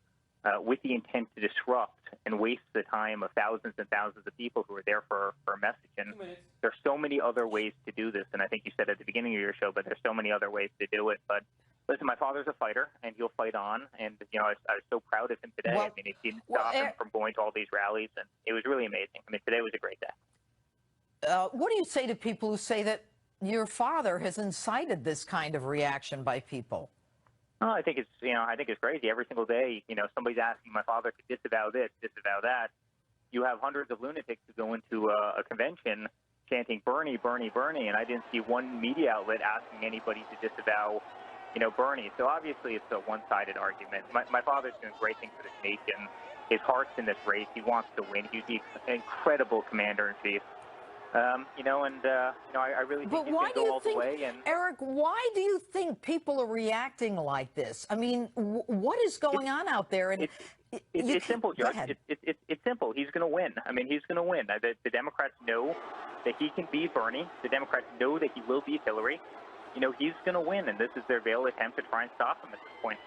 with the intent to disrupt and waste the time of thousands and thousands of people who are there for a message. And there's so many other ways to do this. And I think you said at the beginning of your show, but there's so many other ways to do it. But listen, my father's a fighter, and he'll fight on. And, you know, I was so proud of him today. I mean, it didn't stop him from going to all these rallies, and it was really amazing. I mean, today was a great day. What do you say to people who say that your father has incited this kind of reaction by people? Oh, I think it's crazy. Every single day, you know, somebody's asking my father to disavow this, disavow that. You have hundreds of lunatics who go into a convention chanting Bernie, Bernie, Bernie, and I didn't see one media outlet asking anybody to disavow, you know, Bernie. So obviously it's a one-sided argument. My father's doing great things for this nation. His heart's in this race. He wants to win. He's the incredible commander-in-chief. You know, and, you know, I really think he's going to go all the way. And Eric, why do you think people are reacting like this? I mean, what is going on out there? And it's simple, Judge. It's simple. He's going to win. I mean, he's going to win. The Democrats know that he can beat Bernie. The Democrats know that he will beat Hillary. You know, he's going to win, and this is their veiled attempt to try and stop him at this point.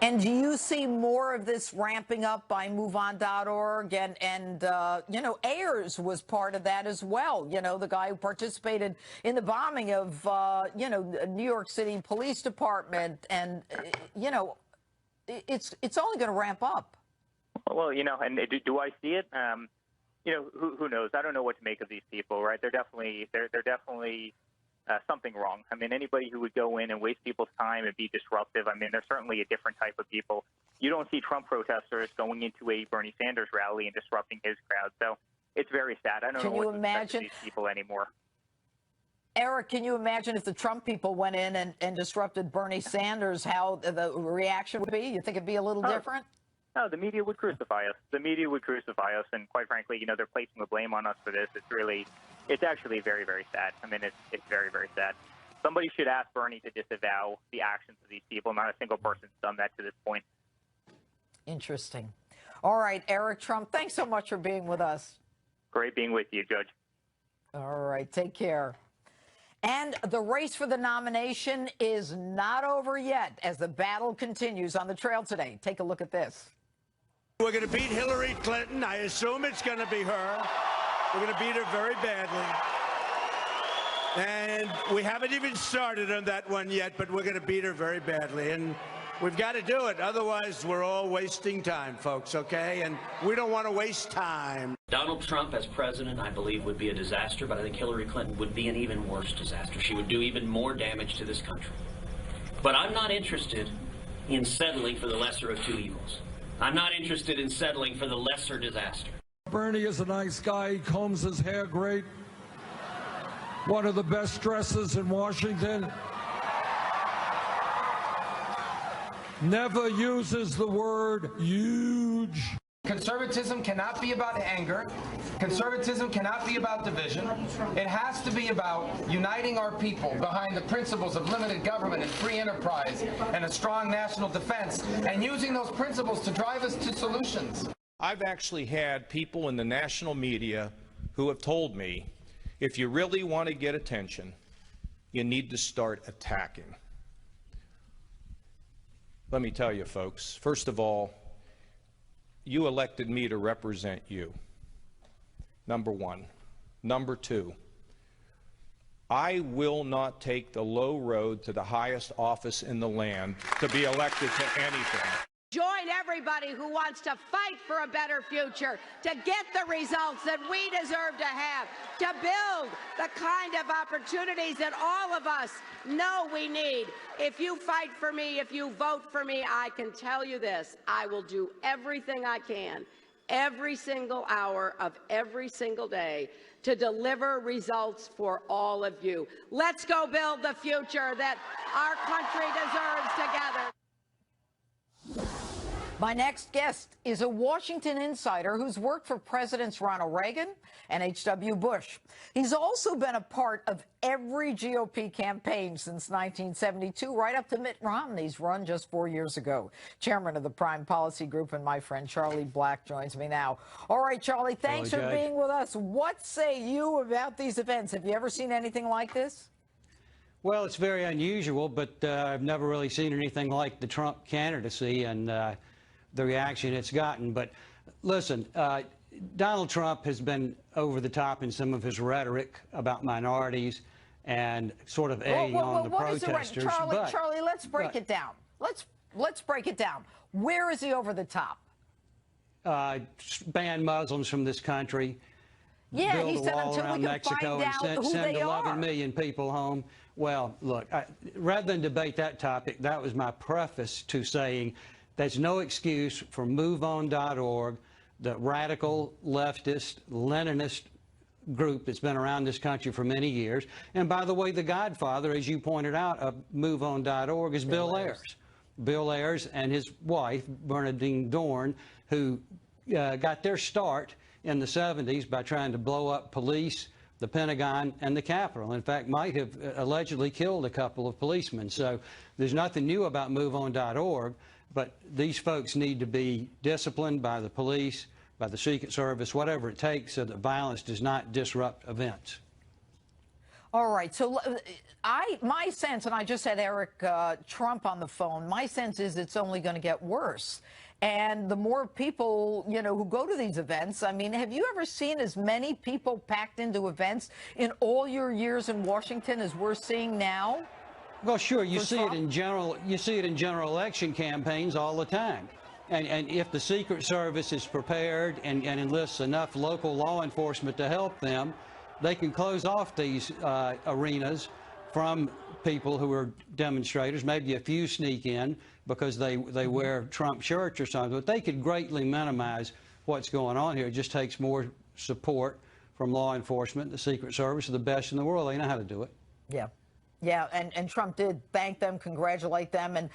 And do you see more of this ramping up by MoveOn.org? And you know, Ayers was part of that as well. You know, the guy who participated in the bombing of, you know, New York City Police Department. And, you know, it's only going to ramp up. Well, you know, and do I see it? You know, who knows? I don't know what to make of these people, right? They're definitely something wrong. I mean, anybody who would go in and waste people's time and be disruptive, I mean, they're certainly a different type of people. You don't see Trump protesters going into a Bernie Sanders rally and disrupting his crowd. So it's very sad. I don't know what to expect of these people anymore. Eric, can you imagine if the Trump people went in and disrupted Bernie Sanders, how the reaction would be? You think it'd be a little different? No, the media would crucify us. The media would crucify us. And quite frankly, you know, they're placing the blame on us for this. It's actually very, very sad. I mean, it's very, very sad. Somebody should ask Bernie to disavow the actions of these people. Not a single person's done that to this point. Interesting. All right, Eric Trump, thanks so much for being with us. Great being with you, Judge. All right, take care. And the race for the nomination is not over yet as the battle continues on the trail today. Take a look at this. We're going to beat Hillary Clinton. I assume it's going to be her. We're going to beat her very badly. And we haven't even started on that one yet, but we're going to beat her very badly. And we've got to do it. Otherwise, we're all wasting time, folks, okay? And we don't want to waste time. Donald Trump as president, I believe, would be a disaster, but I think Hillary Clinton would be an even worse disaster. She would do even more damage to this country. But I'm not interested in settling for the lesser of two evils. I'm not interested in settling for the lesser disaster. Bernie is a nice guy. He combs his hair great. One of the best dresses in Washington. Never uses the word huge. Conservatism cannot be about anger. Conservatism cannot be about division. It has to be about uniting our people behind the principles of limited government and free enterprise and a strong national defense, and using those principles to drive us to solutions. I've actually had people in the national media who have told me, if you really want to get attention, you need to start attacking. Let me tell you, folks, first of all, you elected me to represent you, number one. Number two, I will not take the low road to the highest office in the land to be elected to anything. Join join everybody who wants to fight for a better future, to get the results that we deserve to have, to build the kind of opportunities that all of us know we need. If you fight for me, if you vote for me, I can tell you this, I will do everything I can, every single hour of every single day, to deliver results for all of you. Let's go build the future that our country deserves together. My next guest is a Washington insider who's worked for Presidents Ronald Reagan and H.W. Bush. He's also been a part of every GOP campaign since 1972, right up to Mitt Romney's run just 4 years ago. Chairman of the Prime Policy Group and my friend Charlie Black joins me now. All right, Charlie, thanks for being with us. What say you about these events? Have you ever seen anything like this? Well, it's very unusual, but I've never really seen anything like the Trump candidacy and the reaction it's gotten. But listen, Donald Trump has been over the top in some of his rhetoric about minorities and sort of egging on the protesters. Charlie, let's break it down. Let's break it down. Where is he over the top? Ban Muslims from this country. Yeah, build he a said wall until around we can Mexico find out and who send they 11 are. million people home. Well, look, rather than debate that topic, that was my preface to saying there's no excuse for MoveOn.org, the radical leftist, Leninist group that's been around this country for many years. And by the way, the godfather, as you pointed out, of MoveOn.org is Bill Ayers. Bill Ayers and his wife, Bernadine Dorn, who got their start in the 70s by trying to blow up police, the Pentagon, and the Capitol. In fact, might have allegedly killed a couple of policemen. So there's nothing new about MoveOn.org, but these folks need to be disciplined by the police, by the Secret Service, whatever it takes so that violence does not disrupt events. All right. So my sense, and I just had Eric Trump on the phone, my sense is it's only going to get worse. And the more people, you know, who go to these events, I mean, have you ever seen as many people packed into events in all your years in Washington as we're seeing now? Well, sure, you see it in general. You see it in general election campaigns all the time. And if the Secret Service is prepared and enlists enough local law enforcement to help them, they can close off these arenas from people who are demonstrators. Maybe a few sneak in because they wear Trump shirts or something. But they could greatly minimize what's going on here. It just takes more support from law enforcement. The Secret Service are the best in the world. They know how to do it. Yeah. Yeah, and Trump did thank them, congratulate them, and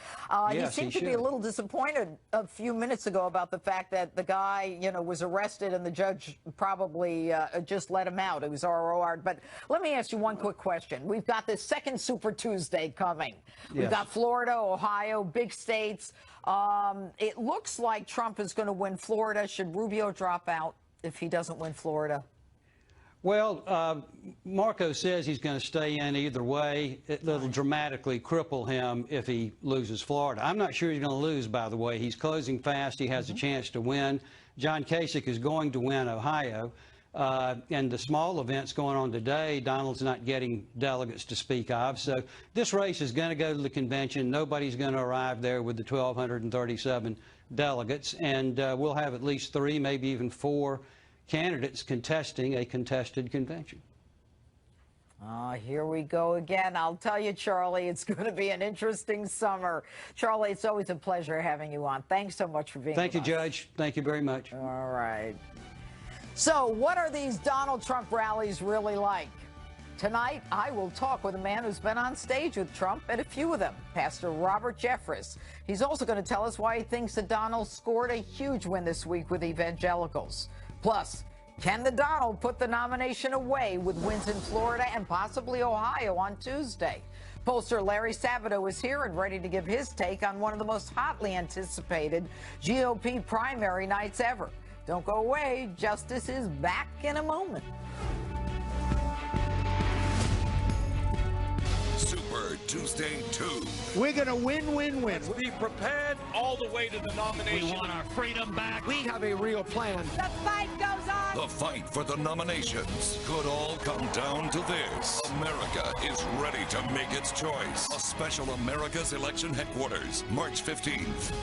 yes, he seemed to be a little disappointed a few minutes ago about the fact that the guy, you know, was arrested and the judge probably just let him out. It was ROR'd. But let me ask you one quick question. We've got this second Super Tuesday coming. We've Yes. got Florida, Ohio, big states. It looks like Trump is going to win Florida. Should Rubio drop out if he doesn't win Florida? Well, Marco says he's going to stay in either way. It'll dramatically cripple him if he loses Florida. I'm not sure he's going to lose, by the way. He's closing fast. He has a chance to win. John Kasich is going to win Ohio. And the small events going on today, Donald's not getting delegates to speak of. So this race is going to go to the convention. Nobody's going to arrive there with the 1,237 delegates. And we'll have at least 3, maybe even 4 candidates contesting a contested convention. Here we go again. I'll tell you, Charlie, it's going to be an interesting summer. Charlie, it's always a pleasure having you on. Thanks so much for being Thank you, with us. Judge. Thank you very much. All right. So what are these Donald Trump rallies really like? Tonight, I will talk with a man who's been on stage with Trump at a few of them, Pastor Robert Jeffress. He's also going to tell us why he thinks that Donald scored a huge win this week with evangelicals. Plus, can the Donald put the nomination away with wins in Florida and possibly Ohio on Tuesday? Pollster Larry Sabato is here and ready to give his take on one of the most hotly anticipated GOP primary nights ever. Don't go away. Justice is back in a moment. Super Tuesday 2. We're going to win. Let's be prepared all the way to the nomination. We want our freedom back. We have a real plan. The fight goes on. The fight for the nominations could all come down to this. America is ready to make its choice. A special America's Election Headquarters, March 15th.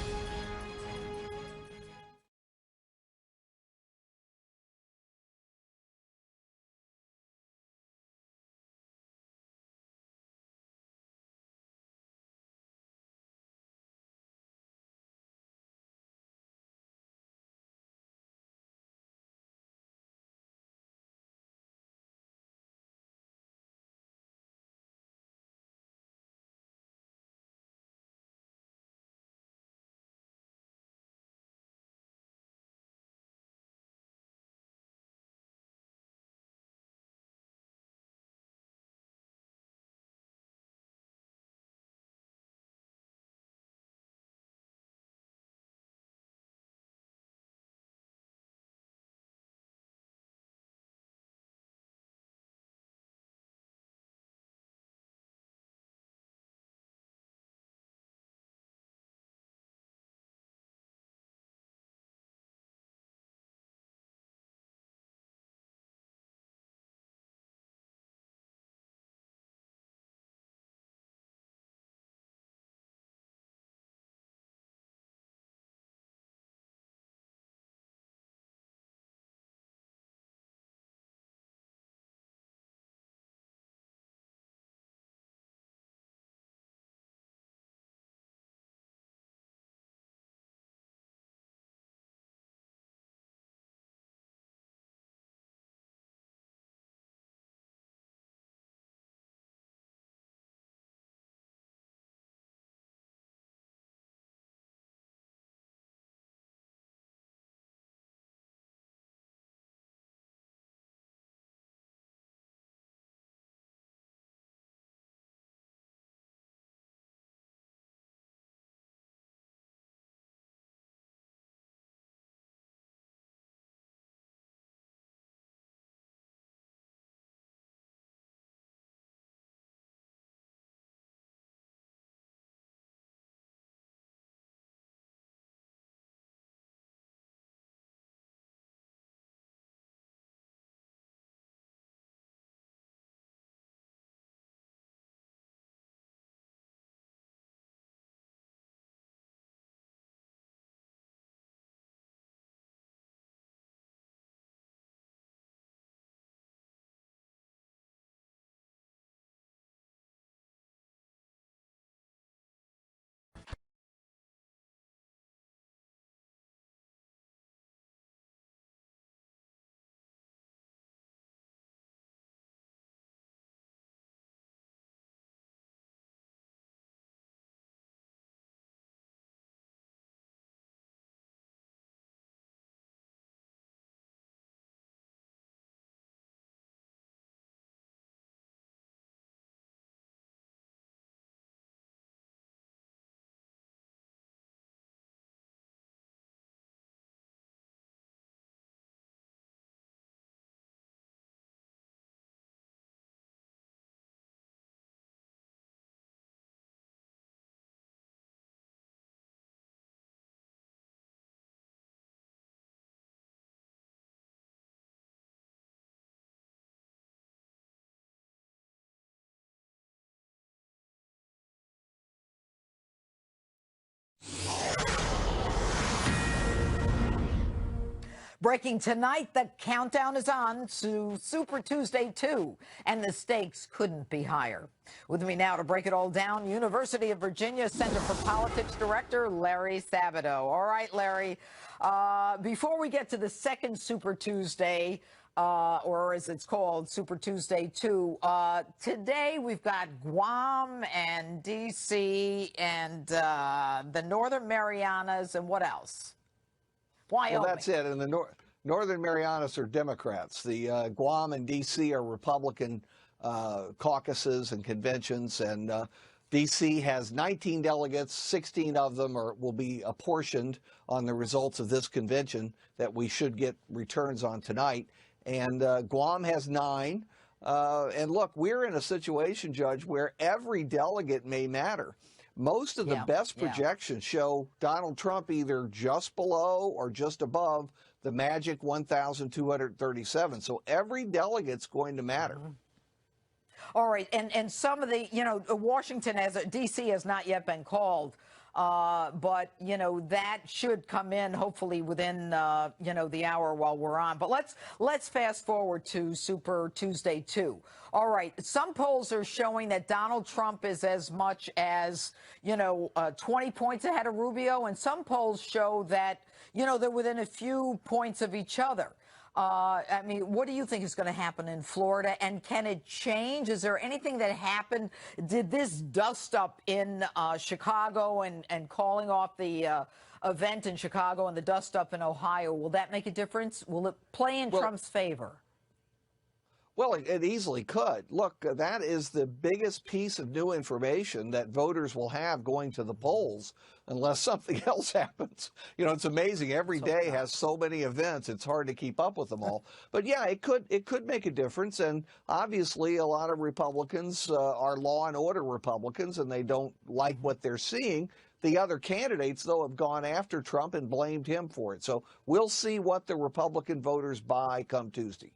Breaking tonight, the countdown is on to Super Tuesday 2, and the stakes couldn't be higher. With me now to break it all down, University of Virginia Center for Politics Director Larry Sabato. All right, Larry, before we get to the second Super Tuesday, or as it's called, Super Tuesday 2, today we've got Guam and D.C. and the Northern Marianas, and what else? Wyoming. Well, that's it. And the Northern Marianas are Democrats. The Guam and D.C. are Republican caucuses and conventions. And D.C. has 19 delegates. 16 of them will be apportioned on the results of this convention that we should get returns on tonight. And Guam has 9. And look, we're in a situation, Judge, where every delegate may matter. Most of the best projections show Donald Trump either just below or just above the magic 1,237. So every delegate's going to matter. All right. And some of the, Washington D.C. has not yet been called. But, that should come in hopefully within, the hour while we're on. But let's fast forward to Super Tuesday 2. All right. Some polls are showing that Donald Trump is as much as, 20 points ahead of Rubio. And some polls show that, they're within a few points of each other. I mean, what do you think is going to happen in Florida, and can it change? Is there anything that happened? Did this dust up in Chicago and calling off the event in Chicago and the dust up in Ohio, will that make a difference? Will it play in Trump's favor? Well, it easily could. Look, that is the biggest piece of new information that voters will have going to the polls unless something else happens. It's amazing. Every day has so many events. It's hard to keep up with them all. But yeah, it could make a difference. And obviously, a lot of Republicans are law and order Republicans, and they don't like what they're seeing. The other candidates, though, have gone after Trump and blamed him for it. So we'll see what the Republican voters buy come Tuesday.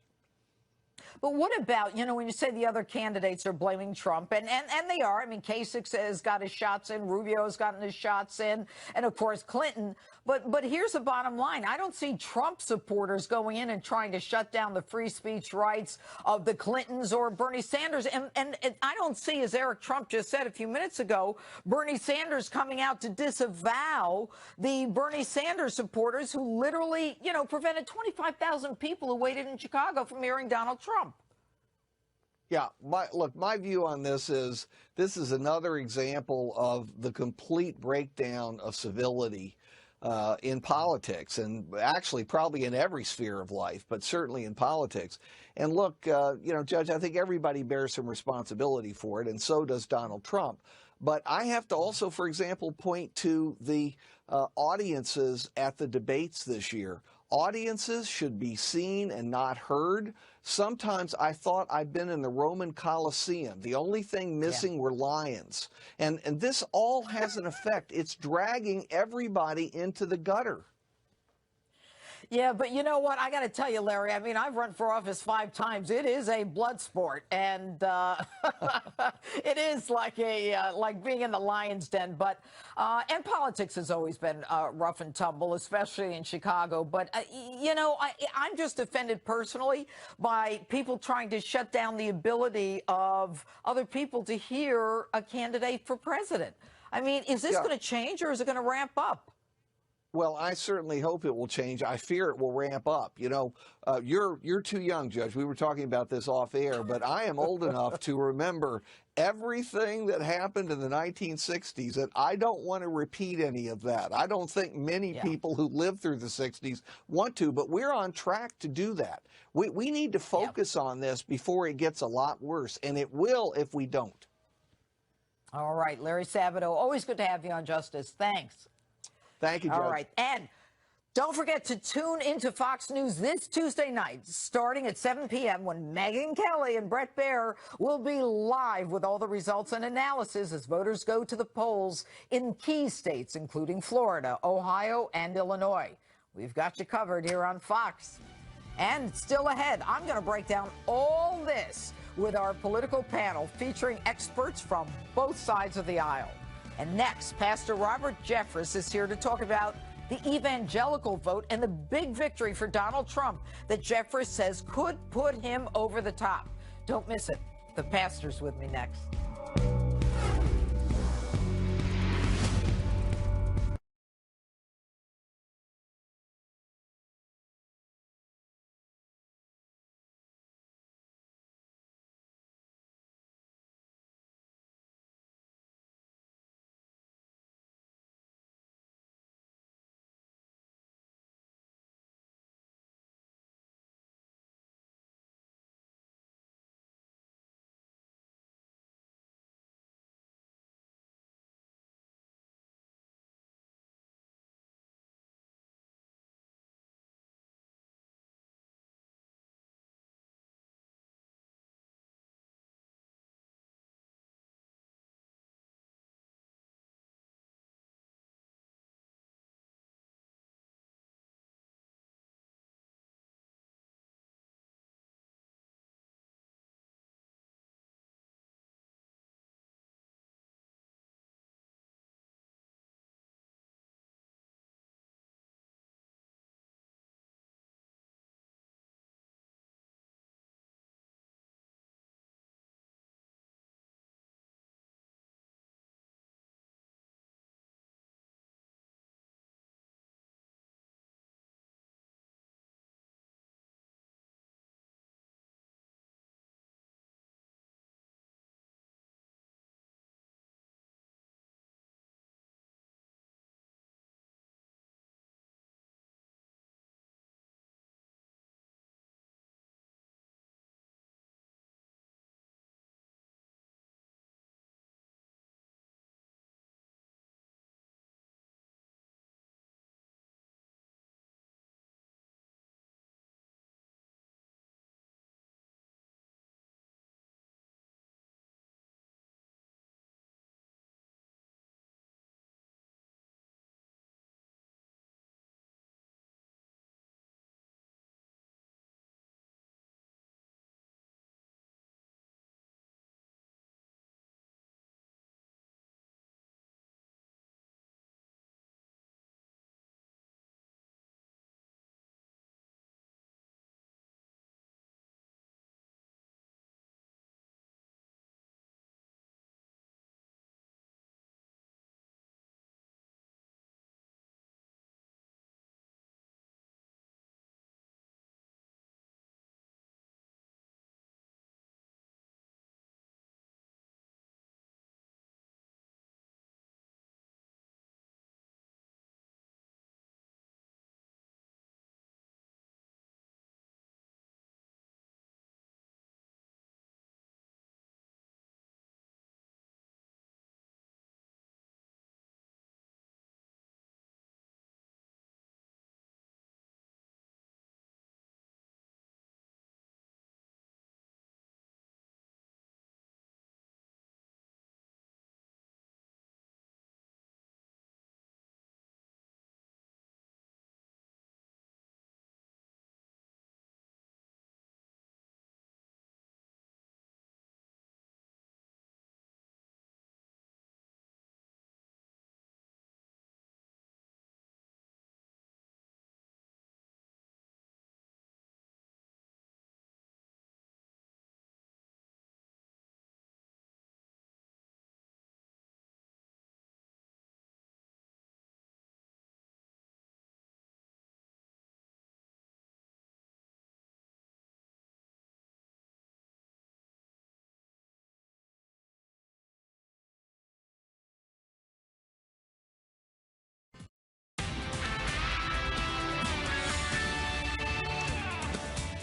But what about, when you say the other candidates are blaming Trump, and they are. I mean, Kasich has got his shots in, Rubio has gotten his shots in, and of course Clinton. But here's the bottom line. I don't see Trump supporters going in and trying to shut down the free speech rights of the Clintons or Bernie Sanders. And I don't see, as Eric Trump just said a few minutes ago, Bernie Sanders coming out to disavow the Bernie Sanders supporters who literally, prevented 25,000 people who waited in Chicago from hearing Donald Trump. Yeah, my view on this is another example of the complete breakdown of civility in politics, and actually probably in every sphere of life, but certainly in politics. And look, Judge, I think everybody bears some responsibility for it, and so does Donald Trump. But I have to also, for example, point to the audiences at the debates this year. Audiences should be seen and not heard. Sometimes I thought I'd been in the Roman Colosseum. The only thing missing were lions. And this all has an effect. It's dragging everybody into the gutter. Yeah, but you know what? I got to tell you, Larry, I mean, I've run for office 5 times. It is a blood sport, and it is like being in the lion's den. But and politics has always been rough and tumble, especially in Chicago. But I'm just offended personally by people trying to shut down the ability of other people to hear a candidate for president. I mean, is this going to change, or is it going to ramp up? Well, I certainly hope it will change. I fear it will ramp up. You're too young, Judge. We were talking about this off air, but I am old enough to remember everything that happened in the 1960s, and I don't want to repeat any of that. I don't think many people who lived through the 60s want to, but we're on track to do that. We need to focus on this before it gets a lot worse, and it will if we don't. All right, Larry Sabato, always good to have you on Justice. Thanks. Thank you, Judge. All right. And don't forget to tune into Fox News this Tuesday night, starting at 7 p.m. when Megyn Kelly and Bret Baier will be live with all the results and analysis as voters go to the polls in key states, including Florida, Ohio, and Illinois. We've got you covered here on Fox. And still ahead, I'm going to break down all this with our political panel featuring experts from both sides of the aisle. And next, Pastor Robert Jeffress is here to talk about the evangelical vote, and the big victory for Donald Trump that Jeffress says could put him over the top. Don't miss it. The pastor's with me next.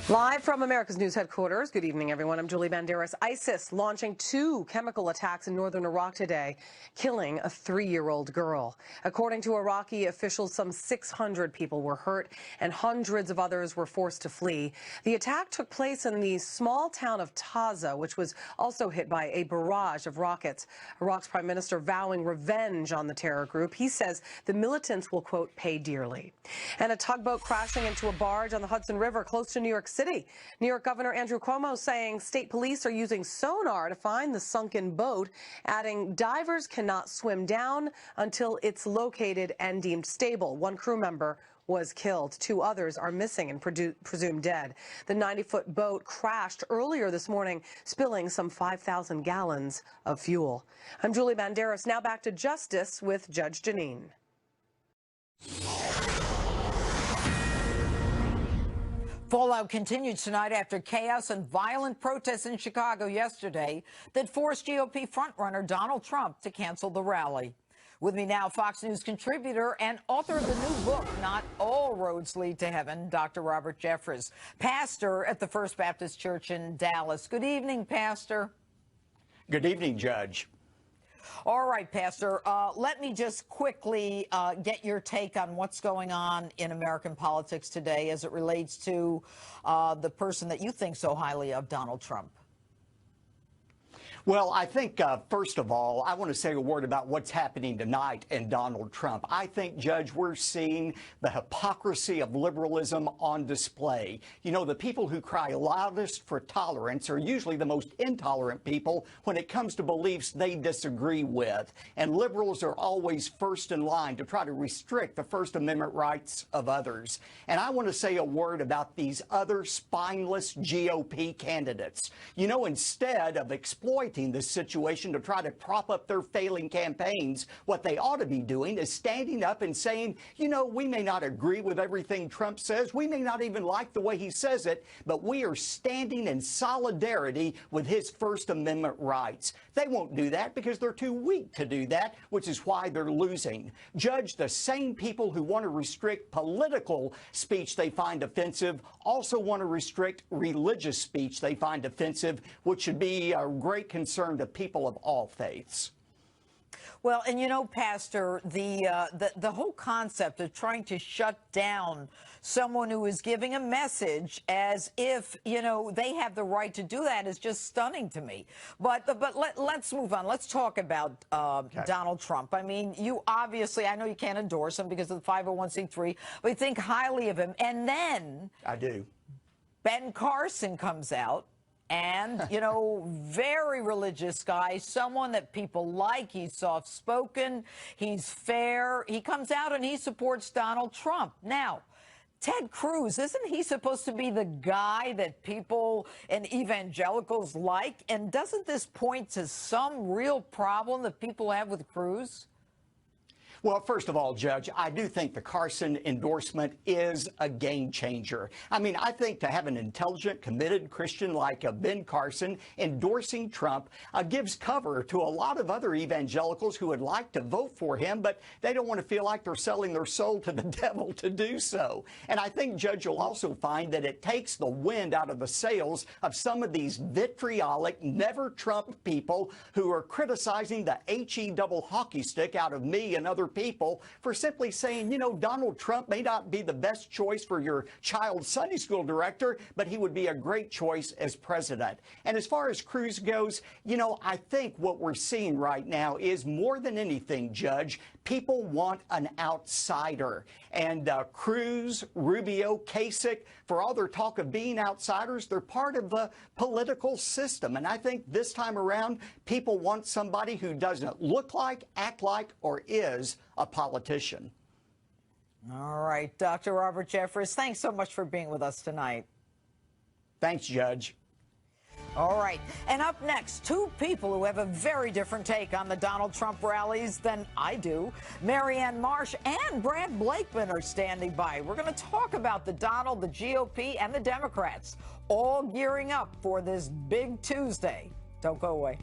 Live from America's News headquarters. Good evening, everyone. I'm Julie Banderas. ISIS launching 2 chemical attacks in northern Iraq today, killing a 3-year-old girl. According to Iraqi officials, some 600 people were hurt and hundreds of others were forced to flee. The attack took place in the small town of Taza, which was also hit by a barrage of rockets. Iraq's prime minister vowing revenge on the terror group. He says the militants will, quote, pay dearly. And a tugboat crashing into a barge on the Hudson River close to New York City. New York Governor Andrew Cuomo saying state police are using sonar to find the sunken boat, adding divers cannot swim down until it's located and deemed stable. One crew member was killed. 2 others are missing and presumed dead. The 90-foot boat crashed earlier this morning, spilling some 5,000 gallons of fuel. I'm Julie Banderas. Now back to Justice with Judge Janine. Fallout continued tonight after chaos and violent protests in Chicago yesterday that forced GOP frontrunner Donald Trump to cancel the rally. With me now, Fox News contributor and author of the new book, Not All Roads Lead to Heaven, Dr. Robert Jeffress, pastor at the First Baptist Church in Dallas. Good evening, Pastor. Good evening, Judge. All right, Pastor, let me just quickly get your take on what's going on in American politics today as it relates to the person that you think so highly of, Donald Trump. Well, I think, first of all, I want to say a word about what's happening tonight in Donald Trump. I think, Judge, we're seeing the hypocrisy of liberalism on display. You know, the people who cry loudest for tolerance are usually the most intolerant people when it comes to beliefs they disagree with. And liberals are always first in line to try to restrict the First Amendment rights of others. And I want to say a word about these other spineless GOP candidates. You know, instead of exploiting this situation to try to prop up their failing campaigns, what they ought to be doing is standing up and saying, you know, we may not agree with everything Trump says, we may not even like the way he says it, but we are standing in solidarity with his First Amendment rights. They won't do that because they're too weak to do that, which is why they're losing. Judge, the same people who want to restrict political speech they find offensive also want to restrict religious speech they find offensive, which should be a great concern to people of all faiths. Well, and you know, Pastor, the whole concept of trying to shut down someone who is giving a message as if, you know, they have the right to do that is just stunning to me. But let's move on. Let's talk about Donald Trump. I mean, you obviously, I know you can't endorse him because of the 501c3, but you think highly of him. And then I do. Ben Carson comes out. And, you know, very religious guy, someone that people like. He's soft-spoken. He's fair. He comes out and he supports Donald Trump. Now, Ted Cruz, isn't he supposed to be the guy that people and evangelicals like? And doesn't this point to some real problem that people have with Cruz? Well, first of all, Judge, I do think the Carson endorsement is a game changer. I mean, I think to have an intelligent, committed Christian like Ben Carson endorsing Trump gives cover to a lot of other evangelicals who would like to vote for him, but they don't want to feel like they're selling their soul to the devil to do so. And I think, Judge, you'll also find that it takes the wind out of the sails of some of these vitriolic, never-Trump people who are criticizing the HE double hockey stick out of me and other people for simply saying, you know, Donald Trump may not be the best choice for your child's Sunday school director, but he would be a great choice as president. And as far as Cruz goes, you know, I think what we're seeing right now is more than anything, Judge, people want an outsider. And Cruz, Rubio, Kasich, for all their talk of being outsiders, they're part of the political system. And I think this time around, people want somebody who doesn't look like, act like, or is a politician. All right, Dr. Robert Jeffress, thanks so much for being with us tonight. Thanks, Judge. All right, and up next, 2 people who have a very different take on the Donald Trump rallies than I do. Marianne Marsh and Brad Blakeman are standing by. We're going to talk about the Donald, the GOP, and the Democrats all gearing up for this big Tuesday. Don't go away.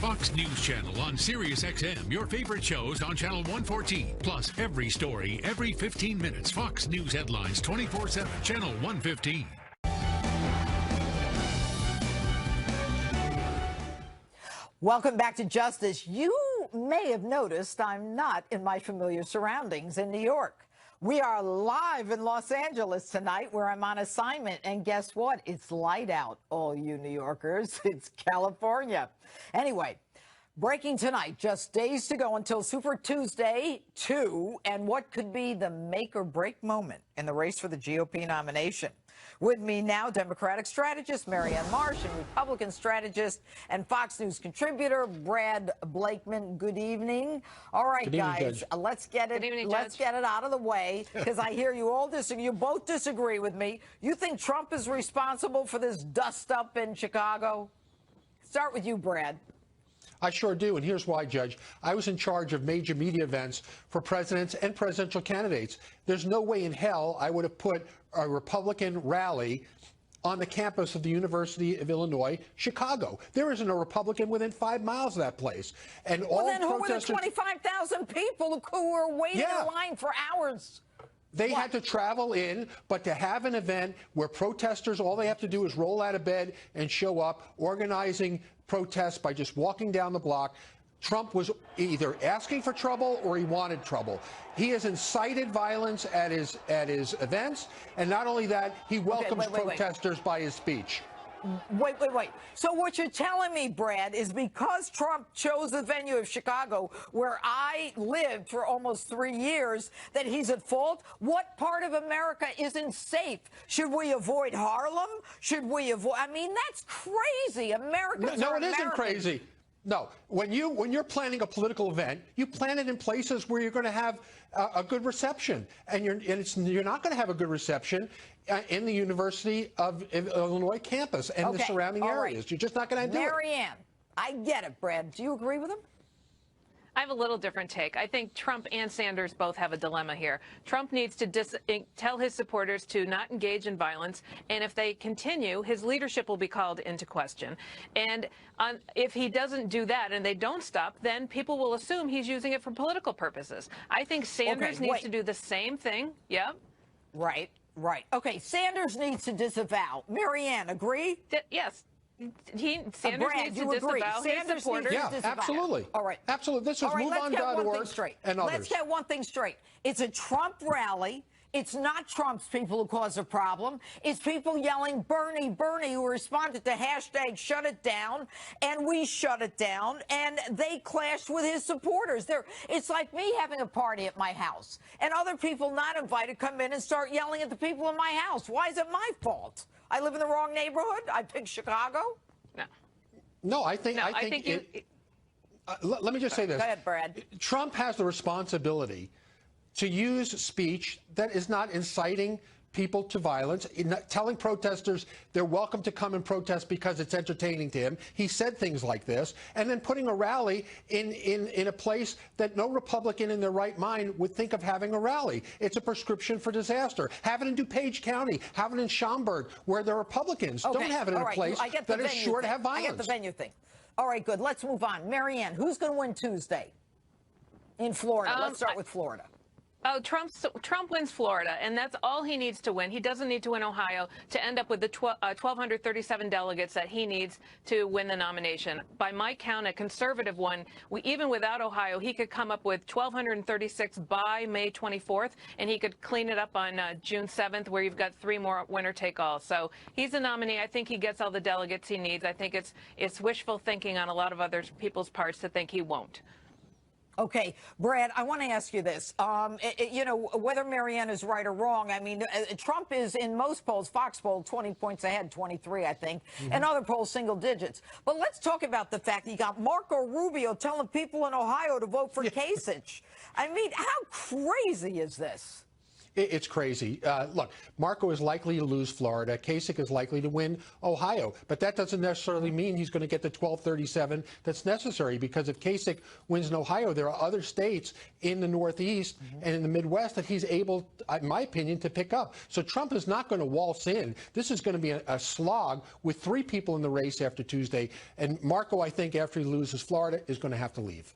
Fox News Channel on Sirius XM. Your favorite shows on Channel 114. Plus, every story, every 15 minutes. Fox News headlines 24/7. Channel 115. Welcome back to Justice. You may have noticed I'm not in my familiar surroundings in New York. We are live in Los Angeles tonight where I'm on assignment. And guess what? It's light out, all you New Yorkers. It's California. Anyway, breaking tonight, just days to go until Super Tuesday 2 and what could be the make or break moment in the race for the GOP nomination. With me now, Democratic strategist Marianne Marsh and Republican strategist and Fox News contributor Brad Blakeman. Good evening. All right, Good evening, guys, Judge. let's get it out of the way because I hear you all disagree. You both disagree with me. You think Trump is responsible for this dust up in Chicago? Start with you, Brad. I sure do, and here's why, Judge. I was in charge of major media events for presidents and presidential candidates. There's no way in hell I would have put a Republican rally on the campus of the University of Illinois, Chicago. There isn't a Republican within 5 miles of that place. And Well, all then who were the protesters, 25,000 people who were waiting in line for hours? they had to travel in, but to have an event where protesters, all they have to do is roll out of bed and show up, organizing protests by just walking down the block. Trump was either asking for trouble or he wanted trouble. He has incited violence at his events, and not only that, he welcomes protesters by his speech. Wait. So what you're telling me, Brad, is because Trump chose the venue of Chicago, where I lived for almost 3 years, that he's at fault? What part of America isn't safe? Should we avoid Harlem? Should we avoid? I mean, that's crazy. Americans No, are it isn't Americans. crazy. No, when you're planning a political event, you plan it in places where you're going to have a good reception, and you're not going to have a good reception in the University of Illinois campus and the surrounding areas. You're just not going to do it. Marianne, I get it, Brad. Do you agree with him? I have a little different take. I think Trump and Sanders both have a dilemma here. Trump needs to tell his supporters to not engage in violence, and if they continue, his leadership will be called into question. And if he doesn't do that and they don't stop, then people will assume he's using it for political purposes. I think Sanders needs to do the same thing. Yep. Right. Okay, Sanders needs to disavow. Marianne, agree? Yes. Sanders Brad, needs you to agree? disavow his Sanders supporters. needs to disavow. Absolutely. All right. Absolutely. This is All right, let's get one thing MoveOn.org straight. and others. Let's get one thing straight. It's a Trump rally. It's not Trump's people who cause a problem. It's people yelling, Bernie, Bernie, who responded to hashtag shut it down, and we shut it down, and they clashed with his supporters. It's like me having a party at my house, and other people not invited come in and start yelling at the people in my house. Why is it my fault? I live in the wrong neighborhood? I picked Chicago? No, I think let me just say this. Go ahead, Brad. Trump has the responsibility to use speech that is not inciting people to violence, telling protesters they're welcome to come and protest because it's entertaining to him. He said things like this, and then putting a rally in a place that no Republican in their right mind would think of having a rally. It's a prescription for disaster. Have it in DuPage County. Have it in Schaumburg, where the Republicans don't have it in a place that is sure to have violence. I get the venue thing. All right, good. Let's move on. Marianne, who's going to win Tuesday in Florida? Let's start with Florida. Oh, Trump wins Florida, and that's all he needs to win. He doesn't need to win Ohio to end up with the 1,237 delegates that he needs to win the nomination. By my count, a conservative one, even without Ohio, he could come up with 1,236 by May 24th, and he could clean it up on June 7th, where you've got 3 more winner-take-all. So he's a nominee. I think he gets all the delegates he needs. I think it's wishful thinking on a lot of other people's parts to think he won't. Okay, Brad, I want to ask you this. Whether Marianne is right or wrong, I mean, Trump is in most polls, Fox poll, 20 points ahead, 23, I think, and other polls, single digits. But let's talk about the fact that you got Marco Rubio telling people in Ohio to vote for Kasich. I mean, how crazy is this? It's crazy. Look, Marco is likely to lose Florida. Kasich is likely to win Ohio. But that doesn't necessarily mean he's going to get the 1237 that's necessary, because if Kasich wins in Ohio, there are other states in the Northeast and in the Midwest that he's able, in my opinion, to pick up. So Trump is not going to waltz in. This is going to be a slog with 3 people in the race after Tuesday. And Marco, I think, after he loses Florida, is going to have to leave.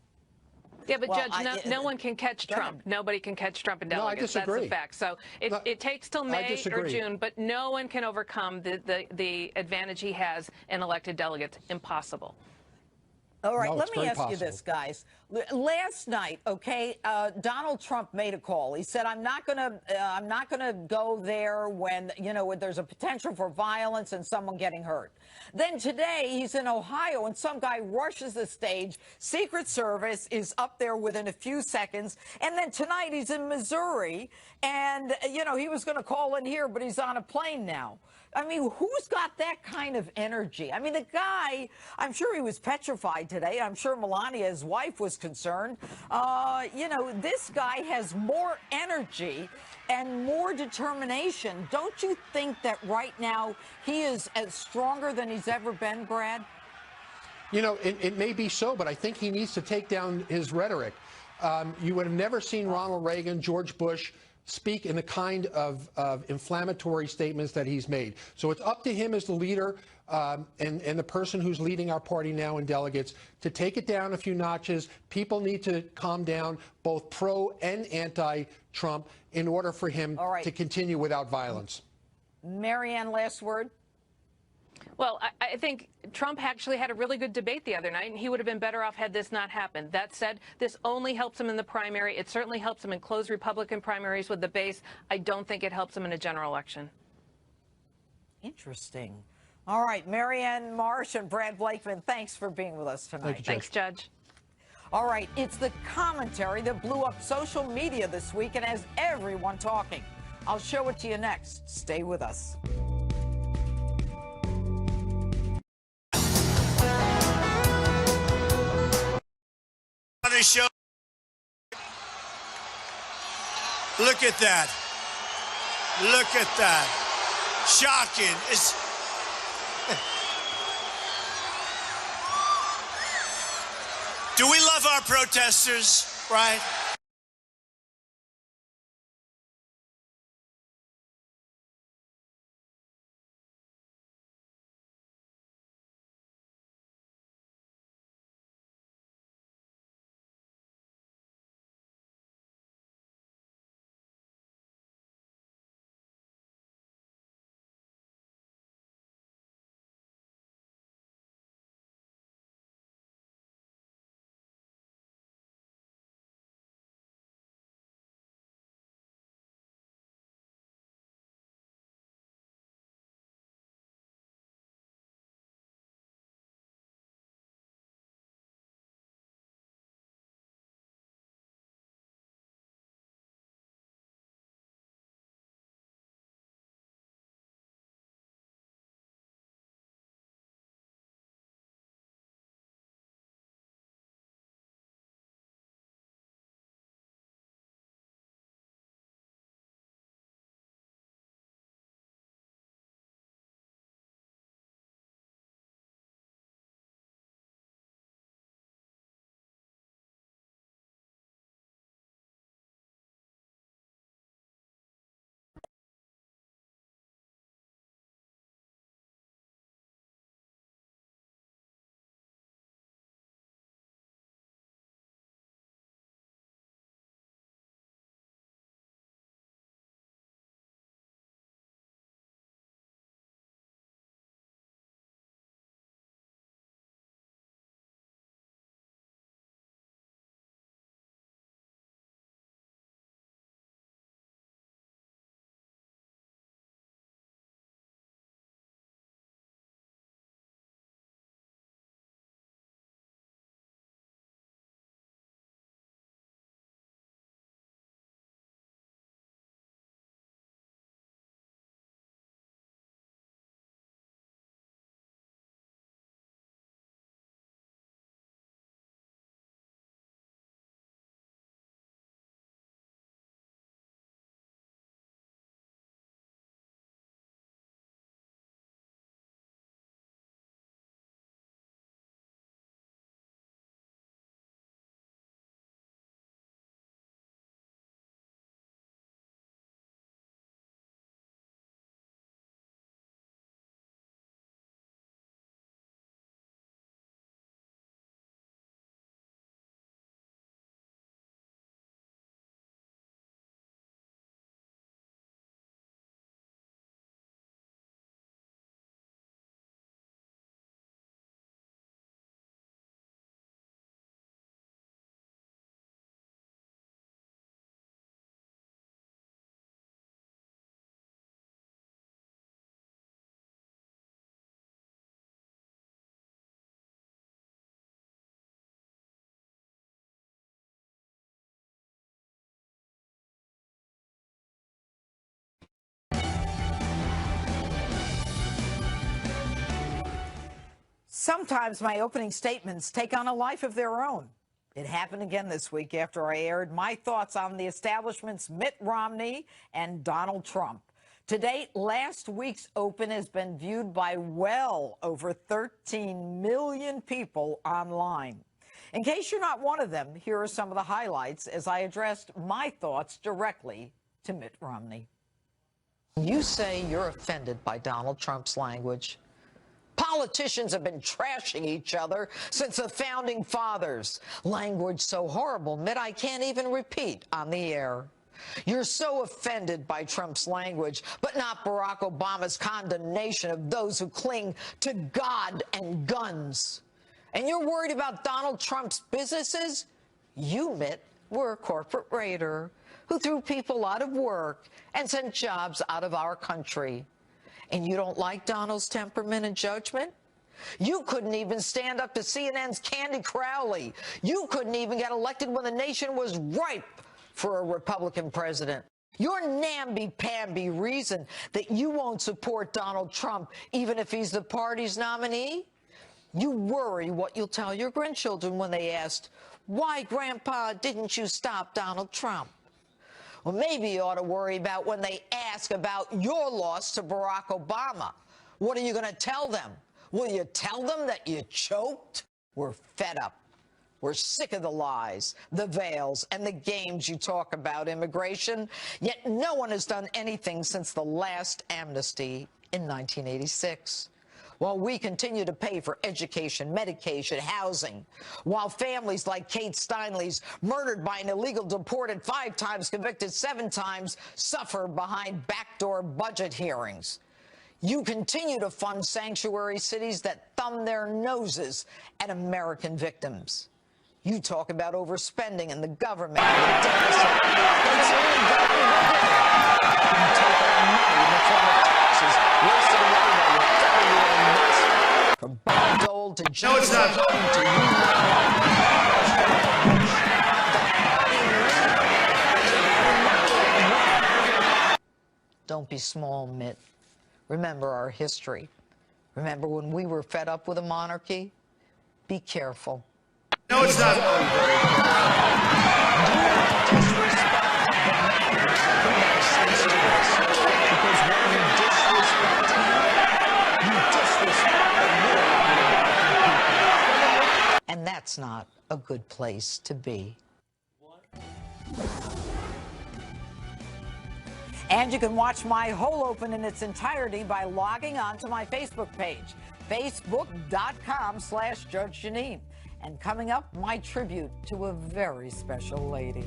Yeah, but well, Judge, no one can catch Trump. Nobody can catch Trump in delegates. No, I disagree. That's a fact. So it takes till May or June, but no one can overcome the advantage he has in elected delegates. Impossible. All right, let me ask you this, guys. Last night, okay, Donald Trump made a call. He said, I'm not gonna go there when, when there's a potential for violence and someone getting hurt. Then today he's in Ohio and some guy rushes the stage. Secret Service is up there within a few seconds. And then tonight he's in Missouri and, he was going to call in here, but he's on a plane now. I mean, who's got that kind of energy? I mean, the guy, I'm sure he was petrified today. I'm sure Melania, his wife, was concerned. This guy has more energy and more determination. Don't you think that right now he is as stronger than he's ever been, Brad? It may be so, but I think he needs to take down his rhetoric. You would have never seen Ronald Reagan, George Bush speak in the kind of inflammatory statements that he's made. So it's up to him as the leader and the person who's leading our party now in delegates to take it down a few notches. People need to calm down, both pro and anti-Trump, in order for him to continue without violence. Marianne, last word. Well, I think Trump actually had a really good debate the other night, and he would have been better off had this not happened. That said, this only helps him in the primary. It certainly helps him in closed Republican primaries with the base. I don't think it helps him in a general election. Interesting. All right, Marianne Marsh and Brad Blakeman, thanks for being with us tonight. Thank you, Judge. Thanks, Judge. All right, it's the commentary that blew up social media this week and has everyone talking. I'll show it to you next. Stay with us. Show. Look at that. Look at that. Shocking. Do we love our protesters, right? Sometimes my opening statements take on a life of their own. It happened again this week after I aired my thoughts on the establishment's Mitt Romney and Donald Trump. To date, last week's Open has been viewed by well over 13 million people online. In case you're not one of them, here are some of the highlights as I addressed my thoughts directly to Mitt Romney. You say you're offended by Donald Trump's language. Politicians have been trashing each other since the founding fathers. Language so horrible, Mitt, I can't even repeat on the air. You're so offended by Trump's language, but not Barack Obama's condemnation of those who cling to God and guns. And you're worried about Donald Trump's businesses? You, Mitt, were a corporate raider who threw people out of work and sent jobs out of our country. And you don't like Donald's temperament and judgment? You couldn't even stand up to CNN's Candy Crowley. You couldn't even get elected when the nation was ripe for a Republican president. Your namby-pamby reason that you won't support Donald Trump even if he's the party's nominee? You worry what you'll tell your grandchildren when they ask, "Why, Grandpa, didn't you stop Donald Trump?" Well, maybe you ought to worry about when they ask about your loss to Barack Obama. What are you going to tell them? Will you tell them that you choked? We're fed up. We're sick of the lies, the veils, and the games you talk about immigration. Yet no one has done anything since the last amnesty in 1986. While we continue to pay for education, medication, housing, while families like Kate Steinle's, murdered by an illegal deported 5 times, convicted 7 times, suffer behind backdoor budget hearings. You continue to fund sanctuary cities that thumb their noses at American victims. You talk about overspending in the government and the deficit. It's only gotten bigger. You take our money in the form of taxes, wasted away by your federal nuts. From Bob Dole to Joe Don't be small, Mitt. Remember our history. Remember when we were fed up with a monarchy? Be careful. No, it's not. And that's not a good place to be. And you can watch my whole Open in its entirety by logging on to my Facebook page, facebook.com/Judge Jeanine. And coming up, my tribute to a very special lady.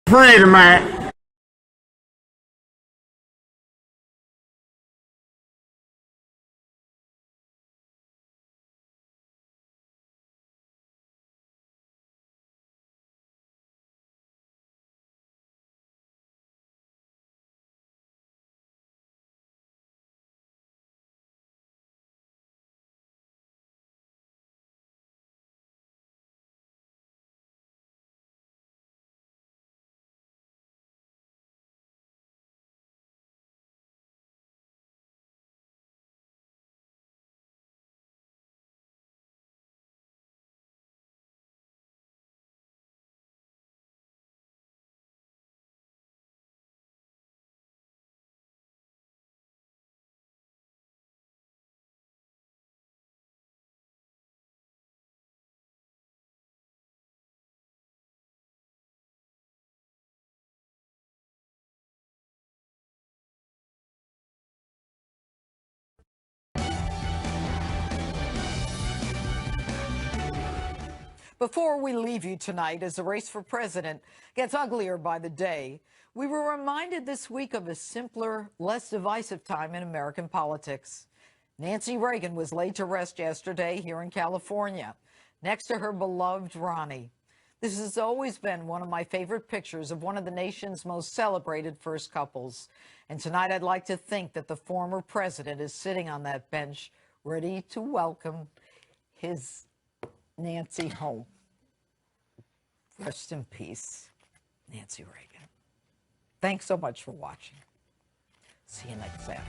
Wait a minute. Before we leave you tonight, as the race for president gets uglier by the day, we were reminded this week of a simpler, less divisive time in American politics. Nancy Reagan was laid to rest yesterday here in California, next to her beloved Ronnie. This has always been one of my favorite pictures of one of the nation's most celebrated first couples. And tonight I'd like to think that the former president is sitting on that bench, ready to welcome his Nancy home. Rest in peace, Nancy Reagan. Thanks so much for watching. See you next Saturday.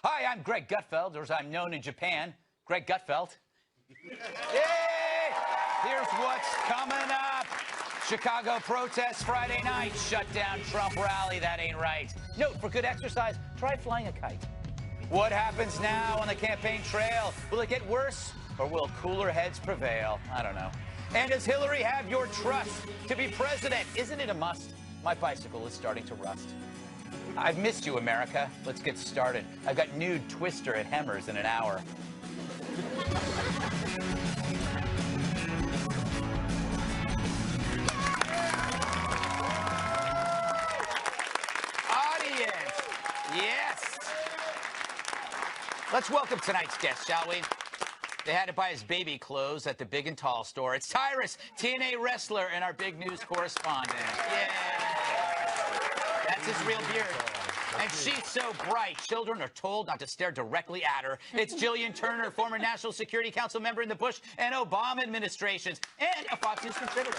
Hi, I'm Greg Gutfeld, or as I'm known in Japan, Greg Gutfeld. Yay! Here's what's coming up. Chicago protests Friday night. Shut down Trump rally. That ain't right. Note, for good exercise, try flying a kite. What happens now on the campaign trail? Will it get worse, or will cooler heads prevail? I don't know. And does Hillary have your trust to be president? Isn't it a must? My bicycle is starting to rust. I've missed you, America. Let's get started. I've got nude Twister at Hemmers in an hour. Audience, yes. Let's welcome tonight's guest, shall we? They had to buy his baby clothes at the Big and Tall store. It's Tyrus, TNA wrestler, and our big news correspondent. Yeah. That's his real beard. And she's so bright, children are told not to stare directly at her. It's Jillian Turner, former National Security Council member in the Bush and Obama administrations, and a Fox News contributor.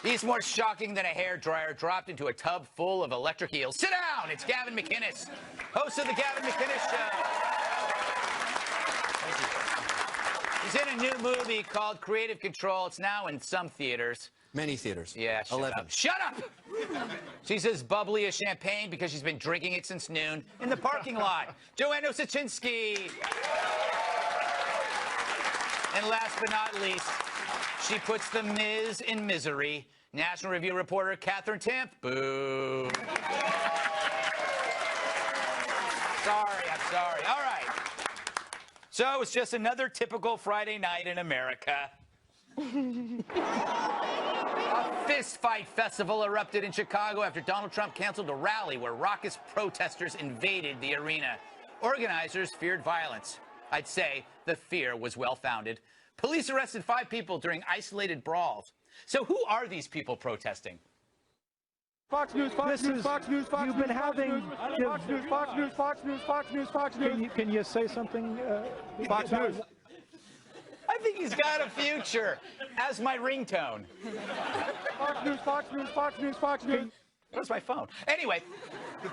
He's more shocking than a hairdryer dropped into a tub full of electric eels. Sit down! It's Gavin McInnes, host of the Gavin McInnes Show. He's in a new movie called Creative Control. It's now in some theaters. Many theaters. Yeah, shut 11. up. Shut up! She's as bubbly as champagne because she's been drinking it since noon in the parking lot. Joanna Osachensky. And last but not least, she puts the Miz in misery. National Review reporter Catherine Timp. Boo. Sorry, I'm sorry. All right. So it's just another typical Friday night in America. A fistfight festival erupted in Chicago after Donald Trump canceled a rally where raucous protesters invaded the arena. Organizers feared violence. I'd say the fear was well-founded. Police arrested 5 people during isolated brawls. So who are these people protesting? Fox News, Fox News, Fox News, Fox News. You've been having Fox News, Fox News, Fox News, Fox News, Fox News. Can you say something? Fox News. I think he's got a future as my ringtone. Fox News, Fox News, Fox News, Fox News. Where's my phone? Anyway,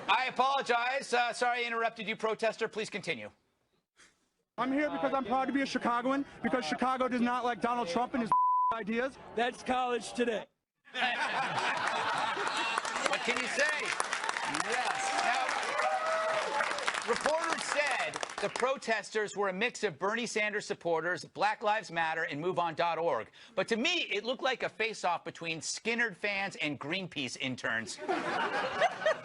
I apologize. Sorry I interrupted you, protester. Please continue. I'm here because I'm proud to be a Chicagoan, because Chicago does not like Donald Trump and his ideas. That's college today. What can you say? Yes. Now, reporters said the protesters were a mix of Bernie Sanders supporters, Black Lives Matter, and MoveOn.org. But to me, it looked like a face-off between Skinnerd fans and Greenpeace interns.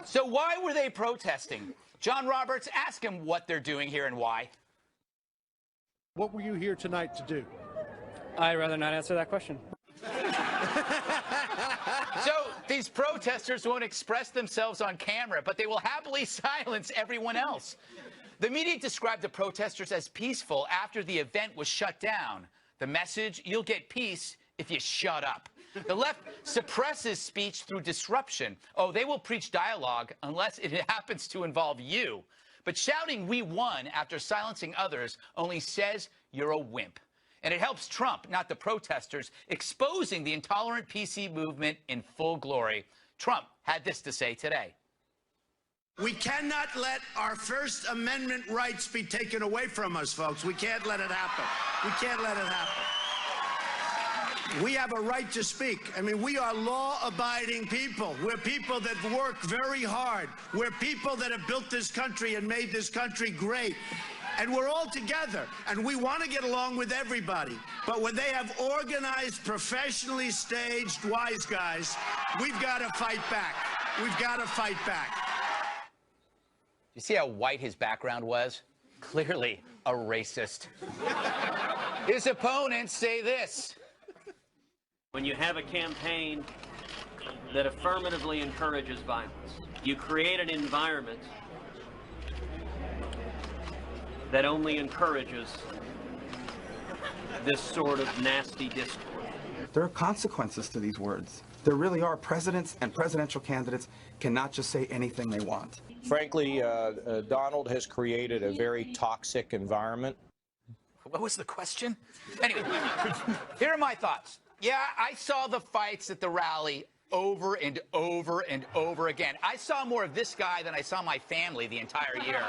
So why were they protesting? John Roberts, ask him what they're doing here and why. What were you here tonight to do? I'd rather not answer that question. So these protesters won't express themselves on camera, but they will happily silence everyone else. The media described the protesters as peaceful after the event was shut down. The message, you'll get peace if you shut up. The left suppresses speech through disruption. Oh, they will preach dialogue unless it happens to involve you. But shouting "we won" after silencing others only says you're a wimp. And it helps Trump, not the protesters, exposing the intolerant PC movement in full glory. Trump had this to say today. We cannot let our First Amendment rights be taken away from us, folks. We can't let it happen. We can't let it happen. We have a right to speak. I mean, we are law-abiding people. We're people that work very hard. We're people that have built this country and made this country great. And we're all together, and we want to get along with everybody. But when they have organized, professionally staged wise guys, we've got to fight back. We've got to fight back. You see how white his background was? Clearly a racist. His opponents say this. When you have a campaign that affirmatively encourages violence, you create an environment that only encourages this sort of nasty discourse. There are consequences to these words. There really are. Presidents and presidential candidates cannot just say anything they want. Frankly, Donald has created a very toxic environment. What was the question? Anyway, here are my thoughts. Yeah, I saw the fights at the rally over and over and over again. I saw more of this guy than I saw my family the entire year.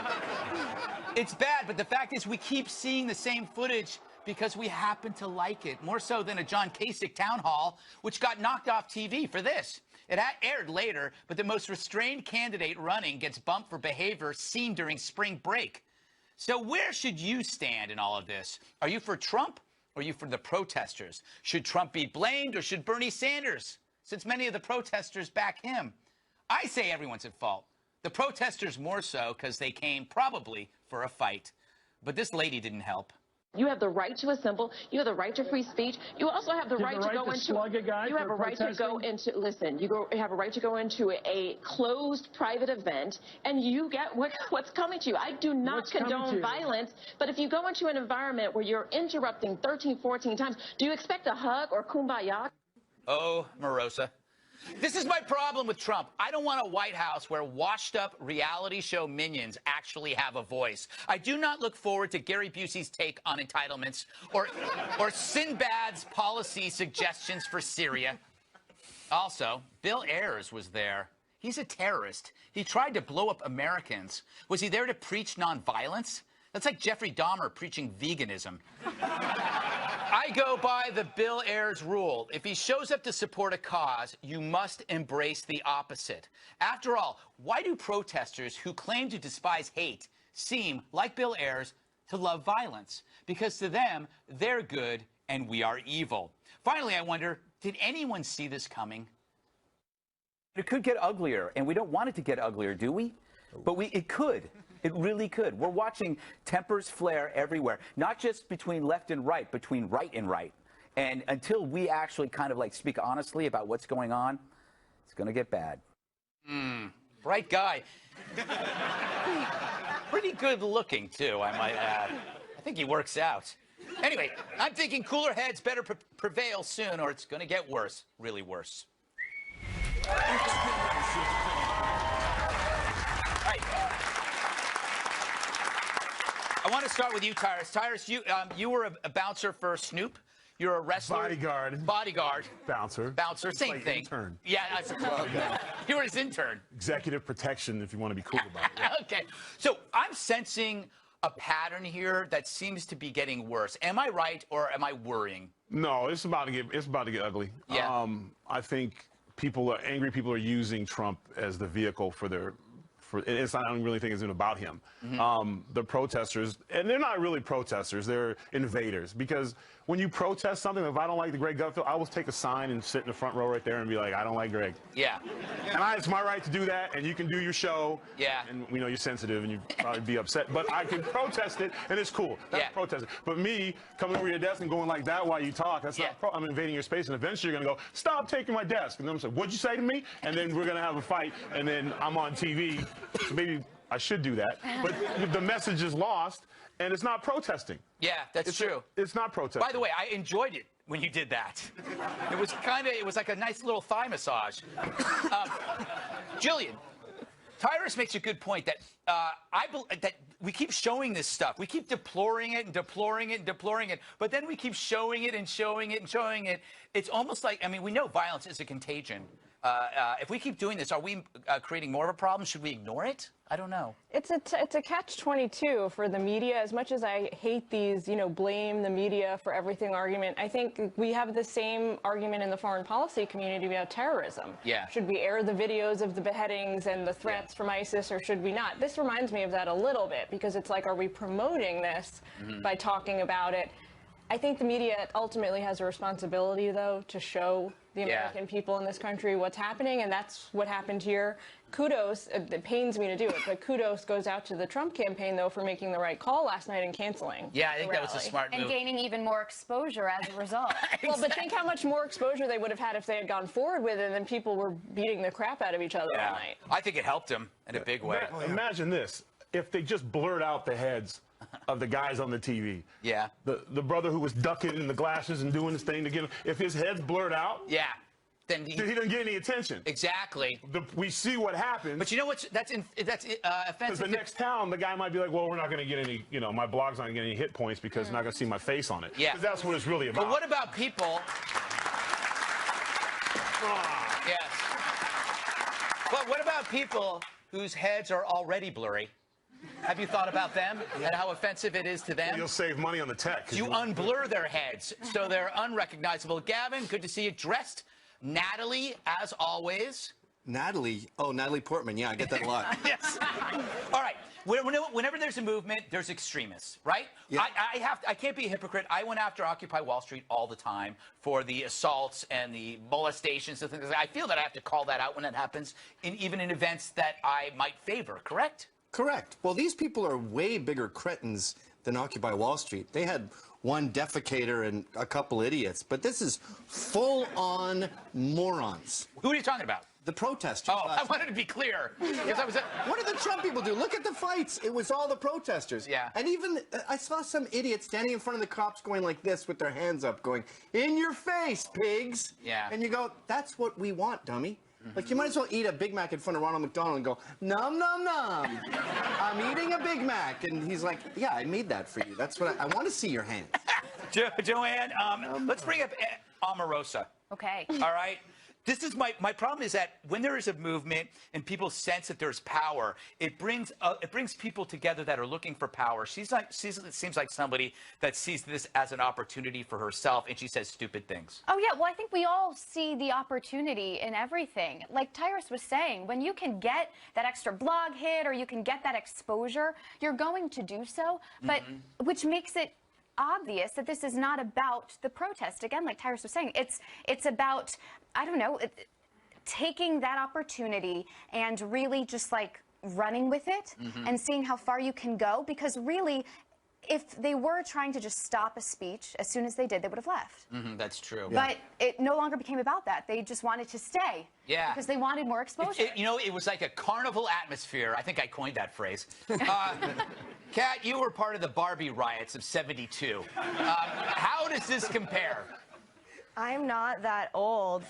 It's bad, but the fact is we keep seeing the same footage because we happen to like it, more so than a John Kasich town hall, which got knocked off TV for this. It aired later, but the most restrained candidate running gets bumped for behavior seen during spring break. So where should you stand in all of this? Are you for Trump or are you for the protesters? Should Trump be blamed or should Bernie Sanders, since many of the protesters back him? I say everyone's at fault. The protesters more so because they came probably for a fight. But this lady didn't help. You have the right to assemble. You have the right to free speech. You also have the right to go into. You have a right to go into. Listen, you have a right to go into a closed private event, and you get what's coming to you. I do not condone violence, but if you go into an environment where you're interrupting 13, 14 times, do you expect a hug or kumbaya? Oh, Marosa. This is my problem with Trump. I don't want a White House where washed-up reality show minions actually have a voice. I do not look forward to Gary Busey's take on entitlements or Sinbad's policy suggestions for Syria. Also, Bill Ayers was there. He's a terrorist. He tried to blow up Americans. Was he there to preach nonviolence? That's like Jeffrey Dahmer preaching veganism. I go by the Bill Ayers rule. If he shows up to support a cause, you must embrace the opposite. After all, why do protesters who claim to despise hate seem, like Bill Ayers, to love violence? Because to them, they're good and we are evil. Finally, I wonder, did anyone see this coming? It could get uglier, and we don't want it to get uglier, do we? But it could. It really could. We're watching tempers flare everywhere, not just between left and right, between right and right. And until we actually kind of like speak honestly about what's going on, it's going to get bad. Bright guy. Pretty good looking, too, I might add. I think he works out. Anyway, I'm thinking cooler heads better prevail soon, or it's going to get worse, really worse. All right. I want to start with you, Tyrus. Tyrus, you were a bouncer for Snoop. You're a wrestler. Bodyguard. Bouncer. Same like thing. Intern. Yeah. Okay. You were his intern. Executive protection, if you want to be cool about it. Yeah. Okay. So I'm sensing a pattern here that seems to be getting worse. Am I right, or am I worrying? No, it's about to get ugly. Yeah. I think angry people are using Trump as the vehicle for I don't really think it's even about him. The protesters, and they're not really protesters, they're invaders. Because when you protest something, if I don't like the Greg Gutfeld, I will take a sign and sit in the front row right there and be like, I don't like Greg. Yeah. And it's my right to do that, and you can do your show. Yeah. And we know you're sensitive and you'd probably be upset, but I can protest it, and it's cool. That's protesting. But me coming over your desk and going like that while you talk, that's not I'm invading your space, and eventually you're going to go, stop taking my desk. And then I'm going to say, what'd you say to me? And then we're going to have a fight, and then I'm on TV. So maybe I should do that. But the message is lost, and it's not protesting. Yeah, that's true. It's not protesting. By the way, I enjoyed it when you did that. It was like a nice little thigh massage. Jillian, Tyrus makes a good point that that we keep showing this stuff. We keep deploring it and deploring it and deploring it, but then we keep showing it and showing it and showing it. It's almost like, I mean, we know violence is a contagion. If we keep doing this, are we creating more of a problem? Should we ignore it? I don't know. It's a catch-22 for the media. As much as I hate these, blame the media for everything argument, I think we have the same argument in the foreign policy community about terrorism. Yeah. Should we air the videos of the beheadings and the threats from ISIS, or should we not? This reminds me of that a little bit, because it's like, are we promoting this by talking about it? I think the media ultimately has a responsibility, though, to show the American people in this country what's happening, and that's what happened here. Kudos, it pains me to do it, but kudos goes out to the Trump campaign, though, for making the right call last night and canceling. Yeah, I think that was a smart move. And gaining even more exposure as a result. Exactly. Well, but think how much more exposure they would have had if they had gone forward with it, and then people were beating the crap out of each other all night. I think it helped him in a big way. Imagine this. If they just blurred out the heads of the guys on the TV. Yeah. The brother who was ducking in the glasses and doing his thing to get him. If his head's blurred out. Yeah. Then he doesn't get any attention. Exactly. We see what happens. But you know what? That's offensive. Because the next town, the guy might be like, well, we're not going to get any, my blog's not going to get any hit points because they're not going to see my face on it. Yeah. Because that's what it's really about. But what about people? Yes. But what about people whose heads are already blurry? Have you thought about them and how offensive it is to them? You'll save money on the tech. You unblur their heads so they're unrecognizable. Gavin, good to see you dressed. Natalie, as always. Natalie? Oh, Natalie Portman. Yeah, I get that a lot. Yes. All right. Whenever there's a movement, there's extremists, right? Yeah. I can't be a hypocrite. I went after Occupy Wall Street all the time for the assaults and the molestations and things like that. I feel that I have to call that out when it happens, even in events that I might favor, correct? Correct. Well, these people are way bigger cretins than Occupy Wall Street. They had one defecator and a couple idiots, but this is full-on morons. Who are you talking about? The protesters. Oh, I wanted to be clear. Because I was what did the Trump people do? Look at the fights. It was all the protesters. Yeah. And even, I saw some idiot standing in front of the cops going like this with their hands up, going, in your face, pigs. Yeah. And you go, that's what we want, dummy. Like, you might as well eat a Big Mac in front of Ronald McDonald and go, nom, nom, nom. I'm eating a Big Mac. And he's like, yeah, I made that for you. That's what I want to see your hands. Joanne, let's bring up Omarosa. Okay. All right? This is my problem is that when there is a movement and people sense that there's power, it brings people together that are looking for power. It seems like somebody that sees this as an opportunity for herself, and she says stupid things. Oh, yeah. Well, I think we all see the opportunity in everything. Like Tyrus was saying, when you can get that extra blog hit or you can get that exposure, you're going to do so, but which makes it obvious that this is not about the protest. Again, like Tyrus was saying, it's about, I don't know, taking that opportunity and really just like running with it and seeing how far you can go, because really, if they were trying to just stop a speech, as soon as they did, they would have left. That's true. But it no longer became about that. They just wanted to stay. Yeah. Because they wanted more exposure. It was like a carnival atmosphere. I think I coined that phrase. Kat, you were part of the Barbie riots of '72. How does this compare? I'm not that old.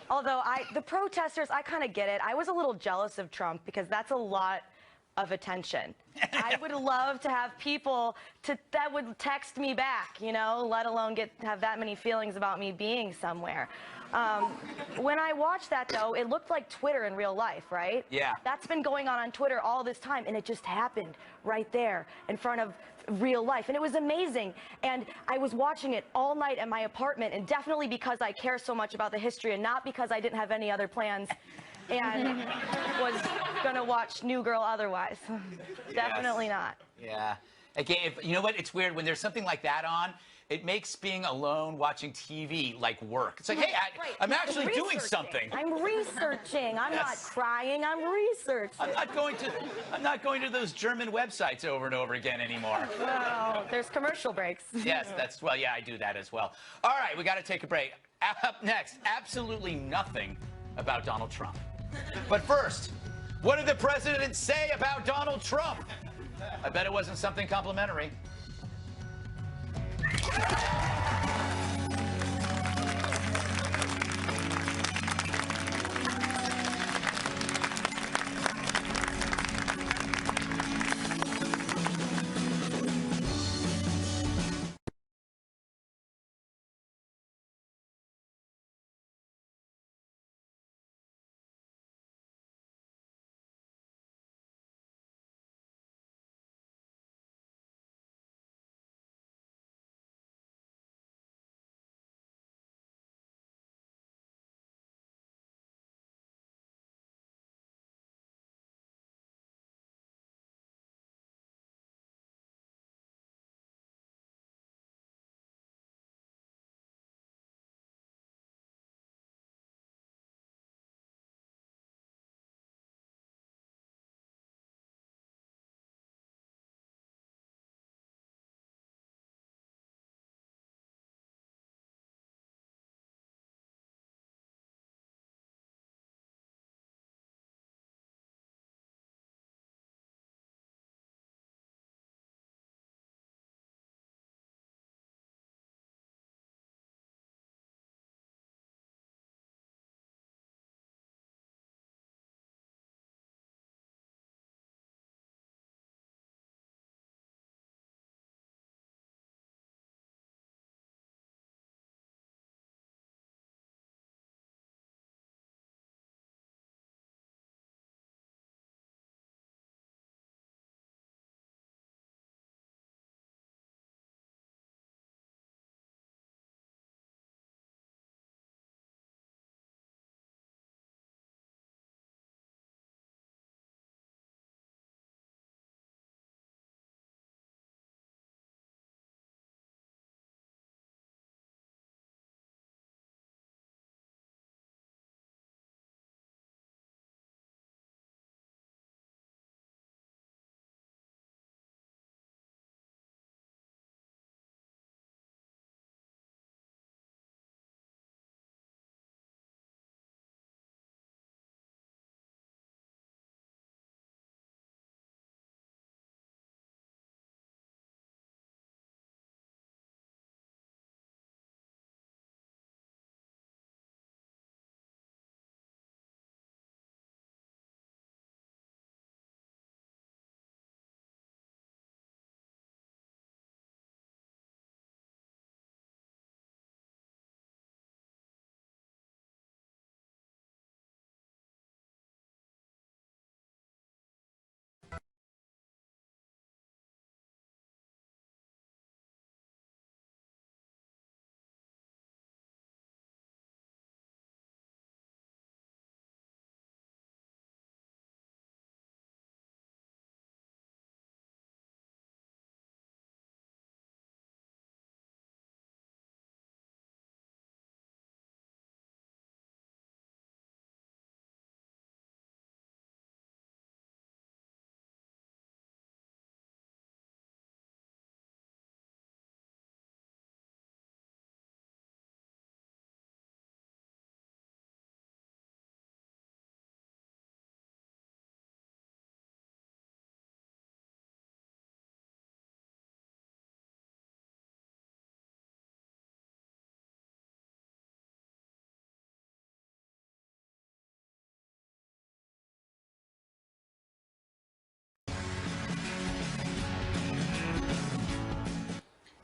Although the protesters, I kind of get it. I was a little jealous of Trump because that's a lot of attention. I would love to have people that would text me back, let alone have that many feelings about me being somewhere. When I watched that, though, it looked like Twitter in real life, right? Yeah. That's been going on Twitter all this time, and it just happened right there in front of real life, and it was amazing. And I was watching it all night at my apartment, and definitely because I care so much about the history and not because I didn't have any other plans and was going to watch New Girl otherwise. Definitely not. Yeah. Okay, you know what? It's weird. When there's something like that on, it makes being alone watching TV like work. It's like, hey, I'm actually doing something. I'm researching. I'm not crying. I'm researching. I'm not going to those German websites over and over again anymore. Well, there's commercial breaks. Yes, well, yeah, I do that as well. All right, we got to take a break. Up next, absolutely nothing about Donald Trump. But first, what did the president say about Donald Trump? I bet it wasn't something complimentary.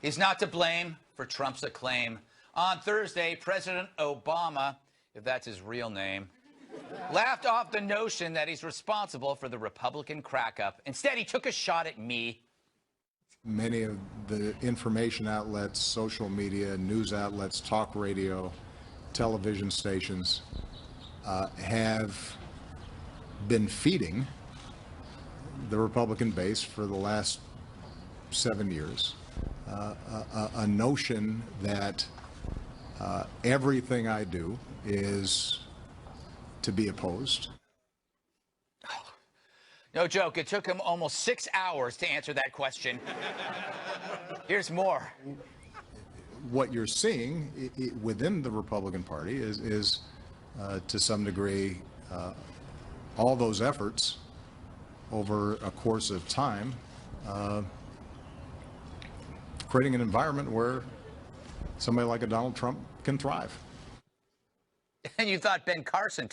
He's not to blame for Trump's acclaim. On Thursday, President Obama, if that's his real name, laughed off the notion that he's responsible for the Republican crack-up. Instead, he took a shot at me. Many of the information outlets, social media, news outlets, talk radio, television stations have been feeding the Republican base for the last 7 years a notion that everything I do is to be opposed. No joke, it took him almost 6 hours to answer that question. Here's more. What you're seeing within the Republican Party is to some degree, all those efforts over a course of time, creating an environment where somebody like a Donald Trump can thrive. And you thought Ben Carson